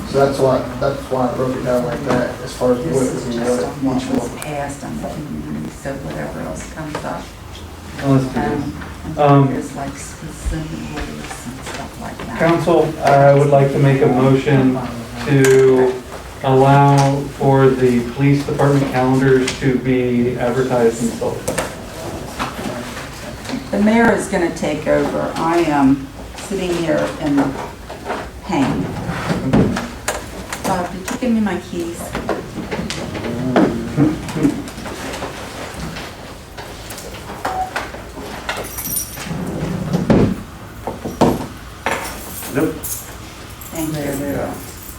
S12: So that's why I broke it down like that, as far as what
S3: This
S12: we
S3: is
S12: want
S3: just on what
S12: each
S3: was
S12: month.
S3: passed on the community, so whatever else comes up.
S2: let's do
S3: And there's like specific rules and stuff like that.
S2: Council, I would like to make a motion to allow for the police department calendars to be advertised and sold.
S3: The mayor is gonna take over. I am sitting here in pain. Bob, did you give me my keys?
S10: Nope.
S3: Thank you.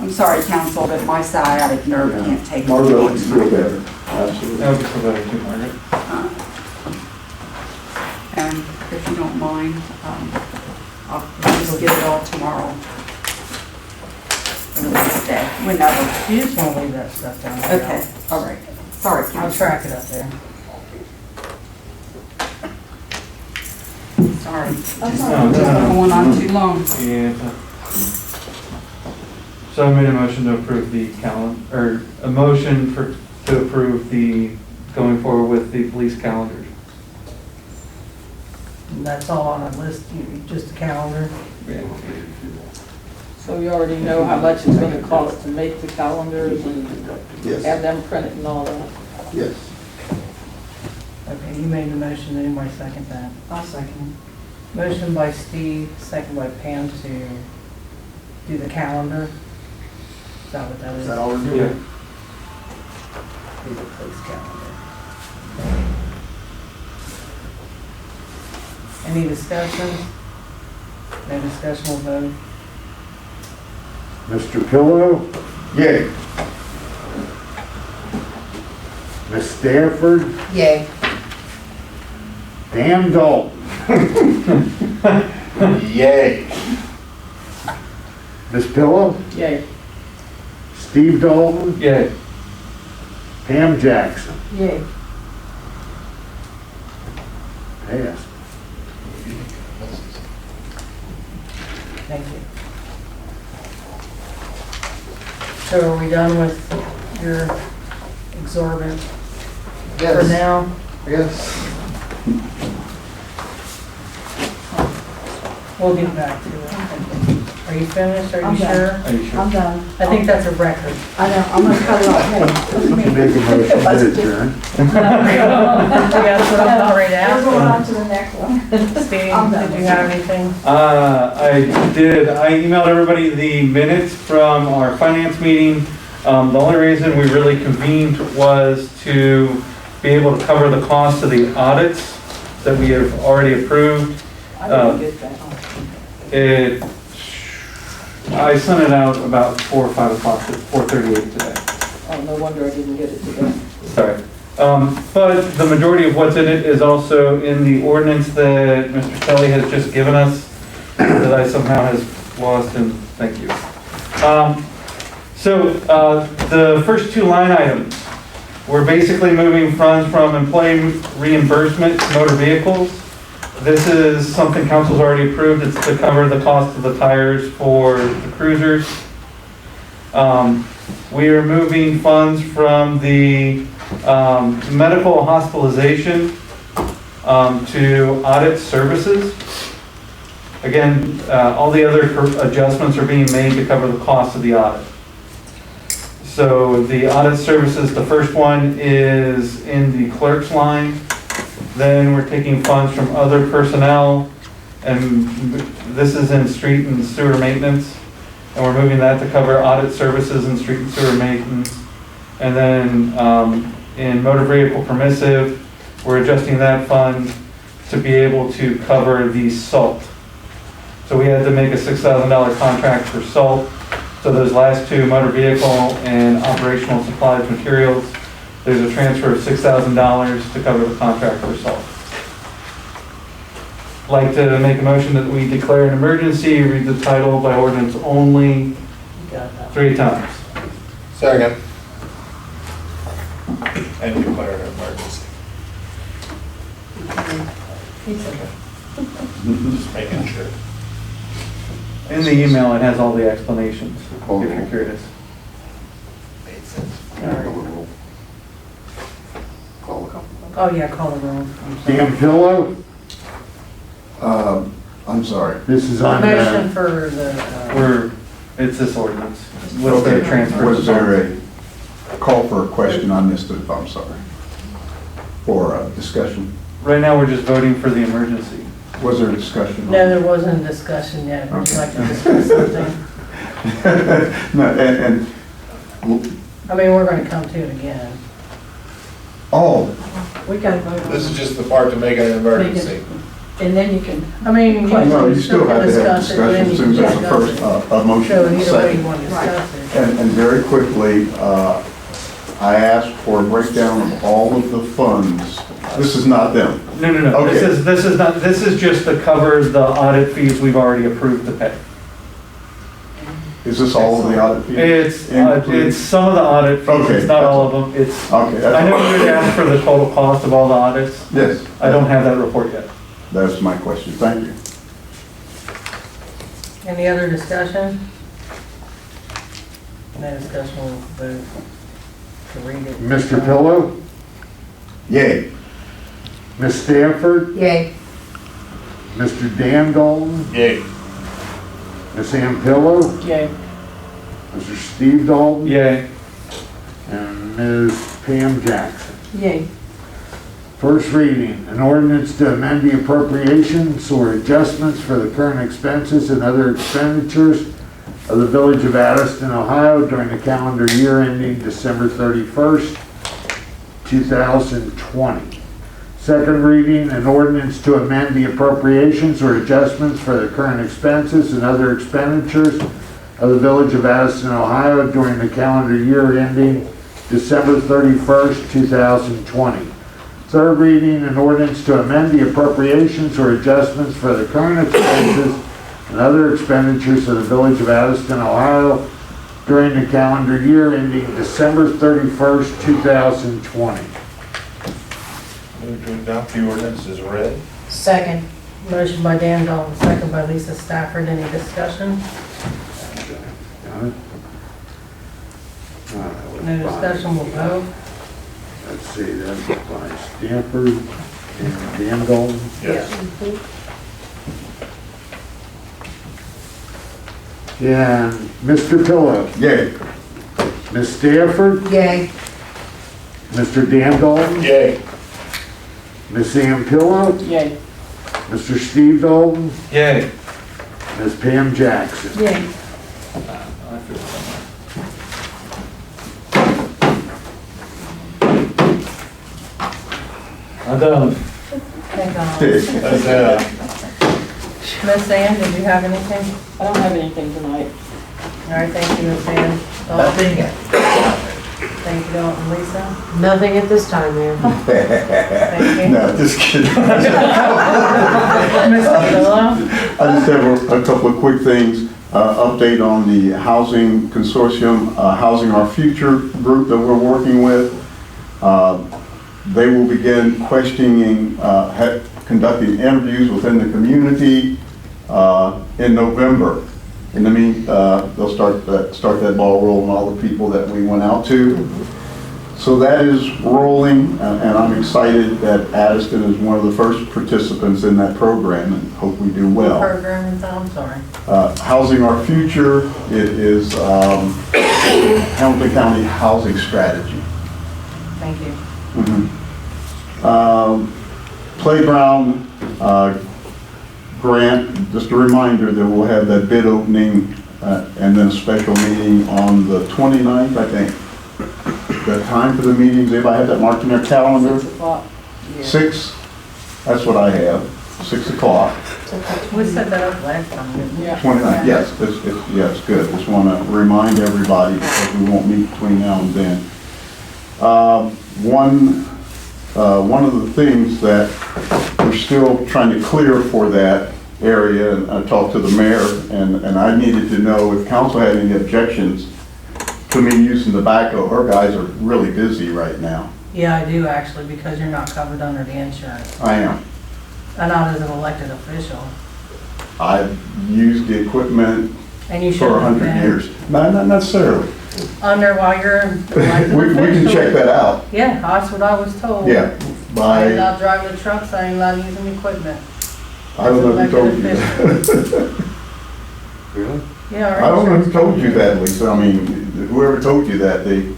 S3: I'm sorry, council, but my sciatic nerve can't take it.
S6: Margret can feel better, absolutely.
S2: That would be provided to Margaret.
S3: And if you don't mind, I'll just get it all tomorrow. Or the next day, whenever.
S5: You just want to leave that stuff down there.
S3: Okay, all right. Sorry,
S5: I'll
S3: council.
S5: track it up there.
S3: Sorry.
S2: No.
S3: Going on too long.
S2: Yeah. So I made a motion to approve the calendar, or a motion to approve the, going forward with the police calendars.
S5: And that's all on a list, just a calendar.
S7: So you already know how much it's gonna cost to make the calendars and
S6: Yes,
S7: have them printed and all that?
S6: yes.
S5: Okay, you made the motion, anybody second that?
S3: I'll second.
S5: Motion by Steve, second by Pam to do the calendar. Is that what that is?
S6: Is that all we're doing?
S2: Yeah.
S5: Do the police calendar. Any discussion? No discussion, we'll vote.
S10: Mr. Pillow,
S6: Yay.
S10: Miss Stafford,
S8: Yay.
S10: Dan Dalton,
S11: Yay.
S10: Miss Pillow,
S7: Yay.
S10: Steve Dalton,
S2: Yay.
S10: Pam Jackson.
S4: Yay.
S10: Passed.
S5: Thank you. So are we done with your exorbitant for
S12: Yes,
S5: now?
S12: yes.
S5: We'll get back to it. Are you finished? Are
S4: I'm
S5: you
S4: done.
S5: sure?
S2: Are you sure?
S4: I'm done.
S5: I think that's a record.
S4: I know, I'm gonna cut it off. Hey,
S10: Make a motion to adjourn.
S5: That's what I'm not ready to
S4: We're going
S5: ask
S4: on to the next one.
S5: them. Steve, did you have anything?
S2: I did. I emailed everybody the minutes from our finance meeting. The only reason we really convened was to be able to cover the cost of the audits that we have already approved.
S7: I didn't get that.
S2: I sent it out about 4 or 5 o'clock, at 4:38 today.
S7: Oh, no wonder I didn't get it today.
S2: Sorry. But the majority of what's in it is also in the ordinance that Mr. Kelly has just given us, that I somehow has lost, and thank you. So the first 2 line items, we're basically moving funds from employee reimbursement to motor vehicles. This is something council's already approved. It's to cover the cost of the tires for the cruisers. We are moving funds from the medical hospitalization to audit services. Again, all the other adjustments are being made to cover the cost of the audit. So the audit services, the first one is in the clerk's line. Then we're taking funds from other personnel, and this is in street and sewer maintenance. And we're moving that to cover audit services and street and sewer maintenance. And then in motor vehicle permissive, we're adjusting that fund to be able to cover the salt. So we had to make a $6,000 contract for salt. So those last 2, motor vehicle and operational supplies materials, there's a transfer of $6,000 to cover the contract for salt. Like to make a motion that we declare an emergency, read the title by ordinance only
S5: You got that.
S2: 3 times.
S11: Second. And declare an emergency. Just making sure.
S2: In the email, it has all the explanations, if you're curious.
S11: Made sense.
S5: Oh, yeah, call the roll. I'm sorry.
S10: Dan Pillow,
S6: I'm sorry.
S10: This is on
S5: Motion
S10: the,
S5: for the,
S2: It's this ordinance. What's the transfer?
S6: Was there a call for a question? I missed it, I'm sorry. For discussion.
S2: Right now, we're just voting for the emergency.
S6: Was there a discussion?
S5: no, there wasn't a discussion yet. Would you like to discuss something?
S6: No, and,
S5: I mean, we're gonna come to it again.
S6: oh,
S4: We gotta vote on
S11: This is
S4: it.
S11: just the part to make it an emergency.
S4: And then you can,
S5: I mean,
S6: no, you
S5: you
S6: still
S5: still
S6: have
S5: can
S6: to have
S5: discuss it, then
S6: discussion
S5: you
S6: as soon
S5: can
S6: as there's a
S5: discuss
S6: first,
S5: it.
S6: a motion
S5: So
S6: and a
S5: either way you
S6: second.
S5: want to discuss it.
S6: And very quickly, I asked for a breakdown of all of the funds. This is not them.
S2: No.
S6: Okay.
S2: This is not, this is just to cover the audit fees we've already approved to pay.
S6: Is this all of the audit fees?
S2: It's some of the audit fees,
S6: Okay.
S2: it's not all of them. It's,
S6: Okay, that's
S2: I know
S6: all.
S2: you would ask for the total cost of all the audits.
S6: Yes.
S2: I don't have that report yet.
S6: That's my question. Thank you.
S5: Any other discussion? No discussion, we'll vote to read it.
S10: Mr. Pillow,
S6: Yay.
S10: Ms. Stafford,
S8: Yay.
S10: Mr. Dan Dalton,
S11: Yay.
S10: Ms. Ann Pillow,
S7: Yay.
S10: Mr. Steve Dalton,
S2: Yay.
S10: and Ms. Pam Jackson.
S4: yay.
S10: First reading, an ordinance to amend the appropriations or adjustments for the current expenses and other expenditures of the Village of Addyston, Ohio during the calendar year ending December 31st, 2020. Second reading, an ordinance to amend the appropriations or adjustments for the current expenses and other expenditures of the Village of Addyston, Ohio during the calendar year ending December 31st, 2020. Third reading, an ordinance to amend the appropriations or adjustments for the current expenses and other expenditures of the Village of Addyston, Ohio during the calendar year ending December 31st, 2020.
S11: Move to adopt the ordinance as read.
S8: Second.
S5: Motion by Dan Dalton, second by Lisa Stafford. Any discussion?
S10: Got it?
S5: No discussion, we'll vote.
S10: Let's see, that's by Stafford and Dan Dalton.
S11: Yes.
S10: And Mr. Pillow,
S6: Yay.
S10: Ms. Stafford,
S8: Yay.
S10: Mr. Dan Dalton,
S11: Yay.
S10: Ms. Ann Pillow,
S7: Yay.
S10: Mr. Steve Dalton,
S2: Yay.
S10: Ms. Pam Jackson.
S4: Yay.
S2: I'm done.
S5: Thank God.
S11: That's,
S5: Miss Ann, did you have anything?
S7: I don't have anything tonight.
S5: All right, thank you, Miss Ann. Dalton? Thank you, Dalton. Lisa?
S8: Nothing at this time, Mayor.
S5: Thank you.
S6: No, just kidding.
S5: Mr. Pillow?
S6: I just have a couple of quick things. Update on the Housing Consortium, Housing Our Future group that we're working with. They will begin questioning, conducting interviews within the community in November. In the they'll start that ball rolling, all the people that we went out to. So that is rolling, and I'm excited that Addyston is one of the first participants in that program, and hope we do well.
S5: Program is on, I'm sorry.
S6: Housing Our Future, it is Hamilton County Housing Strategy.
S5: Thank you.
S6: Playground grant, just a reminder that we'll have that bid opening and then a special meeting on the 29th, I think. The time for the meetings, everybody have that marked in their calendar?
S7: 6 o'clock.
S6: 6, that's what I have, 6 o'clock.
S5: We set that up last time, didn't we?
S7: Yeah.
S6: 29th, yes, it's good. Just want to remind everybody because we won't meet between now and then. One of the things that we're still trying to clear for that area, and I talked to the mayor, and I needed to know if council had any objections to me using the backhoe. Her guys are really busy right now.
S5: Yeah, I do actually, because you're not covered under the insurance.
S6: I am.
S5: And not as an elected official.
S6: I've used the equipment
S5: And you
S6: for
S5: shouldn't have
S6: 100
S5: been
S6: years. No, not necessarily.
S5: under while you're an elected
S6: We can
S5: official.
S6: check that out.
S5: Yeah, that's what I was told.
S6: Yeah.
S5: I ain't
S6: By,
S5: allowed driving the trucks, I ain't allowed using equipment.
S6: I don't know who told you that.
S9: Really?
S5: Yeah.
S6: I don't know who told you that, Lisa. I mean, whoever told you that, they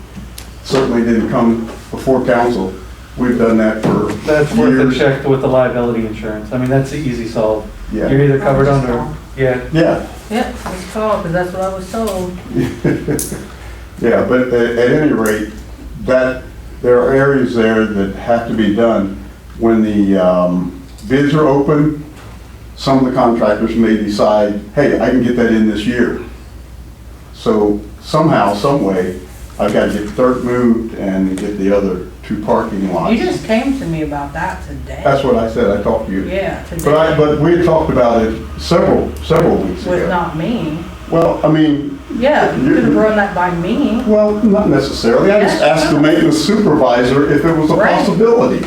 S6: certainly didn't come before council. We've done that for
S2: That's worth a
S6: years.
S2: check with the liability insurance. I mean, that's the easy solve.
S6: Yeah.
S2: You're either covered under, yeah,
S6: Yeah.
S5: Yeah, just call, because that's what I was told.
S6: Yeah, but at any rate, that, there are areas there that have to be done. When the bids are open, some of the contractors may decide, hey, I can get that in this year. So somehow, some way, I've got to get dirt moved and get the other 2 parking lots.
S5: You just came to me about that today.
S6: That's what I said, I talked to you.
S5: Yeah, today.
S6: But we had talked about it several weeks
S5: With
S6: ago.
S5: not me.
S6: Well, I mean,
S5: Yeah, you could have run that by me.
S6: well, not necessarily. I just
S5: Yes,
S6: asked the maintenance supervisor if it was a
S5: Right.
S6: possibility.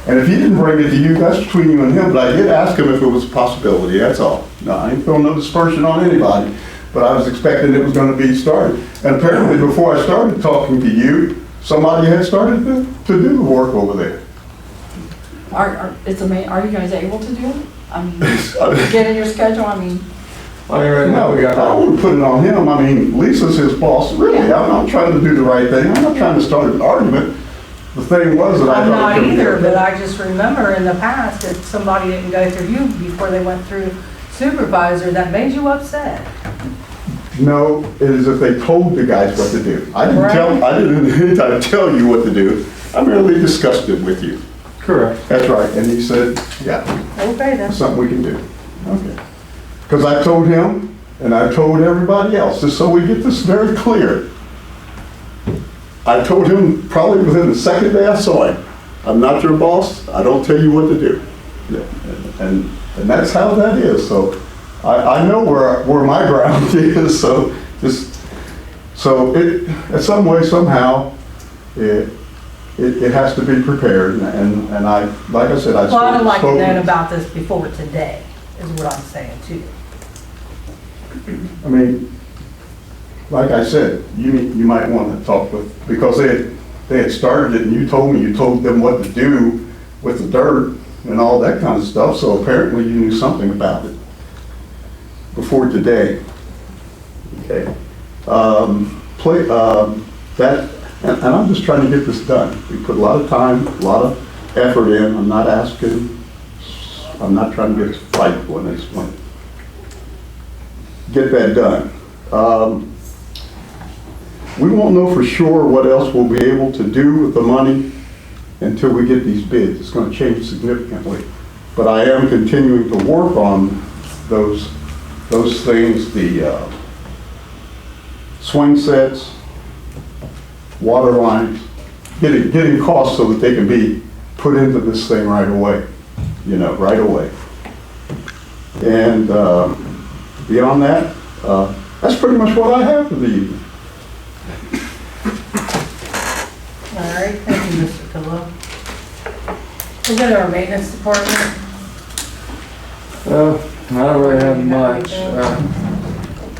S6: And if he didn't bring it to you, that's between you and him, but I did ask him if it was a possibility, that's all. No, I ain't throwing no dispersion on anybody, but I was expecting it was gonna be started. And apparently, before I started talking to you, somebody had started to do the work over there.
S4: Are you guys able to do it? I mean, get in your schedule, I mean,
S9: I mean, right now, we
S6: I
S9: got,
S6: wouldn't put it on him, I mean, Lisa's his boss, really, I'm trying to do the right thing, I'm not trying to start an argument. The thing was that I
S5: I'm
S6: thought.
S5: not
S6: it could be-
S5: either, but I just remember in the past that somebody didn't go through you before they went through supervisor, that made you upset.
S6: No, it is if they told the guys what to do. I didn't anytime tell you what to do, I merely discussed it with you.
S2: correct.
S6: That's right, and he said, yeah,
S5: Okay,
S6: that's
S5: then.
S6: something we can do. Okay. Because I told him, and I told everybody else, just so we get this very clear. I told him probably within the second day I saw him, I'm not your boss, I don't tell you what to do. Yeah, and that's how that is, so I know where my ground is, so in some way, somehow, it has to be prepared, and I, like I said, I
S5: Well, I'd like to
S6: spoke.
S5: know about this before today, is what I'm saying too.
S6: I mean, like I said, you might want to talk with, because they had started it and you told them what to do with the dirt and all that kind of stuff, so apparently you knew something about it before today. Okay. And I'm just trying to get this done. We put a lot of time, a lot of effort in. I'm not trying to get a fight when I just want to get that done. We won't know for sure what else we'll be able to do with the money until we get these bids. It's going to change significantly. But I am continuing to work on those things, the swing sets, water lines, getting costs so that they can be put into this thing right away, right away. And beyond that, that's pretty much what I have for the evening.
S5: All right, thank you, Mr. Pillow. We'll go to our maintenance department.
S14: I don't really have much.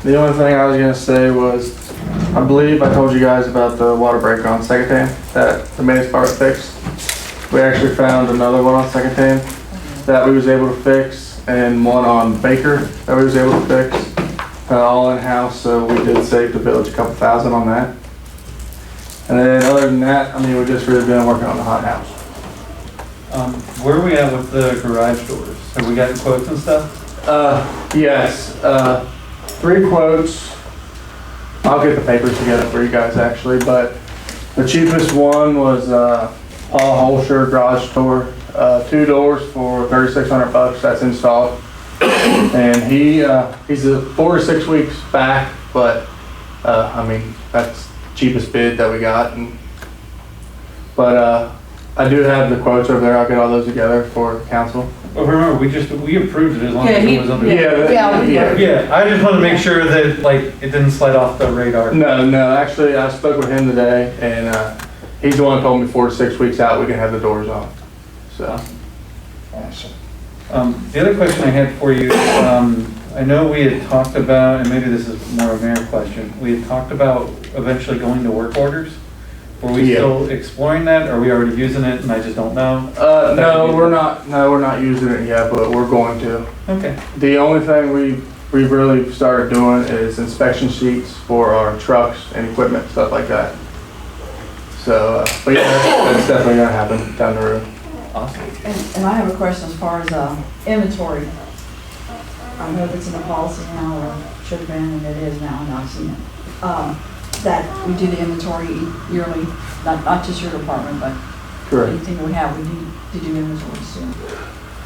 S14: The only thing I was gonna say was, I believe I told you guys about the water break on Second Dam that the maintenance department fixed. We actually found another one on Second Dam that we was able to fix, and one on Baker that we was able to fix, all in-house, so we did save the village a couple thousand on that. And then other than that, I mean, we've just really been working on the hot house.
S2: Where are we at with the garage doors? Have we gotten quotes and stuff?
S14: Yes, 3 quotes. I'll get the papers together for you guys actually, but the cheapest one was Paul Holscher garage door, 2 doors for $3,600. That's installed, and he's 4 to 6 weeks back, but I mean that's the cheapest bid that we got. But I do have the quotes over there. I'll get all those together for council.
S2: Well, remember, we approved it as long as it was under. Yeah, I just want to make sure that, like, it didn't slide off the radar.
S14: No, actually, I spoke with him today, and he's the one who told me 4 to 6 weeks out, we can have the doors on, so.
S11: Awesome.
S2: The other question I had for you, I know we had talked about, and maybe this is more of a Mayor question, we had talked about eventually going to work orders Were we
S10: Yeah.
S2: still exploring that? Are we already using it and I just don't know?
S14: No, we're not using it yet, but we're going to.
S2: Okay.
S14: The only thing we really started doing is inspection sheets for our trucks and equipment, stuff like that. So, but yeah, that's definitely gonna happen down the road.
S2: Awesome.
S4: And I have a question as far as inventory. I don't know if it's in the policy now or should have been, and it is now, and I've seen it. That we do the inventory yearly, not just your department, but
S14: Correct.
S4: anything we have, we need to do inventory soon.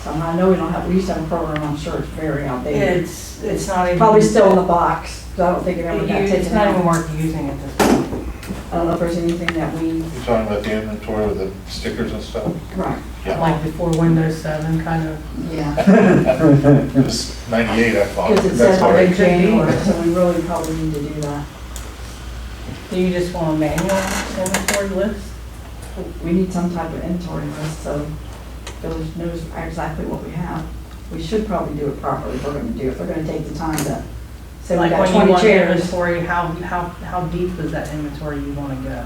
S4: So I know we used to have a program, I'm sure it's very outdated.
S5: It's not even.
S4: Probably still in the box, so I don't think it ever got taken
S5: It's not even
S4: out.
S5: worth using at this point.
S4: I don't know if there's anything that we,
S11: You're talking about the inventory with the stickers and stuff?
S4: right,
S11: Yeah.
S5: Like before Windows 7, kind of.
S4: yeah.
S11: It was 98, I thought.
S4: Because it
S11: That's
S4: says
S11: all
S4: like
S11: right.
S4: January, so we really probably need to do that.
S5: Do you just want a manual inventory list?
S4: We need some type of inventory list, so village knows exactly what we have. We should probably do it properly if we're gonna do it. If we're gonna take the time to, say we
S5: Like
S4: got
S5: when you
S4: 20
S5: want
S4: chairs.
S5: inventory, how deep is that inventory you want to go?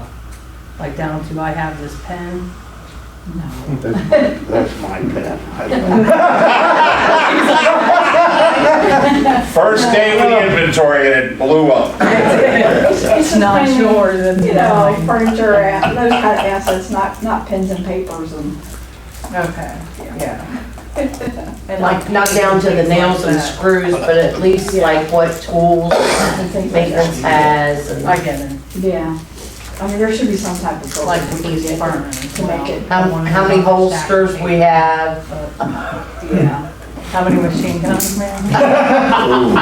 S5: Like down to, I have this pen?
S4: No.
S10: That's my pen.
S11: First day with the inventory and it blew up.
S4: It's
S5: not yours, it's
S4: You know,
S5: mine.
S4: furniture, those kind of assets, not pens and papers and.
S5: Okay, yeah. And
S8: Like, not down to the nails and screws, but at least like what tools
S4: and things like
S8: maintenance
S4: that.
S8: has and
S5: I get it.
S4: Yeah. I mean, there should be some type of
S5: Like
S4: program
S5: the
S4: we can
S5: police
S4: get
S5: department as
S4: to make
S5: well.
S4: it.
S8: how many holsters we have.
S4: Yeah.
S5: How many machine guns, man?
S1: I'm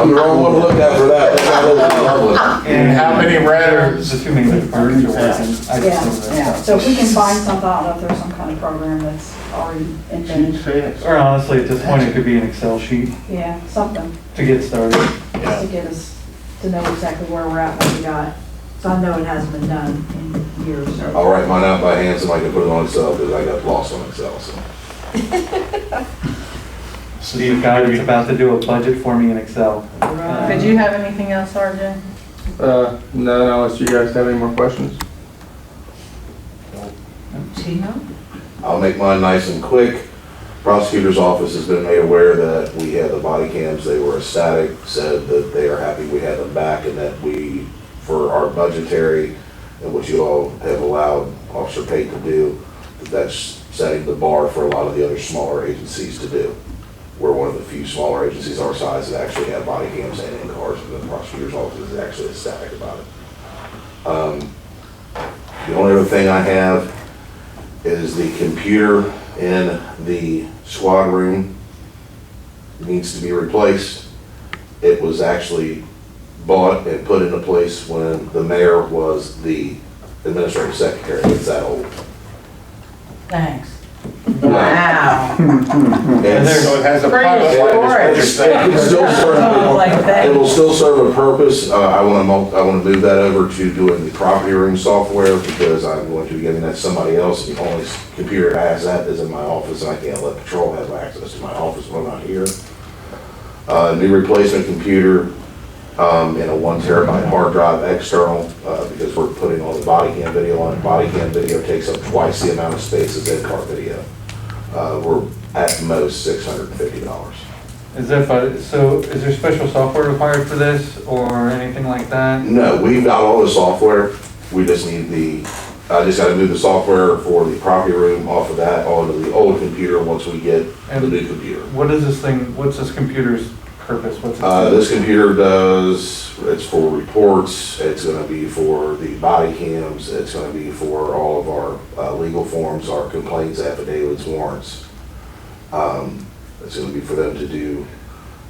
S1: the wrong one to look at for that. That's not open public.
S11: And how many rather?
S2: The two main departments are working. I just
S4: Yeah,
S2: don't know.
S4: yeah. So if we can find something, I don't know if there's some kind of program that's already
S10: Sheet
S4: invented.
S10: fast.
S2: Or honestly, at this point, it could be an Excel sheet
S4: Yeah, something,
S2: to get started.
S4: just to get us to know exactly where we're at, what we got. So I know it hasn't been done in years.
S1: I'll write mine out by hand so I can put it on Excel because I got lost on Excel, so.
S2: Steve God is about to do a budget for me in Excel.
S5: Did you have anything else, RJ?
S14: No, unless you guys have any more questions.
S5: Chino?
S1: I'll make mine nice and quick. Prosecutor's office has been made aware that we had the body cams, they were static, said that they are happy we had them back and that we, for our budgetary and what you all have allowed Officer Pate to do, that's setting the bar for a lot of the other smaller agencies to do. We're one of the few smaller agencies our size that actually have body cams and in cars, and the prosecutor's office is actually ecstatic about it. The only other thing I have is the computer in the squad room needs to be replaced. It was actually bought and put into place when the mayor was the administrative secretary. It's that old.
S5: Thanks.
S8: Wow.
S1: It's-
S11: So it has a
S8: Pretty
S11: pilot light,
S8: short.
S11: is what you're
S1: It
S11: saying.
S1: will still serve a purpose. I want to move that over to doing the property room software because I'm going to be giving that to somebody else. The only computer that has that is in my office, and I can't let patrol have access to my office when I'm not here. New replacement computer and a 1 terabyte hard drive external because we're putting all the body cam video on it. Body cam video takes up twice the amount of space as in-car video. We're at most $650.
S2: Is there special software required for this or anything like that?
S1: No, we've got all the software. We just need I just gotta move the software for the property room off of that onto the old computer once we get the new computer.
S2: What's this computer's purpose? What's it?
S1: This computer it's for reports, it's gonna be for the body cams, it's gonna be for all of our legal forms, our complaints, affidavits, warrants. It's gonna be for them to do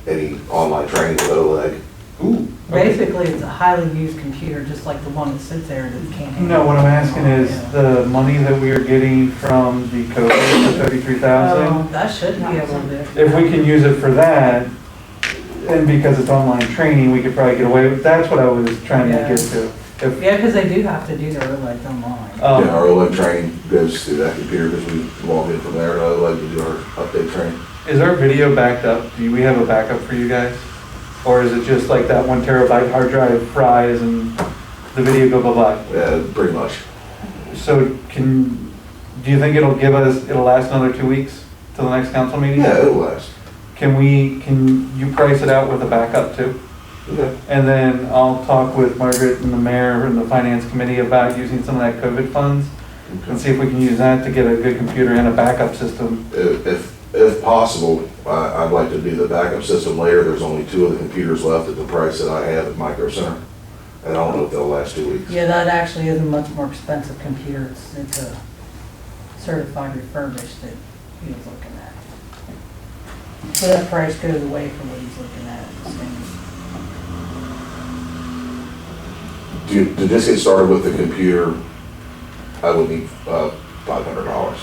S1: any online training with OLEG.
S2: Ooh.
S5: Basically, it's a highly used computer, just like the one that sits there that can't handle.
S2: No, what I'm asking is
S5: Yeah.
S2: the money that we are getting from the code, the 33,000.
S5: Oh, that should be able to.
S2: If we can use it for that, and because it's online training, we could probably get away with, that's what I was trying to
S5: Yeah.
S2: get to. If,
S5: Yeah, because they do have to do their like online.
S1: Yeah, our OLEG training goes through that computer because we log in from there to OLEG to do our update training.
S2: Is our video backed up? Do we have a backup for you guys? Or is it just like that 1 terabyte hard drive fries and the video go bye-bye.
S1: Yeah, pretty much.
S2: So do you think it'll last another 2 weeks till the next council meeting?
S1: Yeah, it'll last.
S2: Can you price it out with a backup too?
S1: Okay.
S2: And then I'll talk with Margret and the mayor and the finance committee about using some of that COVID funds and see if we can use that to get a good computer and a backup system.
S1: If possible, I'd like to do the backup system later. There's only 2 of the computers left at the price that I have at Micro Center. And I don't know if they'll last 2 weeks.
S5: Yeah, that actually is a much more expensive computer. It's a certified refurbished that he was looking at. So that price goes away from what he's looking at.
S1: To just get started with the computer, I would need $500.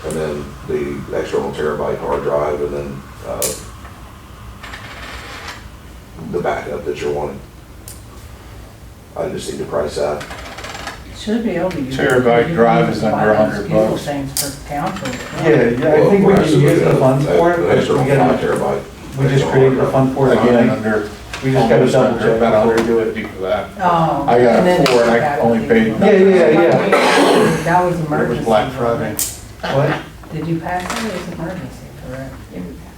S1: And then the external terabyte hard drive, and then the backup that you're wanting. I just need to price that.
S5: Should be able to use.
S11: Terabyte drive is under $100.
S5: Things for council.
S2: Yeah, I think we can use the funds for it.
S1: The
S2: but
S1: external
S2: we gotta-
S1: 5 terabyte.
S2: We just created the fund for it.
S11: Again, under.
S2: We just gotta double check
S11: About
S2: before we do it.
S11: $150 for that.
S5: Oh.
S11: I got
S5: and then
S11: a 4 and I
S5: got
S11: only
S5: it.
S11: paid.
S2: Yeah.
S5: That was
S11: It
S5: emergency.
S11: was Black Friday.
S2: What?
S5: Did you pass it? It was emergency, correct?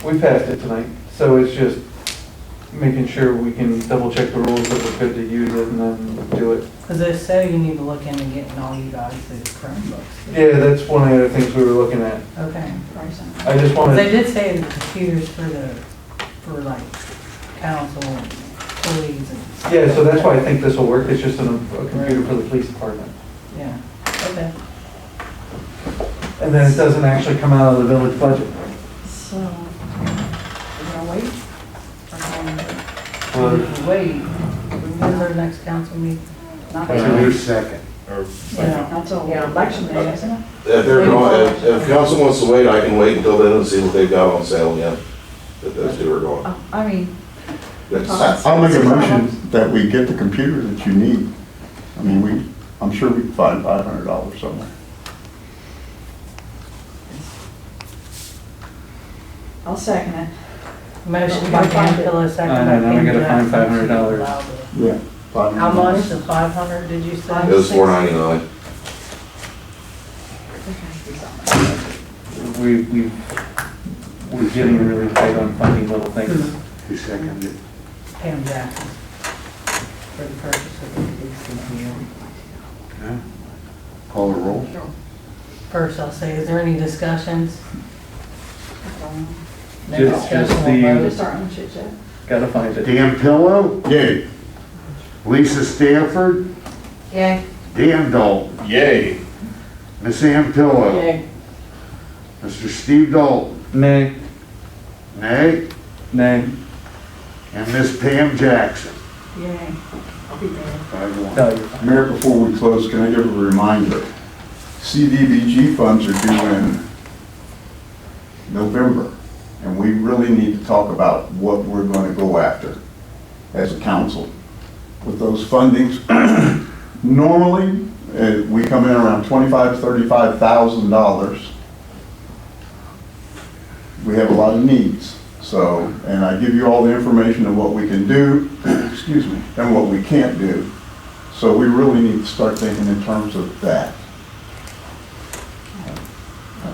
S2: We passed it tonight, so it's just making sure we can double check the rules that we're good to use it and then do it.
S5: Because they say you need to look into getting all you guys the Chromebooks.
S2: Yeah, that's one of the other things we were looking at.
S5: Okay.
S2: I just
S5: They
S2: wanted,
S5: did say the computers for like council and employees and.
S2: yeah, so that's why I think this will work. It's just a computer for the police department.
S5: Yeah, okay.
S2: And then it doesn't actually come out of the village budget.
S4: So, we're gonna wait? Or
S2: Well,
S5: Wait, when's our next council meeting?
S4: not
S10: February 2nd.
S11: Or
S4: until election day, isn't it?
S1: If council wants to wait, I can wait until then and see what they've got on sale yet. If those 2 are going.
S4: I mean,
S1: That's-
S6: I'll make a motion that we get the computer that you need. I mean, I'm sure we can find $500 somewhere.
S4: I'll second it.
S5: Motion by Pamela, second by
S2: I know, now we gotta
S5: Pam
S2: find
S5: Jackson.
S2: $500.
S6: Yeah. $500.
S5: How much? The 500, did you say?
S1: It was $499.
S2: We're getting really tight on funding little things.
S10: Who seconded?
S5: Pam Jackson. For the purchase of the police computer.
S10: Okay. Call the roll.
S5: First, I'll say, is there any discussions? No
S2: Just
S5: discussion,
S2: the-
S5: we'll vote.
S4: Just starting to chit chat.
S2: Gotta find it.
S10: Dan Pillow,
S6: Yay.
S10: Lisa Stafford,
S8: Yay.
S10: Dan Dalton,
S11: Yay.
S10: Miss Ann Pillow,
S7: Yay.
S10: Mr. Steve Dalton,
S2: Nay,
S10: nay,
S2: nay.
S10: and Miss Pam Jackson.
S4: Yay. I'll be there.
S10: 5-1.
S2: No, you're fine.
S6: Mayor, before we close, can I give a reminder? CDBG funds are due in November, and we really need to talk about what we're going to go after as a council with those fundings. Normally, we come in around $25,000 to $35,000. We have a lot of needs. So, and I give you all the information of what we can do, excuse me, and what we can't do. So we really need to start thinking in terms of that.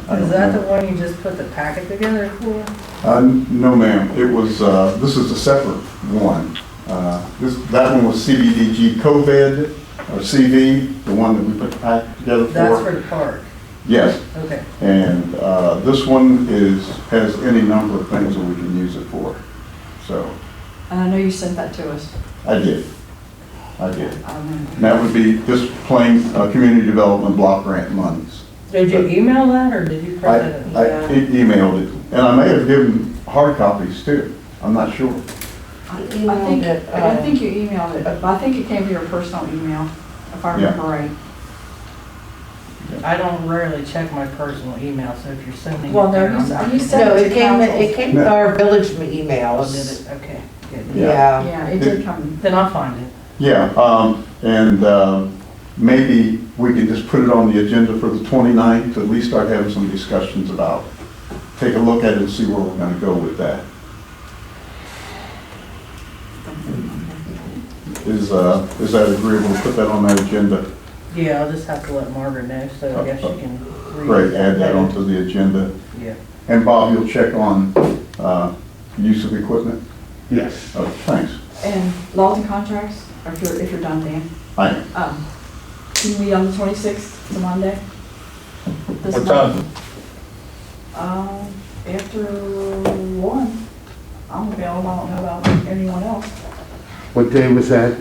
S6: I
S5: Is
S6: don't
S5: that
S6: know.
S5: the one you just put the packet together for?
S6: No, ma'am. It was, this is a separate one. That one was CBDG COVID, or CV, the one that we put the packet together for.
S5: That's for the park,
S6: Yes.
S5: okay.
S6: And this one has any number of things that we can use it for. So,
S4: And I know you sent that to us.
S6: I did. I did.
S4: I remember.
S6: And that would be just plain community development block grant monies.
S5: Did you email that, or did you print it?
S6: I emailed it, and I may have given hard copies too. I'm not sure.
S4: I think you emailed it. I think it came to your personal email, if I remember right.
S5: I don't rarely check my personal email, so if you're sending it
S4: Well, no,
S5: there,
S4: you
S5: I'm
S4: s-
S5: not.
S4: you sent
S8: No,
S4: it
S8: it
S4: to
S8: came,
S4: council.
S8: it came to our village emails.
S5: Oh, did it? Okay, good.
S6: Yeah.
S4: Yeah, it did come.
S5: Then I'll find it.
S6: Yeah, and maybe we can just put it on the agenda for the 29th to at least start having some discussions about, take a look at it and see where we're gonna go with that. Is that agreeable to put that on that agenda?
S5: Yeah, I'll just have to let Margaret know, so I guess she can read.
S6: Great, add that onto the agenda.
S5: Yeah.
S6: And Bob, you'll check on use of equipment?
S10: Yes.
S6: Oh, thanks.
S4: And Dalton contracts, or if you're done, Dan,
S6: I am.
S4: can you meet on the 26th, it's a Monday? This
S11: What
S4: month?
S11: time?
S4: After 1. I'm available, I don't know about anyone else.
S10: What day was that?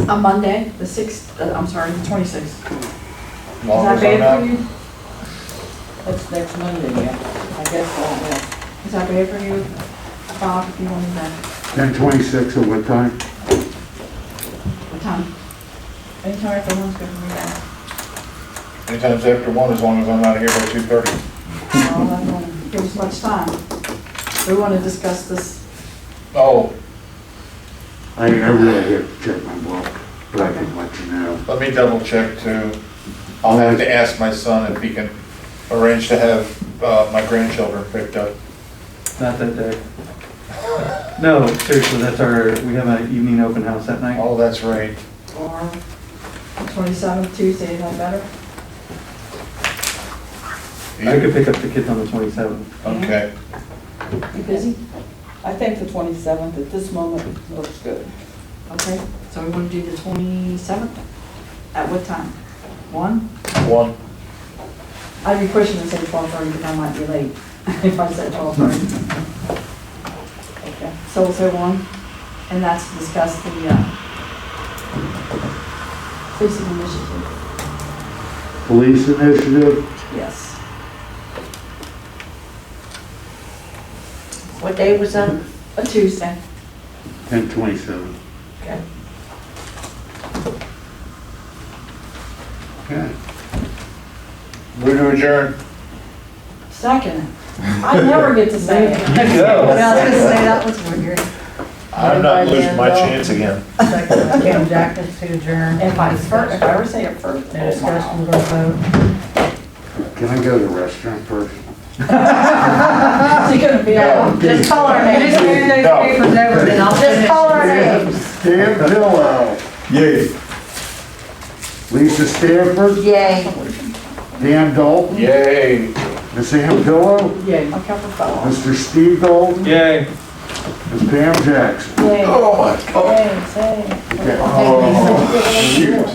S4: On Monday, the 6th, I'm sorry, the 26th. Is
S11: Long
S4: that
S11: as I'm
S4: bad
S11: out.
S4: for you?
S7: That's next Monday, yeah. I guess so, yeah.
S4: Is that bad for you, Bob, if you wanted that?
S10: 10:26 at what time?
S4: What time? Anytime after 1's good for me now.
S11: Anytime's after 1, as long as I'm out of here by 2:30.
S4: Well, that won't give us much time. We want to discuss this.
S11: Oh,
S10: I really have to check my book, but I can let you know.
S11: let me double check too. I'll have to ask my son if he can arrange to have my grandchildren picked up.
S2: Not that day. No, seriously, we have an evening open house that night.
S11: Oh, that's right.
S4: Or 27th, Tuesday, is that better?
S2: I could pick up the kids on the 27th.
S11: Okay.
S4: You busy?
S7: I think the 27th at this moment looks good.
S4: Okay, so we want to do the 27th? At what time? 1?
S11: 1.
S4: I'd be pushing to say 12:30, but I might be late if I said 12:30. Okay, so we'll say 1, and that's to discuss the policing initiative.
S10: Police initiative,
S4: Yes.
S8: What day was that?
S4: A Tuesday.
S10: 10:27.
S4: Okay.
S10: Okay.
S11: Move to adjourn.
S4: Second. I never get to say it.
S2: No.
S5: Yeah, I was gonna say that was weird.
S11: I'm not losing my chance again.
S5: Second, Cam Jackson to adjourn.
S4: If I ever say it first.
S5: No discussion, we're gonna vote.
S10: Can I go to the restaurant first?
S4: Is he gonna be out?
S8: Just call our names.
S5: Just hand those
S11: No.
S5: papers over, then I'll
S8: Just
S5: finish
S8: call our
S5: this.
S8: names.
S10: Dan Pillow,
S6: Yay.
S10: Lisa Stafford,
S8: Yay.
S10: Dan Dalton,
S11: Yay.
S10: Miss Ann Pillow,
S4: Yeah, my cup of fellow.
S10: Mr. Steve Dalton,
S2: Yay.
S10: Miss Pam Jackson.
S4: Yay.
S6: Oh, my God.
S4: Yay, say.
S10: Okay.
S6: Oh, shoot.